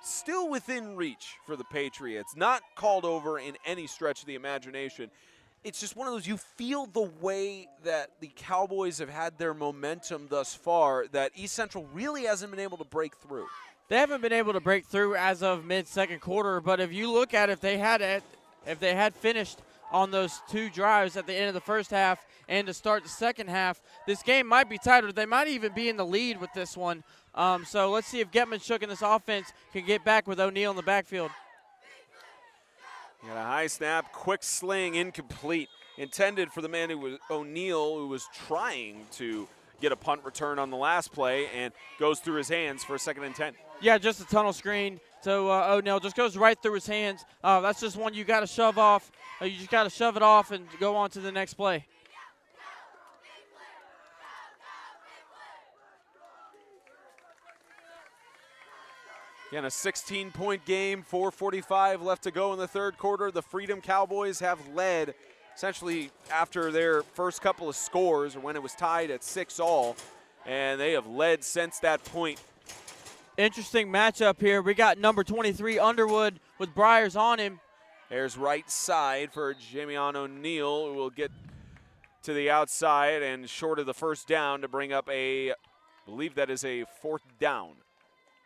still within reach for the Patriots. Not called over in any stretch of the imagination. It's just one of those, you feel the way that the Cowboys have had their momentum thus far, that East Central really hasn't been able to break through. They haven't been able to break through as of mid-second quarter, but if you look at if they had finished on those 2 drives at the end of the first half and to start the second half, this game might be tighter. They might even be in the lead with this one. So let's see if Getman-Shook in this offense can get back with O'Neal in the backfield. Got a high snap, quick sling, incomplete. Intended for the man who was O'Neal, who was trying to get a punt return on the last play, and goes through his hands for a 2nd and 10. Yeah, just a tunnel screen. So O'Neal just goes right through his hands. That's just one you got to shove off. You just got to shove it off and go on to the next play. Again, a 16-point game, 4:45 left to go in the 3rd quarter. The Freedom Cowboys have led essentially after their first couple of scores, or when it was tied at 6-all, and they have led since that point. Interesting matchup here. We got number 23 Underwood with Briars on him. There's right side for Jamion O'Neal, who will get to the outside and short of the 1st down to bring up I believe that is a 4th down.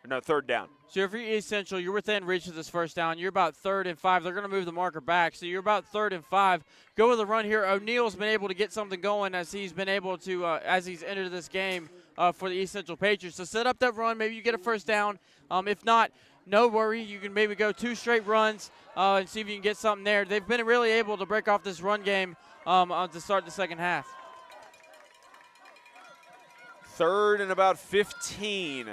Or no, 3rd down. So if you're East Central, you're within reach of this 1st down. You're about 3rd and 5. They're going to move the marker back. So you're about 3rd and 5. Go with a run here. O'Neal's been able to get something going as he's been able to, as he's entered this game for the East Central Patriots. So set up that run. Maybe you get a 1st down. If not, no worry. You can maybe go 2 straight runs and see if you can get something there. They've been really able to break off this run game to start the second half. 3rd and about 15.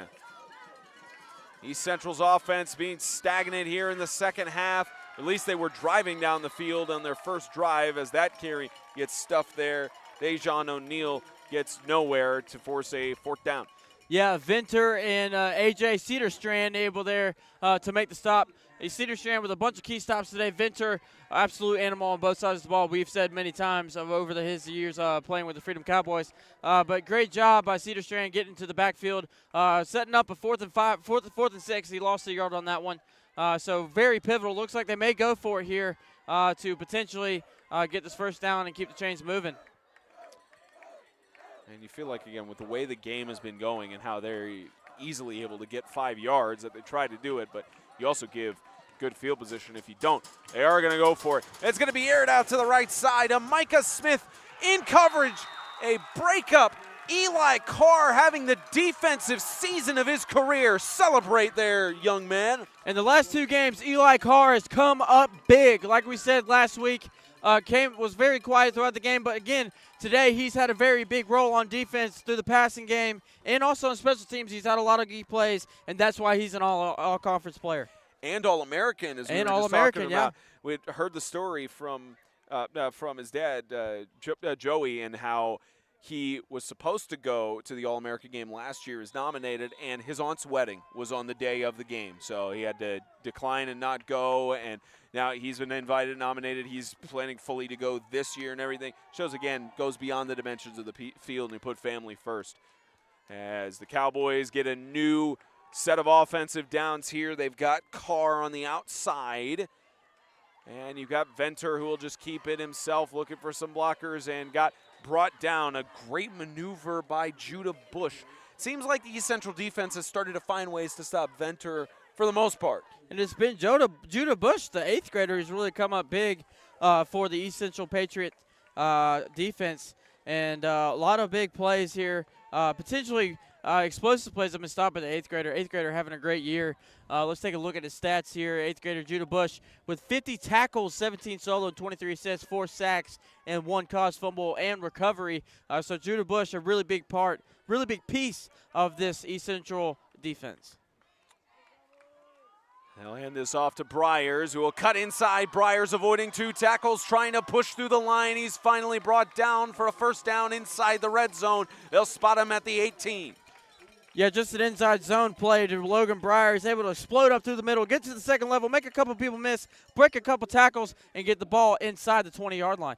East Central's offense being stagnant here in the second half. At least they were driving down the field on their first drive as that carry gets stuffed there. Dejan O'Neal gets nowhere to force a 4th down. Yeah, Venter and A.J. Cedarstrand able there to make the stop. Cedarstrand with a bunch of key stops today. Venter, absolute animal on both sides of the ball. We've said many times over his years playing with the Freedom Cowboys. But great job by Cedarstrand getting to the backfield, setting up a 4th and 5, 4th and 6. He lost a yard on that one. So very pivotal. Looks like they may go for it here to potentially get this 1st down and keep the chains moving. And you feel like, again, with the way the game has been going and how they're easily able to get 5 yards, that they try to do it, but you also give good field position if you don't. They are going to go for it. It's going to be aired out to the right side. Micah Smith in coverage. A breakup. Eli Carr having the defensive season of his career. Celebrate there, young man. In the last 2 games, Eli Carr has come up big. Like we said last week, was very quiet throughout the game, but again, today he's had a very big role on defense through the passing game and also on special teams. He's had a lot of key plays, and that's why he's an all-conference player. And All-American, as we were just talking about. Yeah. We heard the story from his dad, Joey, and how he was supposed to go to the All-American game last year, is nominated, and his aunt's wedding was on the day of the game. So he had to decline and not go, and now he's been invited and nominated. He's planning fully to go this year and everything. Shows, again, goes beyond the dimensions of the field, and he put family first. as the Cowboys get a new set of offensive downs here. They've got Carr on the outside. And you've got Venter, who will just keep it himself, looking for some blockers, and got brought down. A great maneuver by Judah Bush. Seems like the East Central defense has started to find ways to stop Venter for the most part. And it's been Judah Bush, the 8th grader, who's really come up big for the East Central Patriot defense. And a lot of big plays here, potentially explosive plays have been stopped by the 8th grader. 8th grader having a great year. Let's take a look at his stats here. 8th grader Judah Bush with 50 tackles, 17 solo, 23 assists, 4 sacks, and 1 caused fumble and recovery. So Judah Bush, a really big part, really big piece of this East Central defense. They'll hand this off to Bryers, who will cut inside. Bryers avoiding 2 tackles, trying to push through the line. He's finally brought down for a first down inside the red zone. They'll spot him at the 18. Yeah, just an inside zone play to Logan Bryers, able to explode up through the middle, get to the second level, make a couple people miss, break a couple tackles, and get the ball inside the 20-yard line.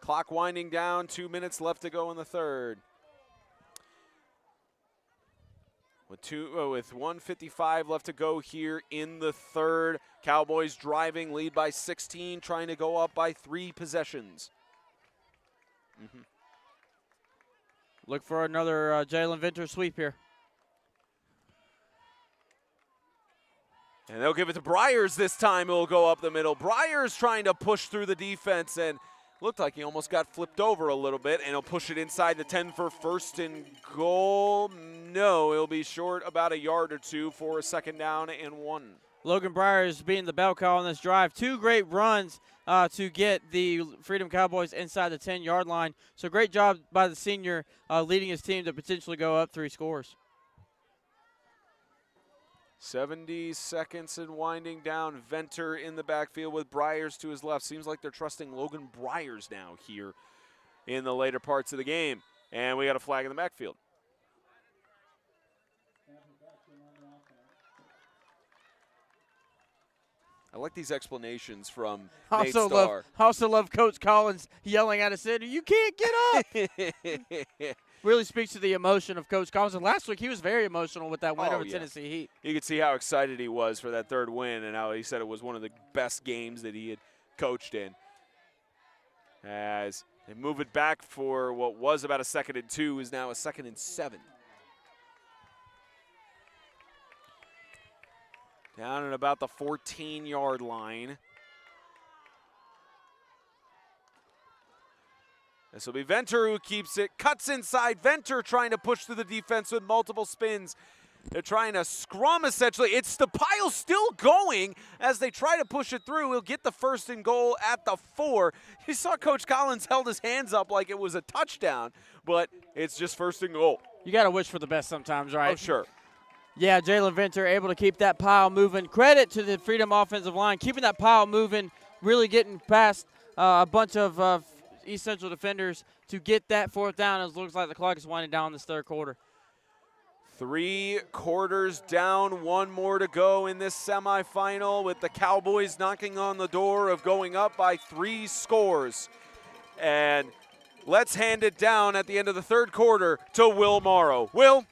Clock winding down, 2 minutes left to go in the third. With 1:55 left to go here in the third, Cowboys driving, lead by 16, trying to go up by 3 possessions. Look for another Jalen Venter sweep here. And they'll give it to Bryers this time. It'll go up the middle. Bryers trying to push through the defense, and looked like he almost got flipped over a little bit, and he'll push it inside the 10 for first and goal. No, it'll be short about a yard or 2 for a second down and 1. Logan Bryers being the bell cow on this drive. 2 great runs to get the Freedom Cowboys inside the 10-yard line. So great job by the senior leading his team to potentially go up 3 scores. 70 seconds and winding down. Venter in the backfield with Bryers to his left. Seems like they're trusting Logan Bryers now here in the later parts of the game. And we got a flag in the backfield. I like these explanations from Nate Starr. Also love Coach Collins yelling at us, "You can't get up!" Really speaks to the emotion of Coach Collins. And last week he was very emotional with that win over Tennessee Heat. You could see how excited he was for that third win, and how he said it was one of the best games that he had coached in. As they move it back for what was about a 2nd and 2 is now a 2nd and 7. Down at about the 14-yard line. This will be Venter who keeps it, cuts inside. Venter trying to push through the defense with multiple spins. They're trying to scrum, essentially. It's the pile still going as they try to push it through. He'll get the first and goal at the 4. You saw Coach Collins held his hands up like it was a touchdown, but it's just first and goal. You got to wish for the best sometimes, right? Oh, sure. Yeah, Jalen Venter able to keep that pile moving. Credit to the Freedom offensive line, keeping that pile moving, really getting past a bunch of East Central defenders to get that 4th down. It looks like the clock is winding down in this 3rd quarter. 3 quarters down, 1 more to go in this semifinal, with the Cowboys knocking on the door of going up by 3 scores. And let's hand it down at the end of the 3rd quarter to Will Morrow. Will?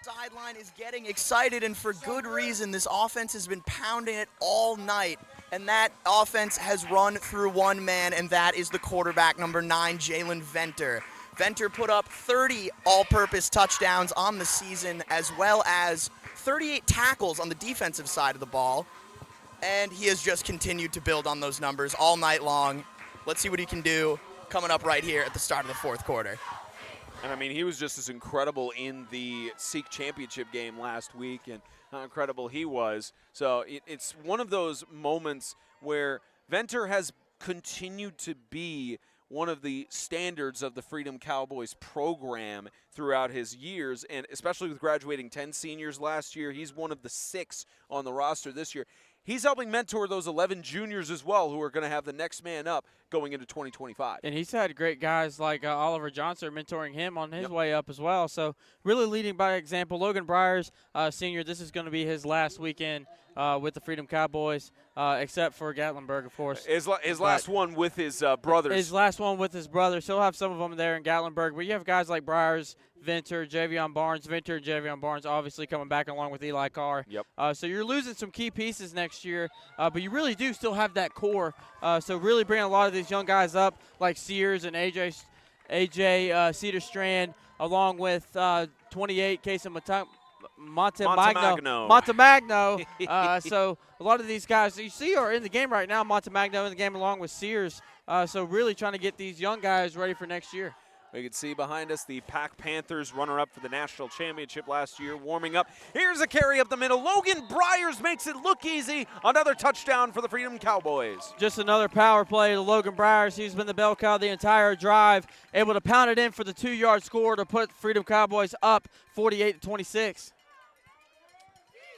Sideline is getting excited, and for good reason. This offense has been pounding it all night, and that offense has run through one man, and that is the quarterback, number 9, Jalen Venter. Venter put up 30 all-purpose touchdowns on the season, as well as 38 tackles on the defensive side of the ball, and he has just continued to build on those numbers all night long. Let's see what he can do coming up right here at the start of the 4th quarter. And I mean, he was just as incredible in the SEAC championship game last week, and how incredible he was. So it's one of those moments where Venter has continued to be one of the standards of the Freedom Cowboys program throughout his years, and especially with graduating 10 seniors last year. He's one of the 6 on the roster this year. He's helping mentor those 11 juniors as well, who are going to have the next man up going into 2025. And he's had great guys like Oliver Johnson mentoring him on his way up as well. So really leading by example. Logan Bryers, senior, this is going to be his last weekend with the Freedom Cowboys, except for Gatlinburg, of course. His last one with his brothers. His last one with his brothers. He'll have some of them there in Gatlinburg. But you have guys like Briars, Venter, Javion Barnes. Venter and Javion Barnes obviously coming back along with Eli Carr. Yep. So you're losing some key pieces next year, but you really do still have that core. So really bringing a lot of these young guys up like Sears and AJ Cedar Strand, along with 28 Casey Montemagno. So a lot of these guys you see are in the game right now. Montemagno in the game along with Sears. So really trying to get these young guys ready for next year. We can see behind us the Pack Panthers, runner-up for the national championship last year, warming up. Here's a carry up the middle. Logan Briars makes it look easy. Another touchdown for the Freedom Cowboys. Just another power play to Logan Briars. He's been the bell cow the entire drive, able to pound it in for the 2-yard score to put Freedom Cowboys up 48-26.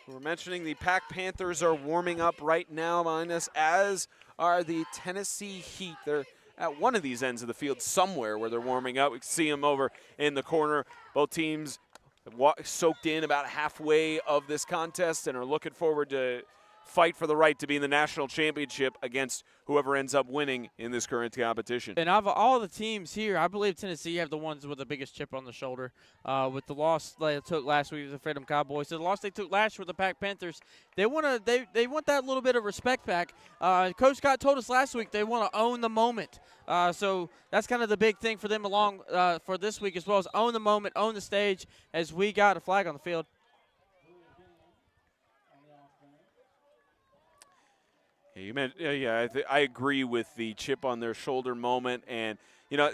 We're mentioning the Pack Panthers are warming up right now behind us, as are the Tennessee Heat. They're at one of these ends of the field somewhere where they're warming up. We can see them over in the corner. Both teams have soaked in about halfway of this contest and are looking forward to fight for the right to be in the national championship against whoever ends up winning in this current competition. And of all the teams here, I believe Tennessee have the ones with the biggest chip on the shoulder. With the loss they took last week with the Freedom Cowboys, so the loss they took last year with the Pack Panthers, they want that little bit of respect back. Coach Scott told us last week they want to own the moment. So that's kind of the big thing for them for this week as well, as own the moment, own the stage, as we got a flag on the field. I agree with the chip on their shoulder moment. And,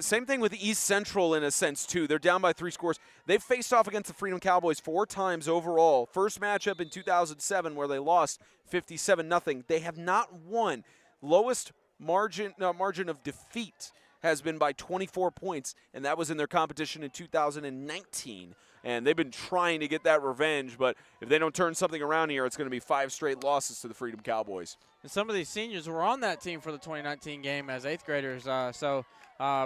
same thing with East Central in a sense, too. They're down by 3 scores. They've faced off against the Freedom Cowboys 4 times overall. First matchup in 2007 where they lost 57-0. They have not won. Lowest margin of defeat has been by 24 points, and that was in their competition in 2019. And they've been trying to get that revenge, but if they don't turn something around here, it's going to be 5 straight losses to the Freedom Cowboys. And some of these seniors were on that team for the 2019 game as 8th graders. So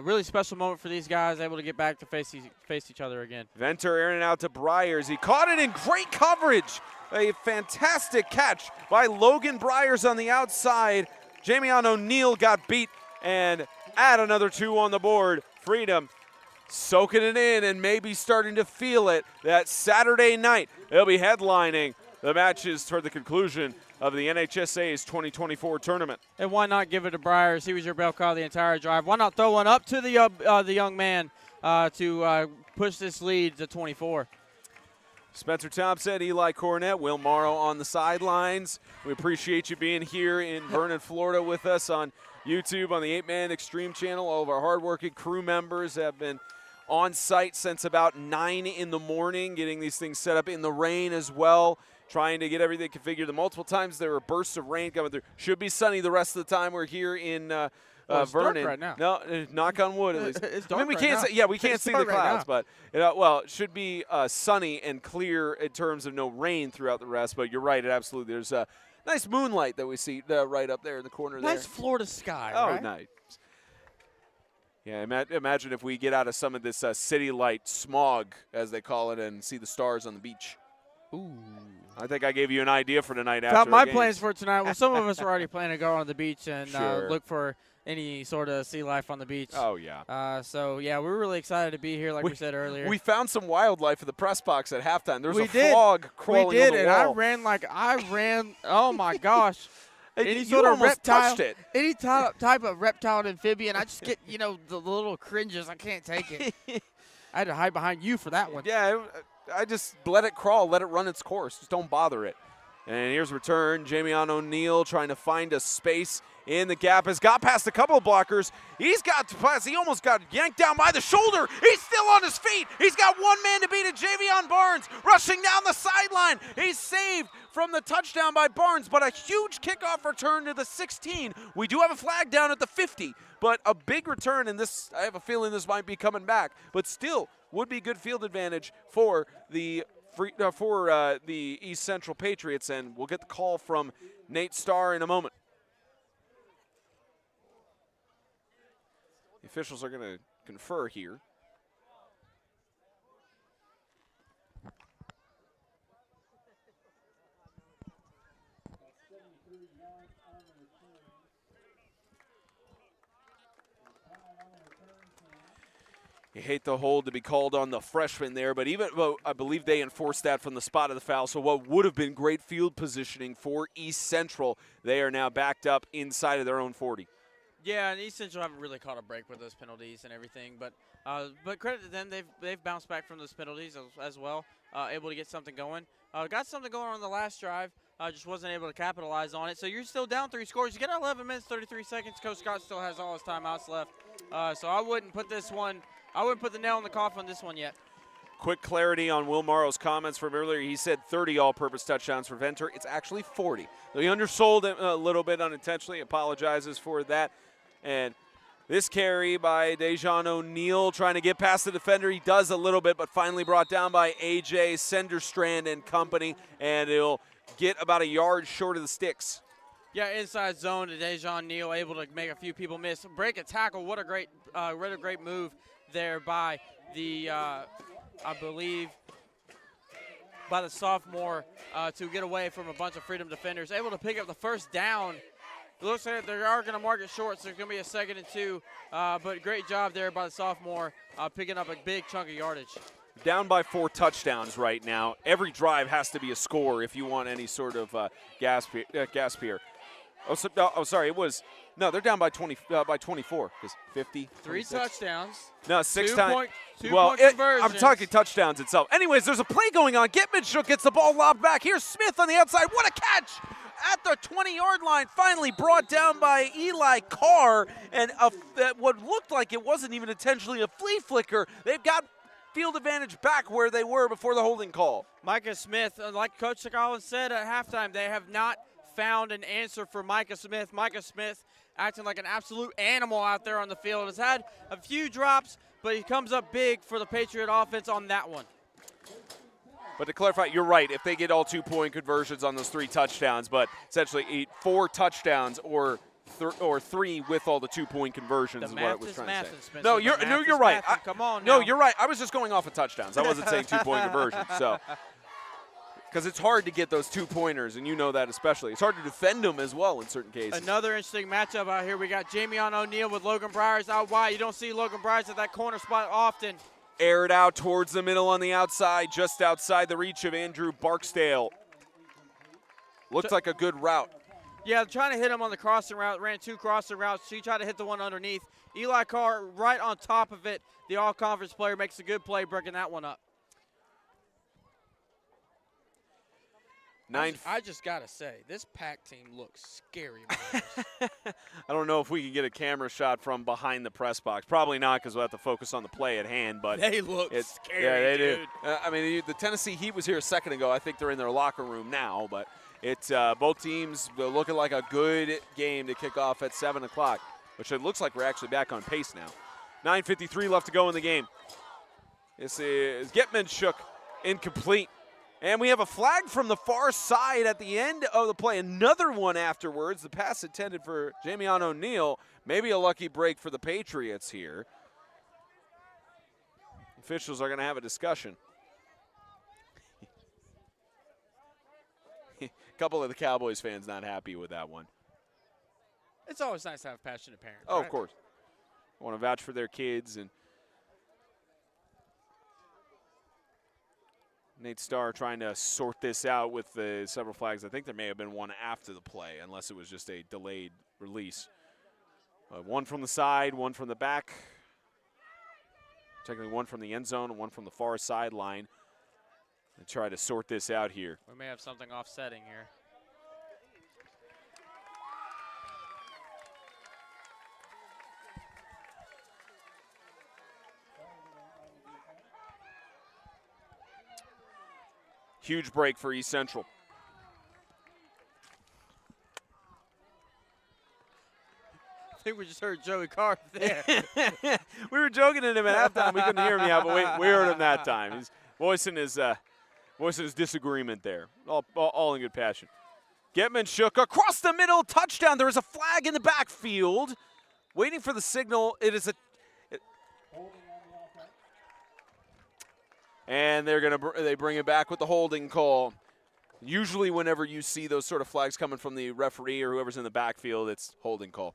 really special moment for these guys, able to get back to face each other again. Venter airing it out to Briars. He caught it in great coverage. A fantastic catch by Logan Briars on the outside. Jamion O'Neal got beat and add another 2 on the board. Freedom soaking it in and maybe starting to feel it that Saturday night. They'll be headlining the matches toward the conclusion of the NHSA's 2024 tournament. And why not give it to Briars? He was your bell cow the entire drive. Why not throw one up to the young man to push this lead to 24? Spencer Thompson, Eli Cornett, Will Morrow on the sidelines. We appreciate you being here in Vernon, Florida with us on YouTube on the 8-Man Extreme channel. All of our hardworking crew members have been on site since about 9 in the morning, getting these things set up in the rain as well, trying to get everything configured. The multiple times there were bursts of rain coming through. Should be sunny the rest of the time we're here in it's Vernon. dark right now. No, knock on wood at least. It's dark we right can't now. we can't It's see the dark right clouds, but it should be sunny and clear in terms of no rain throughout the rest. But you're right, it absolutely. There's a nice moonlight that we see right up there in the corner there. Nice Florida sky, Oh, right? nice. Yeah, imagine if we get out of some of this city light smog, as they call it, and see the stars on the beach. Ooh. I think I gave you an idea for tonight after Got my the game. plans for tonight. Well, some of us are already planning to go on the beach and Sure. look for any sort of sea life on the beach. Oh, yeah. So, yeah, we're really excited to be here, like we said earlier. We found some wildlife in the press box at halftime. There was We a did. frog crawling we did, on the and wall. I ran, oh, my gosh. Any You sort of almost reptile, touched it. any type of reptile and amphibian, I just get, the little cringes. I can't take it. I had to hide behind you for that one. Yeah, I just let it crawl, let it run its course. Just don't bother it. And here's return. Jamion O'Neal trying to find a space in the gap. Has got past a couple of blockers. He's got to pass. He almost got yanked down by the shoulder. He's still on his feet. He's got one man to beat it. Javion Barnes rushing down the sideline. He's saved from the touchdown by Barnes, but a huge kickoff return to the 16. We do have a flag down at the 50, but a big return, and this, I have a feeling this might be coming back, but still would be good field advantage for the East Central Patriots, and we'll get the call from Nate Starr in a moment. The officials are going to confer here. You hate the hold to be called on the freshman there, but I believe they enforced that from the spot of the foul. So what would have been great field positioning for East Central, they are now backed up inside of their own 40. Yeah, and East Central haven't really caught a break with those penalties and everything, but credit to them, they've bounced back from those penalties as well, able to get something going. Got something going on the last drive, just wasn't able to capitalize on it. So you're still down 3 scores. You get 11 minutes, 33 seconds. Coach Scott still has all his timeouts left, so I wouldn't put the nail in the coffin on this one yet. Quick clarity on Will Morrow's comments from earlier. He said 30 all-purpose touchdowns for Venter. It's actually 40. He undersold it a little bit unintentionally. Apologizes for that. And this carry by Dejan O'Neal trying to get past the defender. He does a little bit, but finally brought down by A.J. Senderstrand and company, and he'll get about a yard short of the sticks. Yeah, inside zone to Dejan Neal, able to make a few people miss. Break a tackle. What a great move there by the, I believe, by the sophomore to get away from a bunch of Freedom defenders. Able to pick up the first down. It looks like they are going to mark it short, so it's going to be a 2nd and 2. But great job there by the sophomore, picking up a big chunk of yardage. Down by 4 touchdowns right now. Every drive has to be a score if you want any sort of gasp here. Sorry, it was – no, they're down by 24. Because 50, 3 touchdowns. No, 6 times. Well, I'm talking touchdowns itself. Anyways, there's a play going on. Getman gets the ball lobbed back. Here's Smith on the outside. What a catch! At the 20-yard line, finally brought down by Eli Carr, and what looked like it wasn't even intentionally a flea flicker. They've got field advantage back where they were before the holding call. Micah Smith, like Coach Collins said at halftime, they have not found an answer for Micah Smith. Micah Smith acting like an absolute animal out there on the field. Has had a few drops, but he comes up big for the Patriot offense on that one. But to clarify, you're right. If they get all 2-point conversions on those 3 touchdowns, but essentially 4 touchdowns or 3 with all the 2-point conversions is what I was trying to say. Spencer. No, you're right. Come on now. No, now. you're right. I was just going off of touchdowns. I wasn't saying 2-point conversions. So, because it's hard to get those 2-pointers, and you know that especially. It's hard to defend them as well in certain cases. Another interesting matchup out here. We got Jamion O'Neal with Logan Bryars out wide. You don't see Logan Bryars at that corner spot often. Aired out towards the middle on the outside, just outside the reach of Andrew Barksdale. Looks like a good route. Yeah, trying to hit him on the crossing route. Ran 2 crossing routes. She tried to hit the one underneath. Eli Carr right on top of it. The all-conference player makes a good play breaking that one up. I just got to say, this Pack team looks scary. I don't know if we can get a camera shot from behind the press box. Probably not, because we'll have to focus on the play at hand. But they look scary, yeah, they dude. do. I mean, the Tennessee Heat was here a second ago. I think they're in their locker room now. But it's both teams looking like a good game to kick off at 7 o'clock, which it looks like we're actually back on pace now. 9:53 left to go in the game. This is Getman incomplete. And we have a flag from the far side at the end of the play. Another one afterwards. The pass intended for Jamion O'Neal. Maybe a lucky break for the Patriots here. Officials are going to have a discussion. A couple of the Cowboys fans not happy with that one. It's always nice to have passionate parents. Oh, right? Of course. I want to vouch for their kids. And Nate Starr trying to sort this out with the several flags. I think there may have been one after the play, unless it was just a delayed release. One from the side, one from the back. Technically one from the end zone and one from the far sideline. And try to sort this out here. We may have something offsetting here. Huge break for East Central. I think we just heard Joey Carr there. We were joking at him at halftime. We couldn't hear him yet, but we heard him that time. He's voicing his disagreement there. All in good passion. Getman across the middle, touchdown. There is a flag in the backfield. Waiting for the signal. And they bring it back with the holding call. Usually whenever you see those sort of flags coming from the referee or whoever's in the backfield, it's holding call.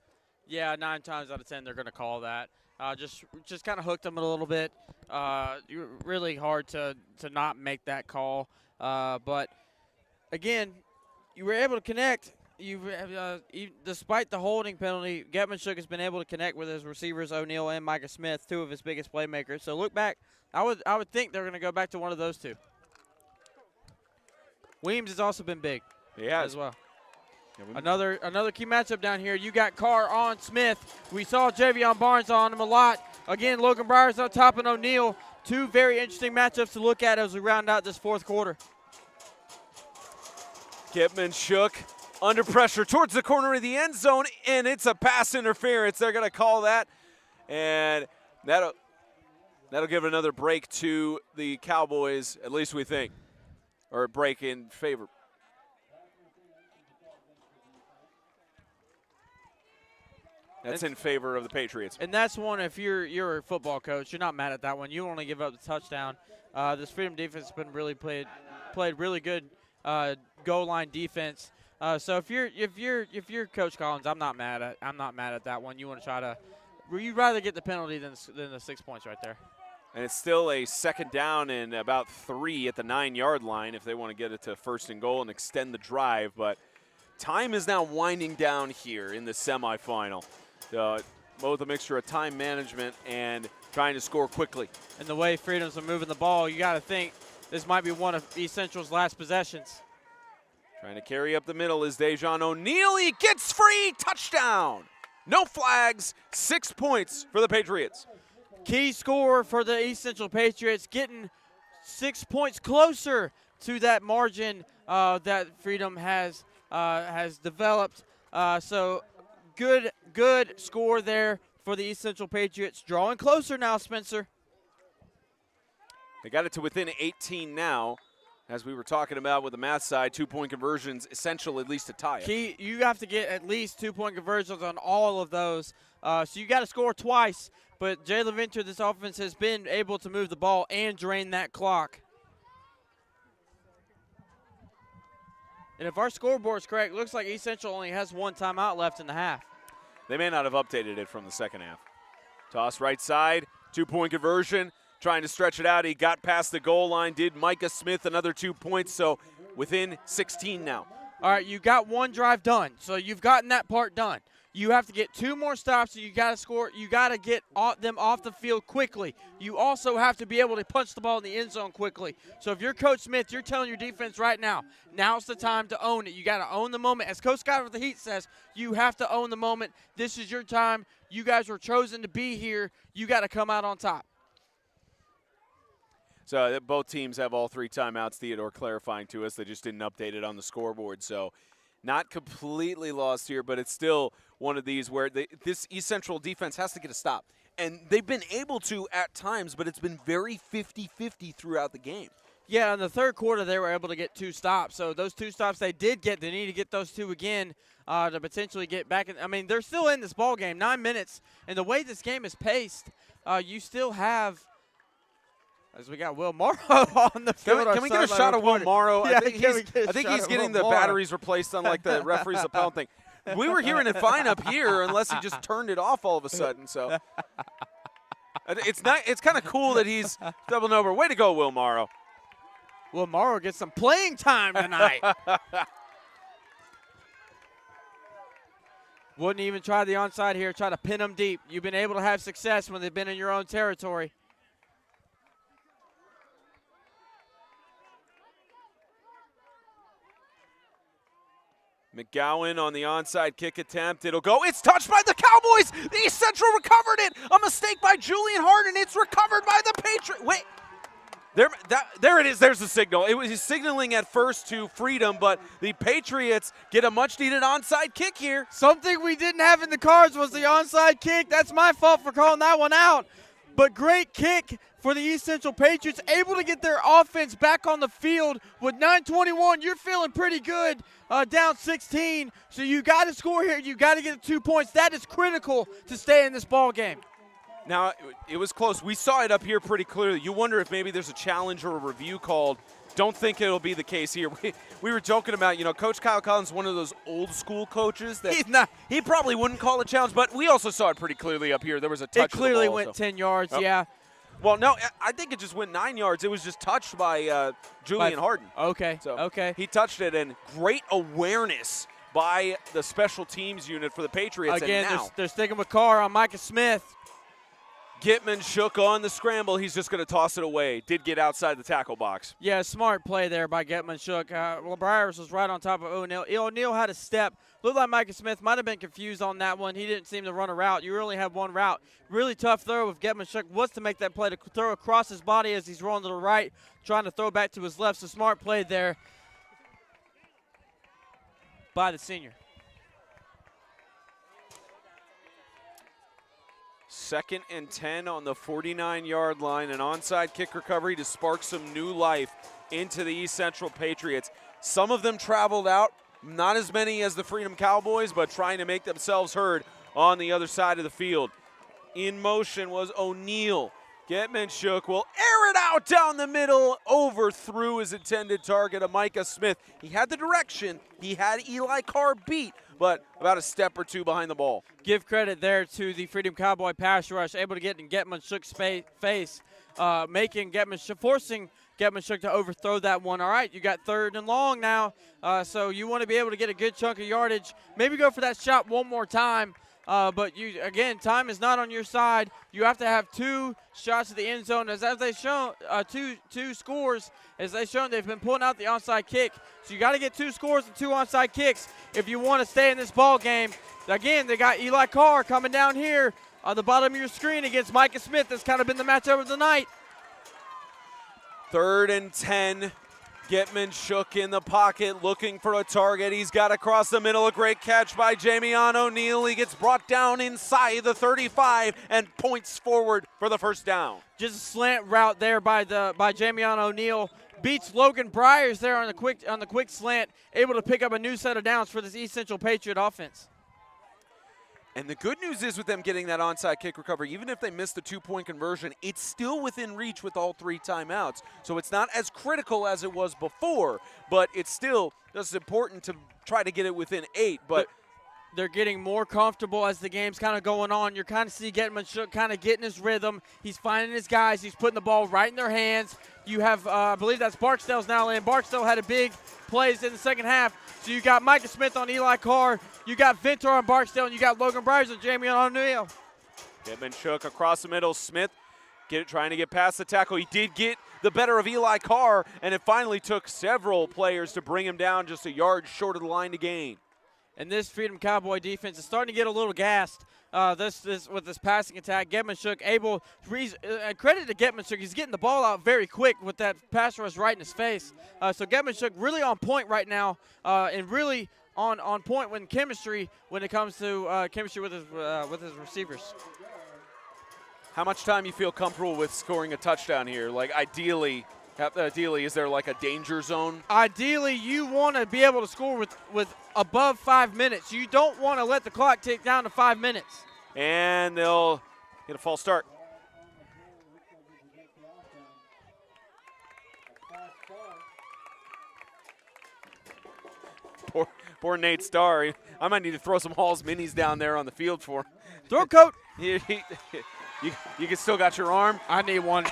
Yeah, 9 times out of 10 they're going to call that. Just kind of hooked them a little bit. Really hard to not make that call. But again, you were able to connect. Despite the holding penalty, Getmanshuk has been able to connect with his receivers, O'Neal and Micah Smith, 2 of his biggest playmakers. So look back. I would think they're going to go back to one of those 2. Weems has also been big. He has as well. Another key matchup down here. You got Carr on Smith. We saw Javion Barnes on him a lot. Again, Logan Breyer's on top of O'Neal. 2 very interesting matchups to look at as we round out this 4th quarter. Getmanshuk under pressure towards the corner of the end zone, and it's a pass interference. They're going to call that, and that'll give another break to the Cowboys, at least we think, or a break in favor. That's in favor of the Patriots. And that's one, if you're a football coach, you're not mad at that one. You only give up the touchdown. This Freedom defense has been really played really good goal line defense. So if you're Coach Collins, I'm not mad at that one. You want to try to, you'd rather get the penalty than the 6 points right there. And it's still a 2nd down and about 3 at the 9-yard line if they want to get it to 1st and goal and extend the drive. But time is now winding down here in the semifinal. Both a mixture of time management and trying to score quickly. And the way Freedoms are moving the ball, you got to think this might be one of East Central's last possessions. Trying to carry up the middle is Dejan O'Neal. He gets free. Touchdown. No flags. 6 points for the Patriots. Key score for the East Central Patriots, getting 6 points closer to that margin that Freedom has developed. So good score there for the East Central Patriots. Drawing closer now, Spencer. They got it to within 18 now. As we were talking about with the math side, 2-point conversions, essential at least to tie it. You have to get at least 2-point conversions on all of those. So you got to score twice. But Jalen Venture, this offense has been able to move the ball and drain that clock. And if our scoreboard is correct, it looks like East Central only has 1 timeout left in the half. They may not have updated it from the 2nd half. Toss right side, 2-point conversion. Trying to stretch it out. He got past the goal line. Did Micah Smith another 2 points, so within 16 now. All right, you got 1 drive done, so you've gotten that part done. You have to get 2 more stops, so you got to score. You got to get them off the field quickly. You also have to be able to punch the ball in the end zone quickly. So if you're Coach Smith, you're telling your defense right now, now's the time to own it. You got to own the moment. As Coach Scott with the Heat says, you have to own the moment. This is your time. You guys were chosen to be here. You got to come out on top. So both teams have all 3 timeouts. Theodore clarifying to us. They just didn't update it on the scoreboard. So not completely lost here, but it's still one of these where this East Central defense has to get a stop. And they've been able to at times, but it's been very 50-50 throughout the game. Yeah, in the 3rd quarter, they were able to get 2 stops. So those 2 stops they did get, they need to get those 2 again to potentially get back. I mean, they're still in this ball game, 9 minutes. And the way this game is paced, you still have – as we got Will Morrow on the field. Can we get a shot of Will Morrow? Yeah, I think he's getting the batteries replaced on like the referee's appellate thing. We were hearing it fine up here unless he just turned it off all of a sudden. So it's kind of cool that he's doubling over. Way to go, Will Morrow. Will Morrow gets some playing time tonight. Wouldn't even try the onside here, try to pin them deep. You've been able to have success when they've been in your own territory. McGowan on the onside kick attempt. It'll go. It's touched by the Cowboys. The East Central recovered it. A mistake by Julian Harden. It's recovered by the Patriots. Wait. There it is. There's the signal. It was signaling at first to Freedom, but the Patriots get a much-needed onside kick here. Something we didn't have in the cards was the onside kick. That's my fault for calling that one out. But great kick for the East Central Patriots, able to get their offense back on the field with 9:21. You're feeling pretty good, down 16. So you got to score here. You got to get 2 points. That is critical to stay in this ball game. Now, it was close. We saw it up here pretty clearly. You wonder if maybe there's a challenge or a review called Don't think it'll be the case here. We were joking about, Coach Kyle Collins, one of those old school coaches that he probably wouldn't call a challenge, but we also saw it pretty clearly up here. There was a touch. It clearly of the ball, went 10 yards, yeah. Well, no, I think it just went 9 yards. It was just touched by Julian Harden. Okay, So okay. He touched it, and great awareness by the special teams unit for the Patriots. Again, and now they're sticking with Carr on Micah Smith. Gitman shook on the scramble. He's just going to toss it away. Did get outside the tackle box. Yeah, smart play there by Getman Shook. Briars was right on top of O'Neal. O'Neal had a step. Looked like Micah Smith might have been confused on that one. He didn't seem to run a route. You only have one route. Really tough throw of Getman Shook was to make that play, to throw across his body as he's rolling to the right, trying to throw back to his left. So smart play there by the senior. 2nd and 10 on the 49-yard line. An onside kick recovery to spark some new life into the East Central Patriots. Some of them traveled out, not as many as the Freedom Cowboys, but trying to make themselves heard on the other side of the field. In motion was O'Neal. Getman Shook will air it out down the middle, overthrew his intended target of Micah Smith. He had the direction. He had Eli Carr beat, but about a step or two behind the ball. Give credit there to the Freedom Cowboy pass rush, able to get in Getman Shook's face, forcing Getman Shook to overthrow that one. All right, you got 3rd and long now, so you want to be able to get a good chunk of yardage. Maybe go for that shot one more time. But time is not on your side. You have to have 2 shots at the end zone. As they shown, two scores. As they've shown, they've been pulling out the onside kick. So you got to get 2 scores and 2 onside kicks if you want to stay in this ball game. Again, they got Eli Carr coming down here on the bottom of your screen against Micah Smith. That's kind of been the matchup of the night. 3rd and 10. Getman Shook in the pocket, looking for a target. He's got across the middle. A great catch by Jamion O'Neal. He gets brought down inside the 35 and points forward for the first down. Just a slant route there by Jamion O'Neal. Beats Logan Briars there on the quick slant, able to pick up a new set of downs for this East Central Patriot offense. And the good news is with them getting that onside kick recovery, even if they missed the 2-point conversion, it's still within reach with all 3 timeouts. So it's not as critical as it was before, but it's still just important to try to get it within 8. But they're getting more comfortable as the game's kind of going on. You're kind of see Getman Shook kind of getting his rhythm. He's finding his guys. He's putting the ball right in their hands. You have, I believe that's Barksdale's now in. Barksdale had a big plays in the second half. So you got Micah Smith on Eli Carr. You got Ventor on Barksdale, and you got Logan Briars and Jamion O'Neal. Getman Shook across the middle. Smith trying to get past the tackle. He did get the better of Eli Carr, and it finally took several players to bring him down just a yard short of the line to gain. And this Freedom Cowboy defense is starting to get a little gassed. With this passing attack, Getman Shook able to credit to Getman Shook. He's getting the ball out very quick with that pass rush right in his face. So Getman Shook really on point right now, and really on point when it comes to chemistry with his receivers. How much time you feel comfortable with scoring a touchdown here? Like ideally, is there like a danger zone? Ideally, you want to be able to score with above 5 minutes. You don't want to let the clock tick down to 5 minutes. And they'll get a false start. Poor Nate Starr. I might need to throw some Hall's minis down there on the field for him. Throw coat. You can still got your arm? I need one.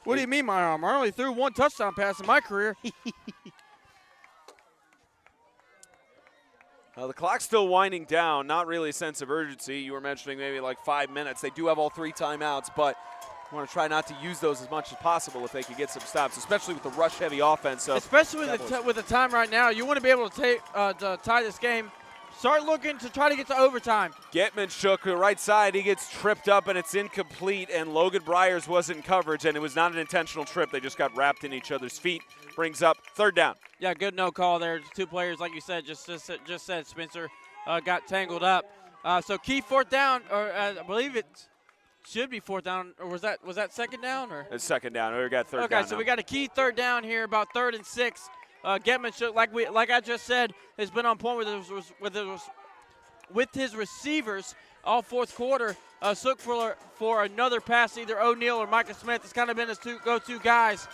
What do you mean my arm? I only threw 1 touchdown pass in my career. The clock's still winding down. Not really a sense of urgency. You were mentioning maybe like 5 minutes. They do have all 3 timeouts, but you want to try not to use those as much as possible if they can get some stops, especially with the rush-heavy offense. So especially with the time right now, you want to be able to tie this game. Start looking to try to get to overtime. Getman Shook the right side. He gets tripped up, and it's incomplete, and Logan Briars was in coverage, and it was not an intentional trip. They just got wrapped in each other's feet. Brings up 3rd down. Yeah, good no call there. 2 players, like you said, just said, Spencer, got tangled up. So key 4th down, or I believe it should be 4th down, or was that 2nd down? Or it's 2nd down. We got 3rd down. Okay, so we got a key 3rd down here, about 3rd and 6. Getman Shook, like I just said, has been on point with his receivers. all fourth quarter. Look for another pass, either O'Neal or Micah Smith. It's kind of been his go-to guys.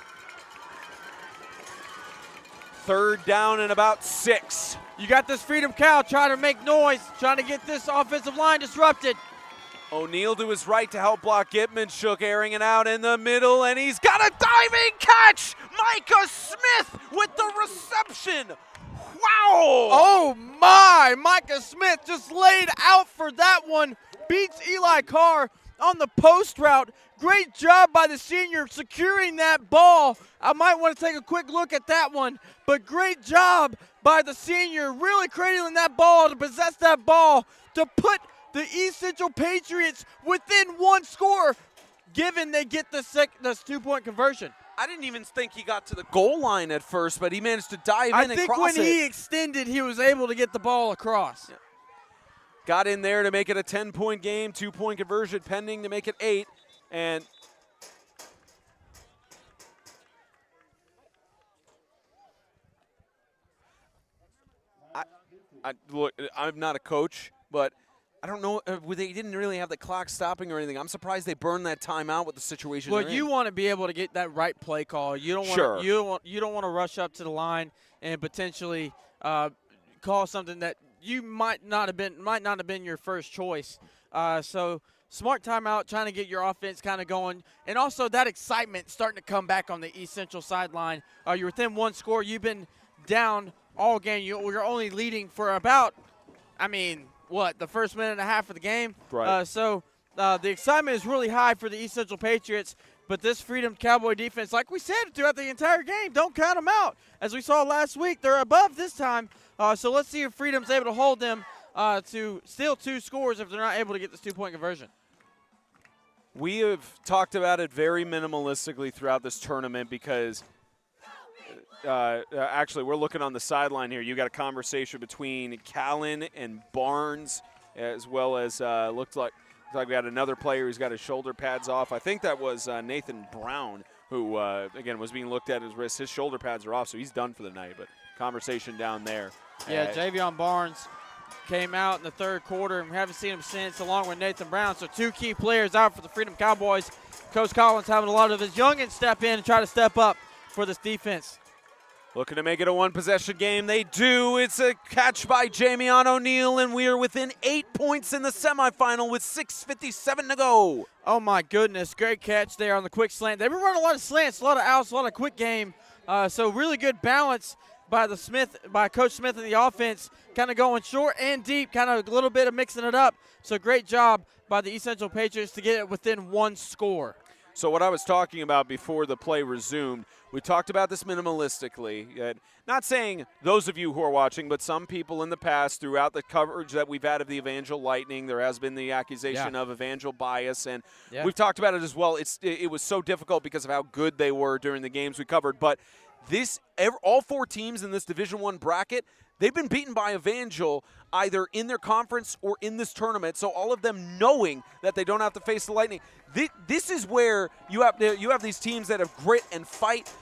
3rd down and about 6. You got this Freedom Cow trying to make noise, trying to get this offensive line disrupted. O'Neal to his right to help block Gitman. Shook airing it out in the middle, and he's got a diving catch. Micah Smith with the reception. Wow! Oh my! Micah Smith just laid out for that one. Beats Eli Carr on the post route. Great job by the senior securing that ball. I might want to take a quick look at that one, but great job by the senior, really cradling that ball to possess that ball to put the East Central Patriots within 1 score, given they get the 2-point conversion. I didn't even think he got to the goal line at first, but he managed to dive in and cross it. I think when he extended, he was able to get the ball across. Yeah. Got in there to make it a 10-point game, 2-point conversion pending to make it 8. And look, I'm not a coach, but I don't know. They didn't really have the clock stopping or anything. I'm surprised they burned that timeout with the situation. Well, you want to be able to get that right play call. You don't want sure. you don't want to rush up to the line and potentially call something that you might not have been your first choice. So smart timeout, trying to get your offense kind of going, and also that excitement starting to come back on the East Central sideline. You're within 1 score. You've been down all game. You're only leading for about, the first minute and a half of the game. Right. So the excitement is really high for the East Central Patriots, but this Freedom Cowboy defense, like we said throughout the entire game, don't count them out. As we saw last week, they're above this time. So let's see if Freedom's able to hold them to still 2 scores if they're not able to get this 2-point conversion. We have talked about it very minimalistically throughout this tournament because actually we're looking on the sideline here. You got a conversation between Callan and Barnes, as well as looks like we had another player who's got his shoulder pads off. I think that was Nathan Brown, who again was being looked at his wrist. His shoulder pads are off, so he's done for the night. But conversation down there. Yeah, Javion Barnes came out in the 3rd quarter, and we haven't seen him since, along with Nathan Brown. So 2 key players out for the Freedom Cowboys. Coach Collins having a lot of his youngins step in and try to step up for this defense. Looking to make it a 1-possession game. They do. It's a catch by Jamion O'Neal, and we are within 8 points in the semifinal with 6:57 to go. Oh, my goodness. Great catch there on the quick slant. They've been running a lot of slants, a lot of outs, a lot of quick game. So really good balance by Coach Smith in the offense, kind of going short and deep, kind of a little bit of mixing it up. So great job by the East Central Patriots to get it within 1 score. So what I was talking about before the play resumed, we talked about this minimalistically. Not saying those of you who are watching, but some people in the past, throughout the coverage that we've had of the Evangel Lightning, there has been the accusation of Evangel bias, and we've talked about it as well. It was so difficult because of how good they were during the games we covered. But all 4 teams in this Division I bracket, they've been beaten by Evangel either in their conference or in this tournament. So all of them knowing that they don't have to face the Lightning. This is where you have these teams that have grit and fight.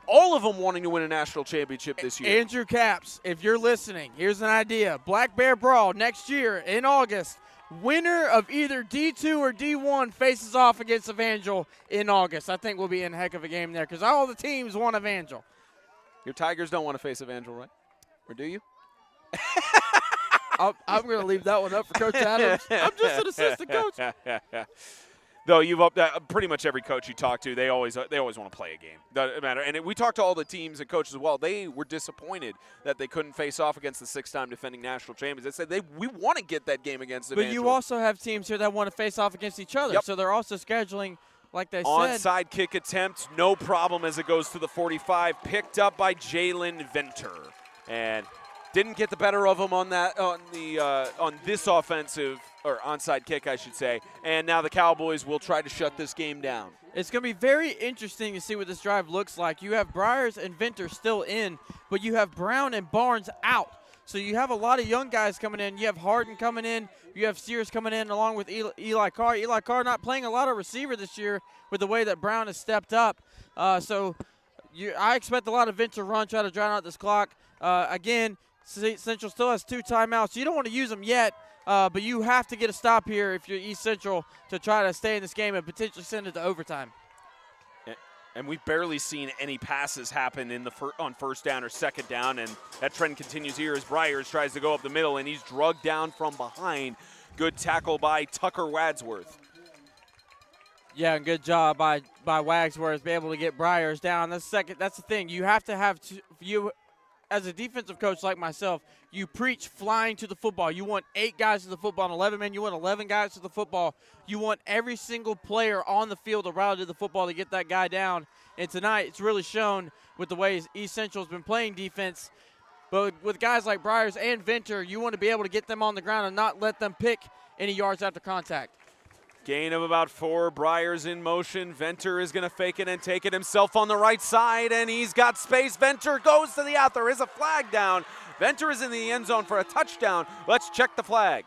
All of them wanting to win a national championship this year. Andrew Capps, if you're listening, here's an idea. Black Bear Brawl next year in August. Winner of either D2 or D1 faces off against Evangel in August. I think we'll be in a heck of a game there because all the teams want Evangel. Your Tigers don't want to face Evangel, right? Or do you? I'm going to leave that one up for Coach Adams. I'm just an assistant coach. Though pretty much every coach you talk to, they always want to play a game. Doesn't matter. And we talked to all the teams and coaches as well. They were disappointed that they couldn't face off against the 6-time defending national champions. They said we want to get that game against Evangel. But you also have teams here that want to face off against each other. Yep. So they're also scheduling, like they said. Onside kick attempt, no problem as it goes to the 45, picked up by Jalen Venter. And didn't get the better of him on this offensive, or onside kick, I should say. And now the Cowboys will try to shut this game down. It's going to be very interesting to see what this drive looks like. You have Briers and Venter still in, but you have Brown and Barnes out. So you have a lot of young guys coming in. You have Harden coming in. You have Sears coming in along with Eli Carr. Eli Carr not playing a lot of receiver this year with the way that Brown has stepped up. I expect a lot of Venter run, try to drown out this clock. Again, Central still has 2 timeouts. You don't want to use them yet, but you have to get a stop here if you're East Central to try to stay in this game and potentially send it to overtime. And we've barely seen any passes happen in on first down or second down, and that trend continues here as Briers tries to go up the middle, and he's drugged down from behind. Good tackle by Tucker Wadsworth. Yeah, and good job by Wadsworth, be able to get Briers down. That's the thing. You have to have you as a defensive coach like myself, you preach flying to the football. You want 8 guys to the football and 11 men. You want 11 guys to the football. You want every single player on the field around to the football to get that guy down. And tonight it's really shown with the way East Central's been playing defense. But with guys like Briers and Venter, you want to be able to get them on the ground and not let them pick any yards after contact. Gain of about 4. Briers in motion. Venter is going to fake it and take it himself on the right side, and he's got space. Venter goes to the out. There is a flag down. Venter is in the end zone for a touchdown. Let's check the flag.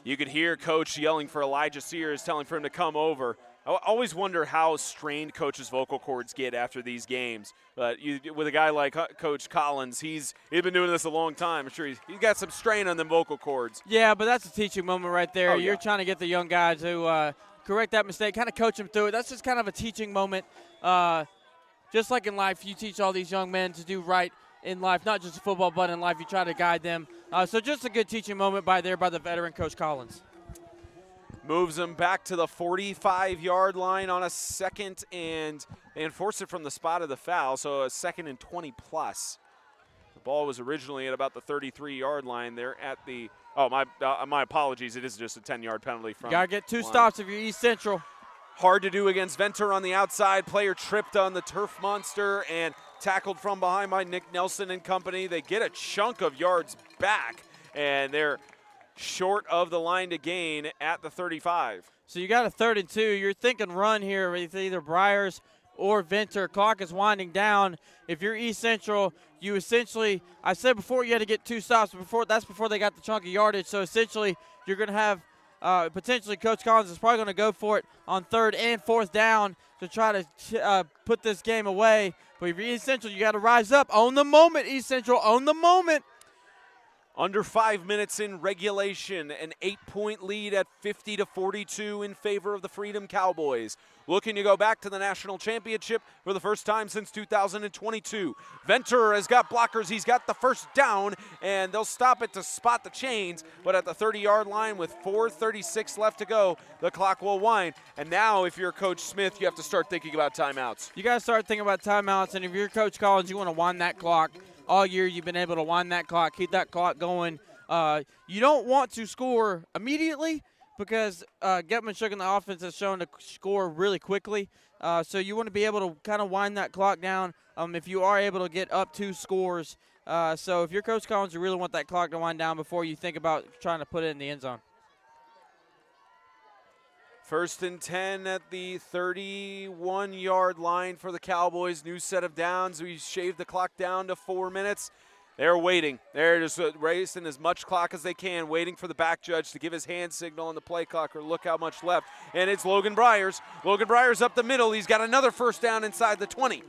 You could hear Coach yelling for Elijah Sears, telling for him to come over. I always wonder how strained coaches' vocal cords get after these games. But with a guy like Coach Collins, he's been doing this a long time. I'm sure he's got some strain on them vocal cords. Yeah, but that's a teaching moment right there. Oh, yeah. You're trying to get the young guy to correct that mistake, kind of coach him through it. That's just kind of a teaching moment. Just like in life, you teach all these young men to do right in life, not just football, but in life. You try to guide them. So just a good teaching moment by the veteran Coach Collins. Moves them back to the 45-yard line on a second, and they enforce it from the spot of the foul, so a 2nd and 20 plus. The ball was originally at about the 33-yard line. They're at the my apologies. It is just a 10-yard penalty from. Got to get 2 line. stops if you're East Central. Hard to do against Venter on the outside. Player tripped on the turf monster and tackled from behind by Nick Nelson and company. They get a chunk of yards back, and they're short of the line to gain at the 35. So you got a 3rd and 2. You're thinking run here with either Briers or Venter. Clock is winding down. If you're East Central, you essentially, I said before you had to get 2 stops, but that's before they got the chunk of yardage. So essentially you're going to have potentially Coach Collins is probably going to go for it on 3rd and 4th down to try to put this game away. But if you're East Central, you got to rise up. Own the moment, East Central. Own the moment. Under 5 minutes in regulation, an 8-point lead at 50-42 in favor of the Freedom Cowboys. Looking to go back to the national championship for the first time since 2022. Venter has got blockers. He's got the first down, and they'll stop it to spot the chains. But at the 30-yard line with 4:36 left to go, the clock will wind. And now, if you're Coach Smith, you have to start thinking about timeouts. You got to start thinking about timeouts, and if you're Coach Collins, you want to wind that clock. All year you've been able to wind that clock, keep that clock going. You don't want to score immediately because Getman and the offense has shown to score really quickly. So you want to be able to kind of wind that clock down if you are able to get up 2 scores. So if you're Coach Collins, you really want that clock to wind down before you think about trying to put it in the end zone. 1st and 10 at the 31-yard line for the Cowboys. New set of downs. We shaved the clock down to 4 minutes. They're waiting. They're just racing as much clock as they can, waiting for the back judge to give his hand signal on the play clock or look how much left. And it's Logan Briers. Logan Briers up the middle. He's got another first down inside the 20.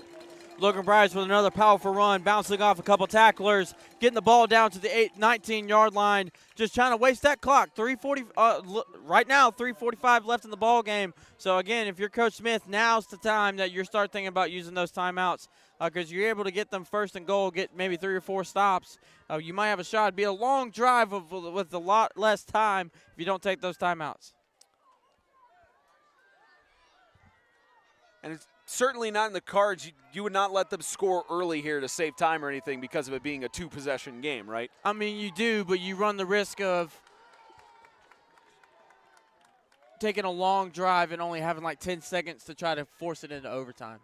Logan Briers with another powerful run, bouncing off a couple tacklers, getting the ball down to the 19-yard line, just trying to waste that clock. 3:40 right now, 3:45 left in the ball game. So again, if you're Coach Smith, now's the time that you start thinking about using those timeouts because you're able to get them 1st and goal, get maybe 3 or 4 stops. You might have a shot. It'd be a long drive with a lot less time if you don't take those timeouts. And it's certainly not in the cards. You would not let them score early here to save time or anything because of it being a 2-possession game, right? I mean, you do, but you run the risk of taking a long drive and only having like 10 seconds to try to force it into overtimes.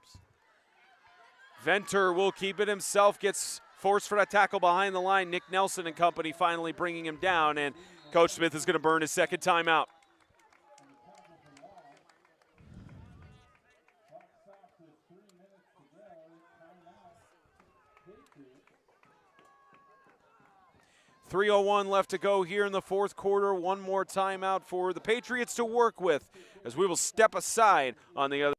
Venter will keep it himself, gets forced for that tackle behind the line. Nick Nelson and company finally bringing him down, and Coach Smith is going to burn his 2nd timeout. 3:01 left to go here in the fourth quarter. One more timeout for the Patriots to work with as we will step aside on the other.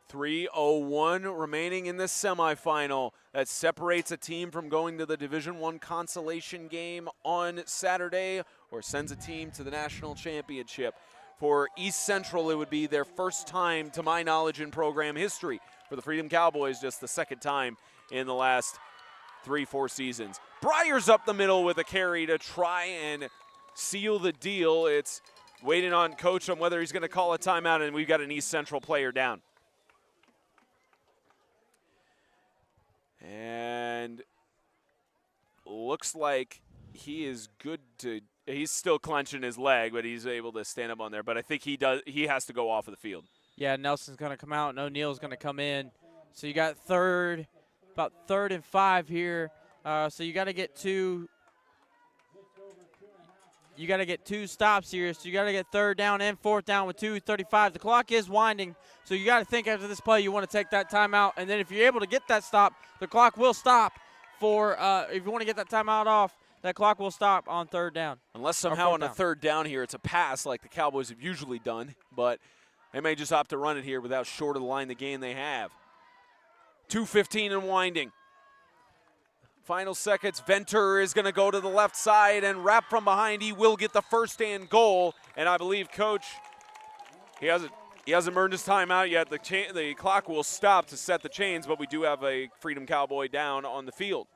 .301 remaining in this semifinal that separates a team from going to the Division I consolation game on Saturday or sends a team to the national championship. For East Central, it would be their first time, to my knowledge, in program history. For the Freedom Cowboys, just the second time in the last 3-4 seasons. Bryers up the middle with a carry to try and seal the deal. It's waiting on coach on whether he's going to call a timeout, and we've got an East Central player down. And looks like he is good to – he's still clenching his leg, but he's able to stand up on there. But I think he has to go off of the field. Yeah, Nelson's going to come out and O'Neal's going to come in. So you got about third and 5 here. So you got to get two stops here. So you got to get third down and fourth down with 2:35. The clock is winding, so you got to think after this play you want to take that timeout. And then if you're able to get that stop, the clock will stop for if you want to get that timeout off, that clock will stop on third down. Unless somehow on a third down here it's a pass like the Cowboys have usually done, but they may just opt to run it here without short of the line the game they have. 2:15 and winding. Final seconds, Venter is going to go to the left side and wrap from behind. He will get the first and goal, and I believe Coach, he hasn't earned his timeout yet. The clock will stop to set the chains, but we do have a Freedom Cowboy down on the field.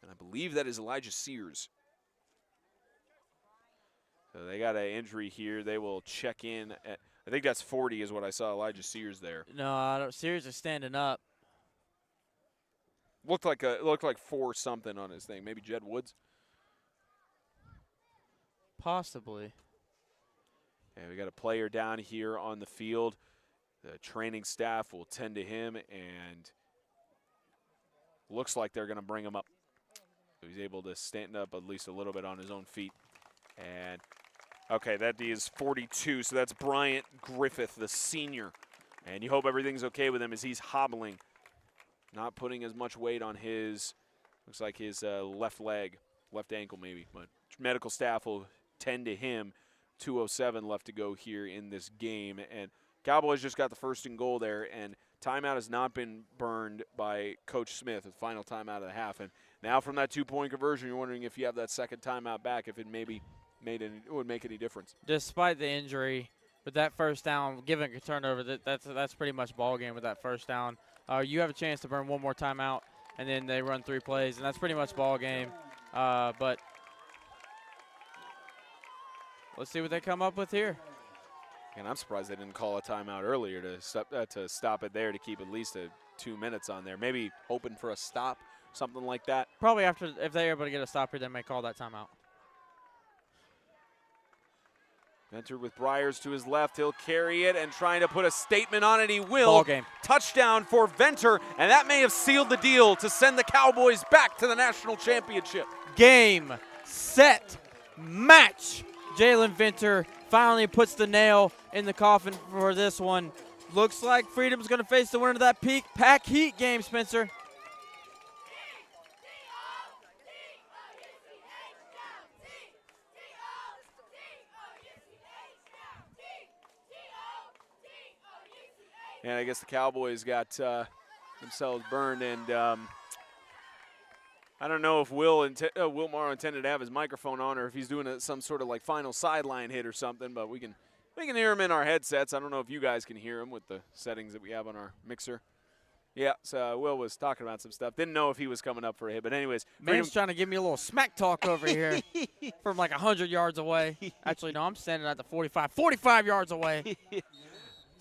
And I believe that is Elijah Sears. So they got an injury here. They will check in at, I think that's 40 is what I saw Elijah Sears there. No, Sears is standing up. Looked like 4 something on his thing. Maybe Jed Woods. Possibly. Okay, we got a player down here on the field. The training staff will tend to him, and looks like they're going to bring him up. So he's able to stand up at least a little bit on his own feet. And okay, that is 42, so that's Bryant Griffith, the senior. And you hope everything's okay with him as he's hobbling, not putting as much weight on his, looks like his left leg, left ankle maybe. But medical staff will tend to him. 2:07 left to go here in this game. And Cowboys just got the first and goal there, and timeout has not been burned by Coach Smith, the final timeout of the half. And now from that 2-point conversion, you're wondering if you have that second timeout back, if it maybe would make any difference. Despite the injury, with that first down, giving a turnover, that's pretty much ball game with that first down. You have a chance to burn one more timeout, and then they run 3 plays, and that's pretty much ball game. But let's see what they come up with here. And I'm surprised they didn't call a timeout earlier to stop it there, to keep at least 2 minutes on there. Maybe hoping for a stop, something like that. Probably after, if they're able to get a stop here, they may call that timeout. Venter with Bryers to his left. He'll carry it and trying to put a statement on it. He will. Ball game. Touchdown for Venter, and that may have sealed the deal to send the Cowboys back to the national championship. Game, set, match. Jalen Venter finally puts the nail in the coffin for this one. Looks like Freedom's going to face the winner of that Pack Heat game, Spencer. And I guess the Cowboys got themselves burned, and I don't know if Wilmar intended to have his microphone on or if he's doing some sort of like final sideline hit or something, but we can hear him in our headsets. I don't know if you guys can hear him with the settings that we have on our mixer. Yeah, so Will was talking about some stuff. Didn't know if he was coming up for a hit, but anyways. Man's trying to give me a little smack talk over here from like 100 yards away. Actually, no, I'm standing at the 45 yards away.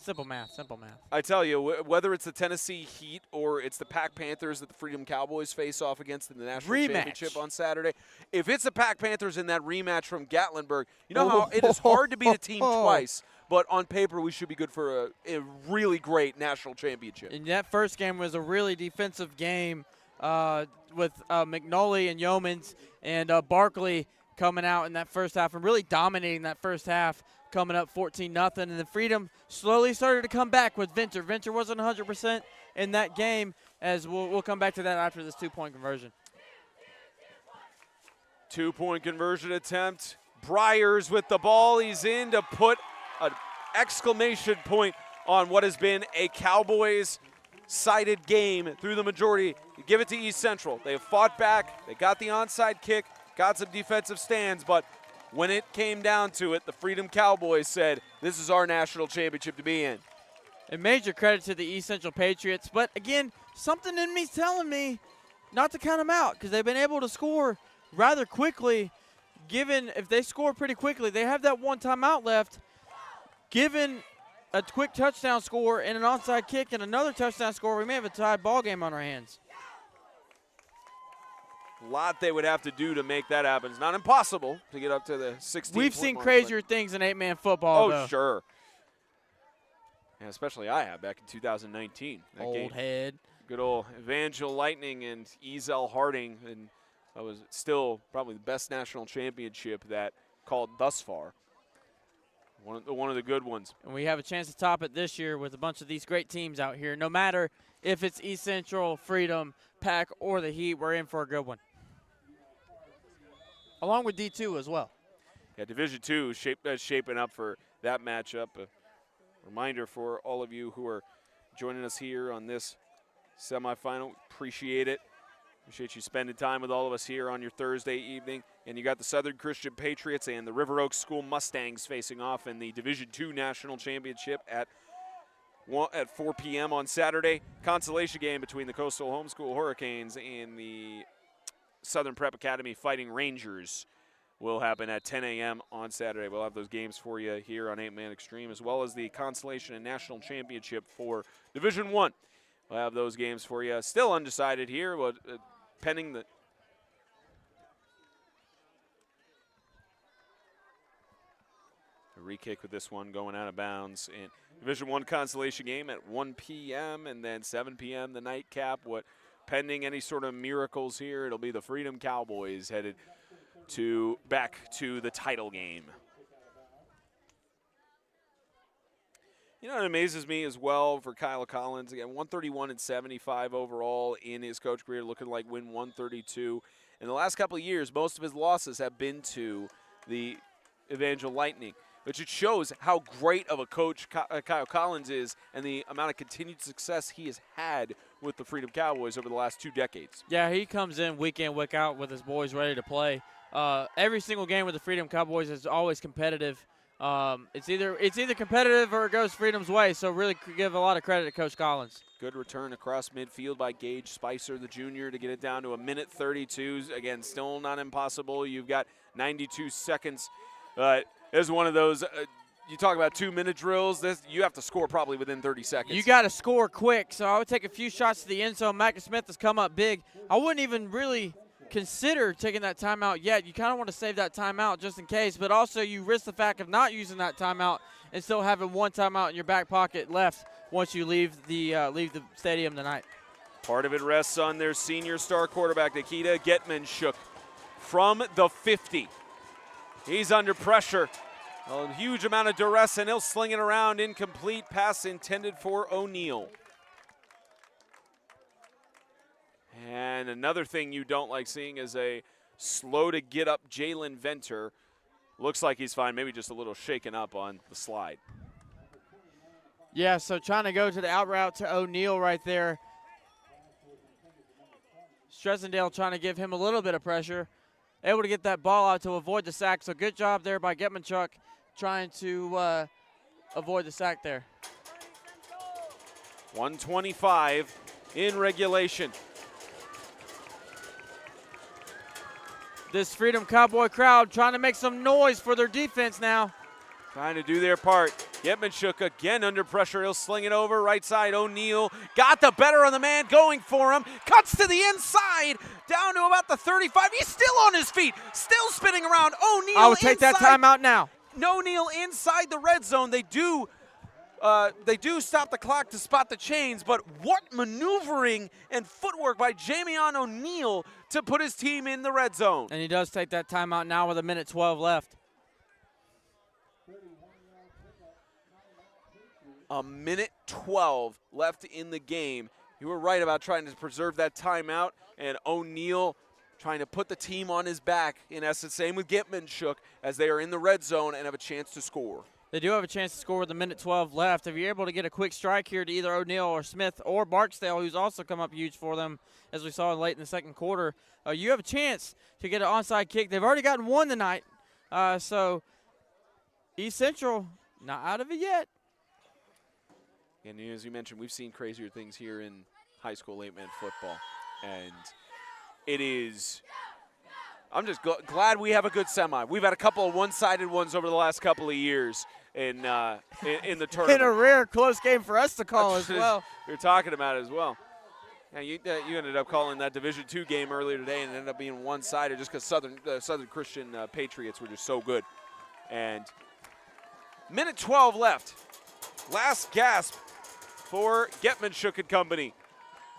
Simple math, simple math. I tell you, whether it's the Tennessee Heat or it's the Pack Panthers that the Freedom Cowboys face off against in the National Championship on Saturday, if it's the Pack Panthers in that rematch from Gatlinburg, you know how it is hard to beat a team twice, but on paper we should be good for a really great national championship. And that first game was a really defensive game with McNulty and Yeomans and Barkley coming out in that first half and really dominating that first half, coming up 14-0. And the Freedom slowly started to come back with Venture. Venture wasn't 100% in that game, as we'll come back to that after this two-point conversion. Two-point conversion attempt. Briers with the ball. He's in to put an exclamation point on what has been a Cowboys-sided game through the majority. You give it to East Central. They have fought back. They got the onside kick, got some defensive stands, but when it came down to it, the Freedom Cowboys said, this is our national championship to be in. A major credit to the East Central Patriots, but again, something in me's telling me not to count them out because they've been able to score rather quickly. Given if they score pretty quickly, they have that one timeout left. Given a quick touchdown score and an onside kick and another touchdown score, we may have a tied ball game on our hands. A lot they would have to do to make that happen. It's not impossible to get up to the 16. We've seen crazier things in 8-man football, though. Sure. Yeah, especially I have back in 2019. That Old game. head. Good old Evangel Lightning and Ezel Harding, and that was still probably the best national championship that called thus far. One of the good ones. And we have a chance to top it this year with a bunch of these great teams out here. No matter if it's East Central, Freedom, Pack, or the Heat, we're in for a good one. Along with D2 as well. Yeah, Division II shaping up for that matchup. A reminder for all of you who are joining us here on this semifinal. Appreciate it. Appreciate you spending time with all of us here on your Thursday evening. And you got the Southern Christian Patriots and the River Oaks School Mustangs facing off in the Division II National Championship at 4 p.m. on Saturday. Consolation game between the Coastal Homeschool Hurricanes and the Southern Prep Academy Fighting Rangers will happen at 10 a.m. on Saturday. We'll have those games for you here on 8-Man Extreme, as well as the Consolation and National Championship for Division I. We'll have those games for you. Still undecided here, but pending the re-kick with this one going out of bounds. And Division I consolation game at 1 p.m. and then 7 p.m. the nightcap. Pending any sort of miracles here, it'll be the Freedom Cowboys headed back to the title game. You know what amazes me as well for Kyle Collins? Again, 131-75 overall in his coach career, looking like win 132. In the last couple of years, most of his losses have been to the Evangel Lightning, which it shows how great of a coach Kyle Collins is and the amount of continued success he has had with the Freedom Cowboys over the last 2 decades. Yeah, he comes in week week out with his boys ready to play. Every single game with the Freedom Cowboys is always competitive. It's either competitive or it goes Freedom's way, so really give a lot of credit to Coach Collins. Good return across midfield by Gage Spicer, the junior, to get it down to 1:32. Again, still not impossible. You've got 92 seconds. This is one of those, you talk about 2-minute drills. You have to score probably within 30 seconds. You got to score quick, so I would take a few shots to the end zone. Mackin Smith has come up big. I wouldn't even really consider taking that timeout yet. You kind of want to save that timeout just in case, but also you risk the fact of not using that timeout and still having one timeout in your back pocket left once you leave the stadium tonight. Part of it rests on their senior star quarterback, Nikita Getmanshook, from the 50. He's under pressure. A huge amount of duress, and he'll sling it around. Incomplete pass intended for O'Neal. And another thing you don't like seeing is a slow-to-get-up Jalen Venter. Looks like he's fine, maybe just a little shaken up on the slide. Yeah, so trying to go to the out route to O'Neal right there. Stressendale trying to give him a little bit of pressure. Able to get that ball out to avoid the sack. So good job there by Getmanchuk trying to avoid the sack there. 125 in regulation. This Freedom Cowboy crowd trying to make some noise for their defense now. Trying to do their part. Getmanchuk again under pressure. He'll sling it over. Right side, O'Neal. Got the better of the man, going for him. Cuts to the inside, down to about the 35. He's still on his feet, still spinning around. O'Neal I would take that timeout now. O'Neal inside the red zone. They do stop the clock to spot the chains, but what maneuvering and footwork by Jamion O'Neal to put his team in the red zone. And he does take that timeout now with 1:12 left. 1:12 left in the game. You were right about trying to preserve that timeout, and O'Neal trying to put the team on his back, in essence. Same with Getmanchuk, as they are in the red zone and have a chance to score. They do have a chance to score with 1:12 left. If you're able to get a quick strike here to either O'Neal or Smith or Barksdale, who's also come up huge for them, as we saw late in the second quarter, you have a chance to get an onside kick. They've already gotten one tonight, so East Central not out of it yet. And as you mentioned, we've seen crazier things here in high school 8-man football, and it is. I'm just glad we have a good semi. We've had a couple of one-sided ones over the last couple of years in the tournament. In a rare close game for us to call as well. You're talking about it as well. Yeah, you ended up calling that Division II game earlier today, and it ended up being one-sided just because Southern Christian Patriots were just so good. And 1:12 left. Last gasp for Getmanchuk and company.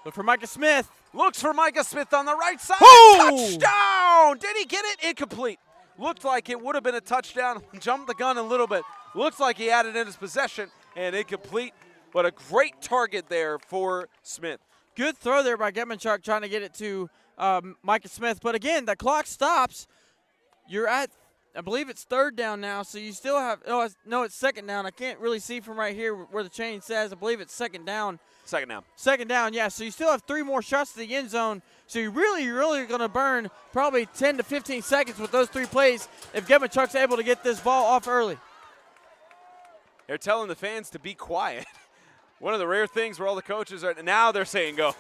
But for Micah Smith. Looks for Micah Smith on the right side. Oh! Touchdown! Did he get it? Incomplete. Looked like it would have been a touchdown. Jumped the gun a little bit. Looks like he had it in his possession, and incomplete. But a great target there for Smith. Good throw there by Getmanchuk trying to get it to Micah Smith. But again, the clock stops. You're at, I believe it's third down now, so you still have, no, it's second down. I can't really see from right here where the chain says. I believe it's second down. Second down. Second down, yeah. So you still have 3 more shots to the end zone. So you're really going to burn probably 10 to 15 seconds with those 3 plays if Getmanchuk's able to get this ball off early. They're telling the fans to be quiet. One of the rare things where all the coaches are, now they're saying go.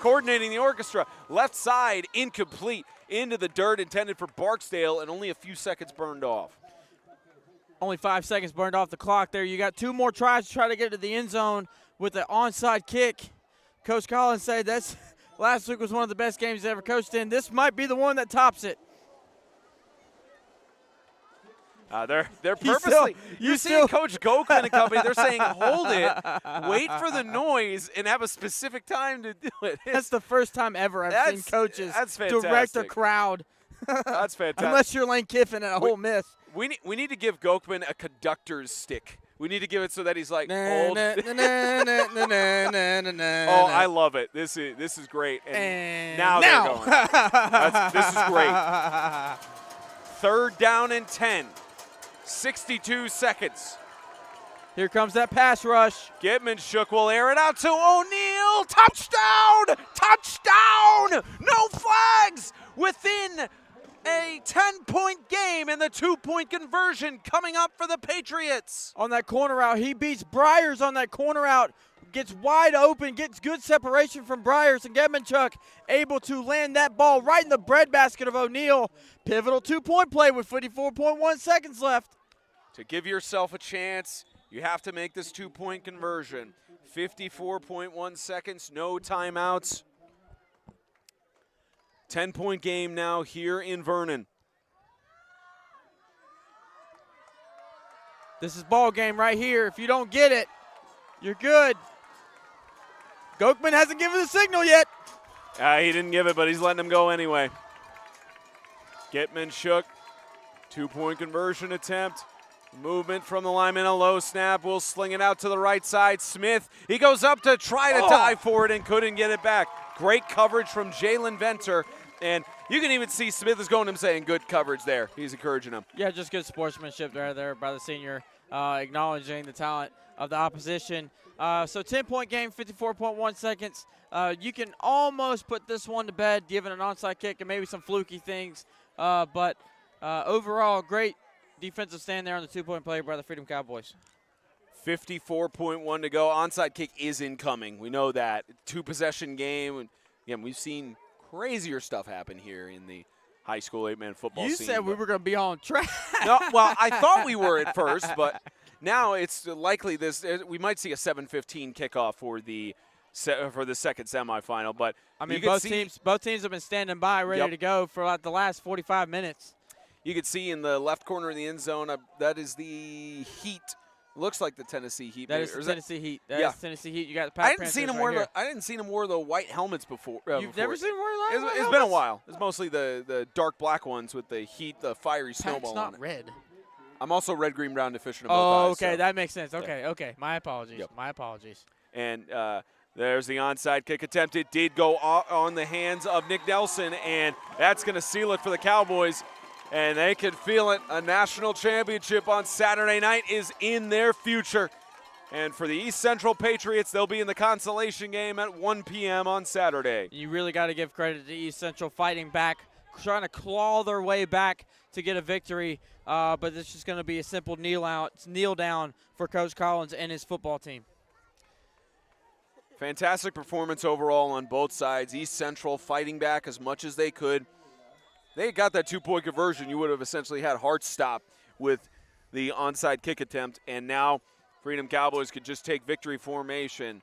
Coordinating the orchestra. Left side, incomplete. Into the dirt, intended for Barksdale, and only a few seconds burned off. Only 5 seconds burned off the clock there. You got 2 more tries to try to get to the end zone with the onside kick. Coach Collins said last week was one of the best games he's ever coached in. This might be the one that tops it. They're purposely. You're seeing Coach Gokeman and company. They're saying hold it, wait for the noise, and have a specific time to do it. That's the first time ever I've seen coaches direct a crowd. That's fantastic. Unless you're Lane Kiffin at Ole Miss. We need to give Gokeman a conductor's stick. We need to give it so that he's like, hold. Oh, I love it. This is great. And now they're going. This is great. Third down and 10. 62 seconds. Here comes that pass rush. Getmanchuk will air it out to O'Neal. Touchdown! Touchdown! No flags within a 10-point game, and the 2-point conversion coming up for the Patriots. On that corner route, he beats Briers on that corner route. Gets wide open, gets good separation from Briers, and Getmanchuk able to land that ball right in the breadbasket of O'Neal. Pivotal 2-point play with 54.1 seconds left. To give yourself a chance, you have to make this 2-point conversion. 54.1 seconds, no timeouts. 10-point game now here in Vernon. This is ball game right here. If you don't get it, you're good. Gokeman hasn't given the signal yet. He didn't give it, but he's letting him go anyway. Getmanchuk, 2-point conversion attempt. Movement from the lineman, a low snap. Will sling it out to the right side. Smith, he goes up to try to dive for it and couldn't get it back. Great coverage from Jalen Venter. And You can even see Smith is going to him saying good coverage there. He's encouraging him. Yeah, just good sportsmanship right there by the senior, acknowledging the talent of the opposition. So 10-point game, 54.1 seconds. You can almost put this one to bed, given an onside kick and maybe some fluky things. But overall, great defensive stand there on the 2-point play by the Freedom Cowboys. 54.1 to go. Onside kick is incoming. We know that. 2-possession game. Again, we've seen crazier stuff happen here in the high school 8-man football You scene. said we were going to be on track. No, well, I thought we were at first, but now it's likely we might see a 7:15 kickoff for the second semifinal. But I mean, both teams have been standing by, ready to go for like the last 45 minutes. You can see in the left corner of the end zone, that is the Heat. Looks like the Tennessee Heat. That is the Tennessee Heat. Yeah. That is Tennessee Heat. You got the Patriots. I didn't see them wear the white helmets before. You've never seen them wear white It's been a while. It's mostly the dark black ones with the Heat, the fiery snowball on it. Not red. I'm also red, green, brown deficient in both Oh, eyes, okay, so. that makes sense. Okay. My apologies. Yep. My apologies. And there's the onside kick attempt. It did go on the hands of Nick Nelson, and that's going to seal it for the Cowboys. And they can feel it. A national championship on Saturday night is in their future. And for the East Central Patriots, they'll be in the consolation game at 1 p.m. on Saturday. You really got to give credit to East Central fighting back, trying to claw their way back to get a victory. But it's just going to be a simple kneel down for Coach Collins and his football team. Fantastic performance overall on both sides. East Central fighting back as much as they could. They got that 2-point conversion. You would have essentially had heart stop with the onside kick attempt. And now Freedom Cowboys could just take victory formation.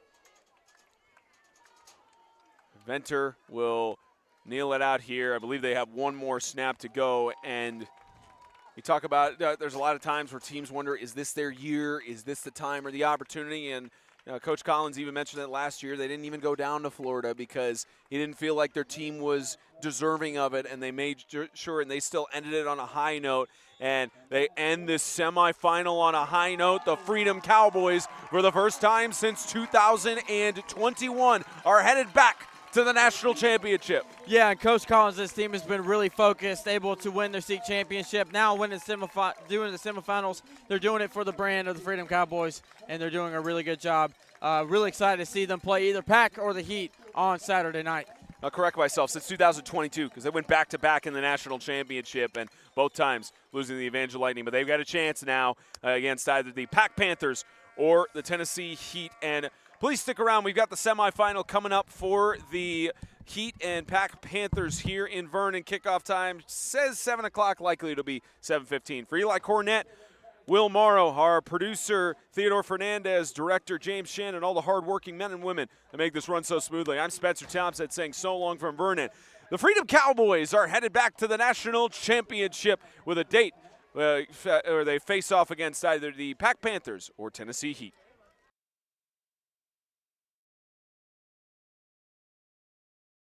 Venter will kneel it out here. I believe they have one more snap to go. And you talk about there's a lot of times where teams wonder, is this their year? Is this the time or the opportunity? And Coach Collins even mentioned that last year they didn't even go down to Florida because he didn't feel like their team was deserving of it, and they made sure, and they still ended it on a high note. And they end this semifinal on a high note. The Freedom Cowboys, for the first time since 2021, are headed back to the national championship. Yeah, and Coach Collins' team has been really focused, able to win their SEAC championship. Now doing the semifinals, they're doing it for the brand of the Freedom Cowboys, and they're doing a really good job. Really excited to see them play either Pack or the Heat on Saturday night. I'll correct myself, since 2022, because they went back-to-back in the national championship, and both times losing the Evangel Lightning. But they've got a chance now against either the Pack Panthers or the Tennessee Heat. And please stick around. We've got the semifinal coming up for the Heat and Pack Panthers here in Vernon. Kickoff time says 7 o'clock. Likely it'll be 7:15. For Eli Cornett, Will Morrow, our producer, Theodore Fernandez, director James Shannon, all the hardworking men and women that make this run so smoothly. I'm Spencer Townsend saying so long from Vernon. The Freedom Cowboys are headed back to the national championship with a date where they face off against either the Pack Panthers or Tennessee Heat.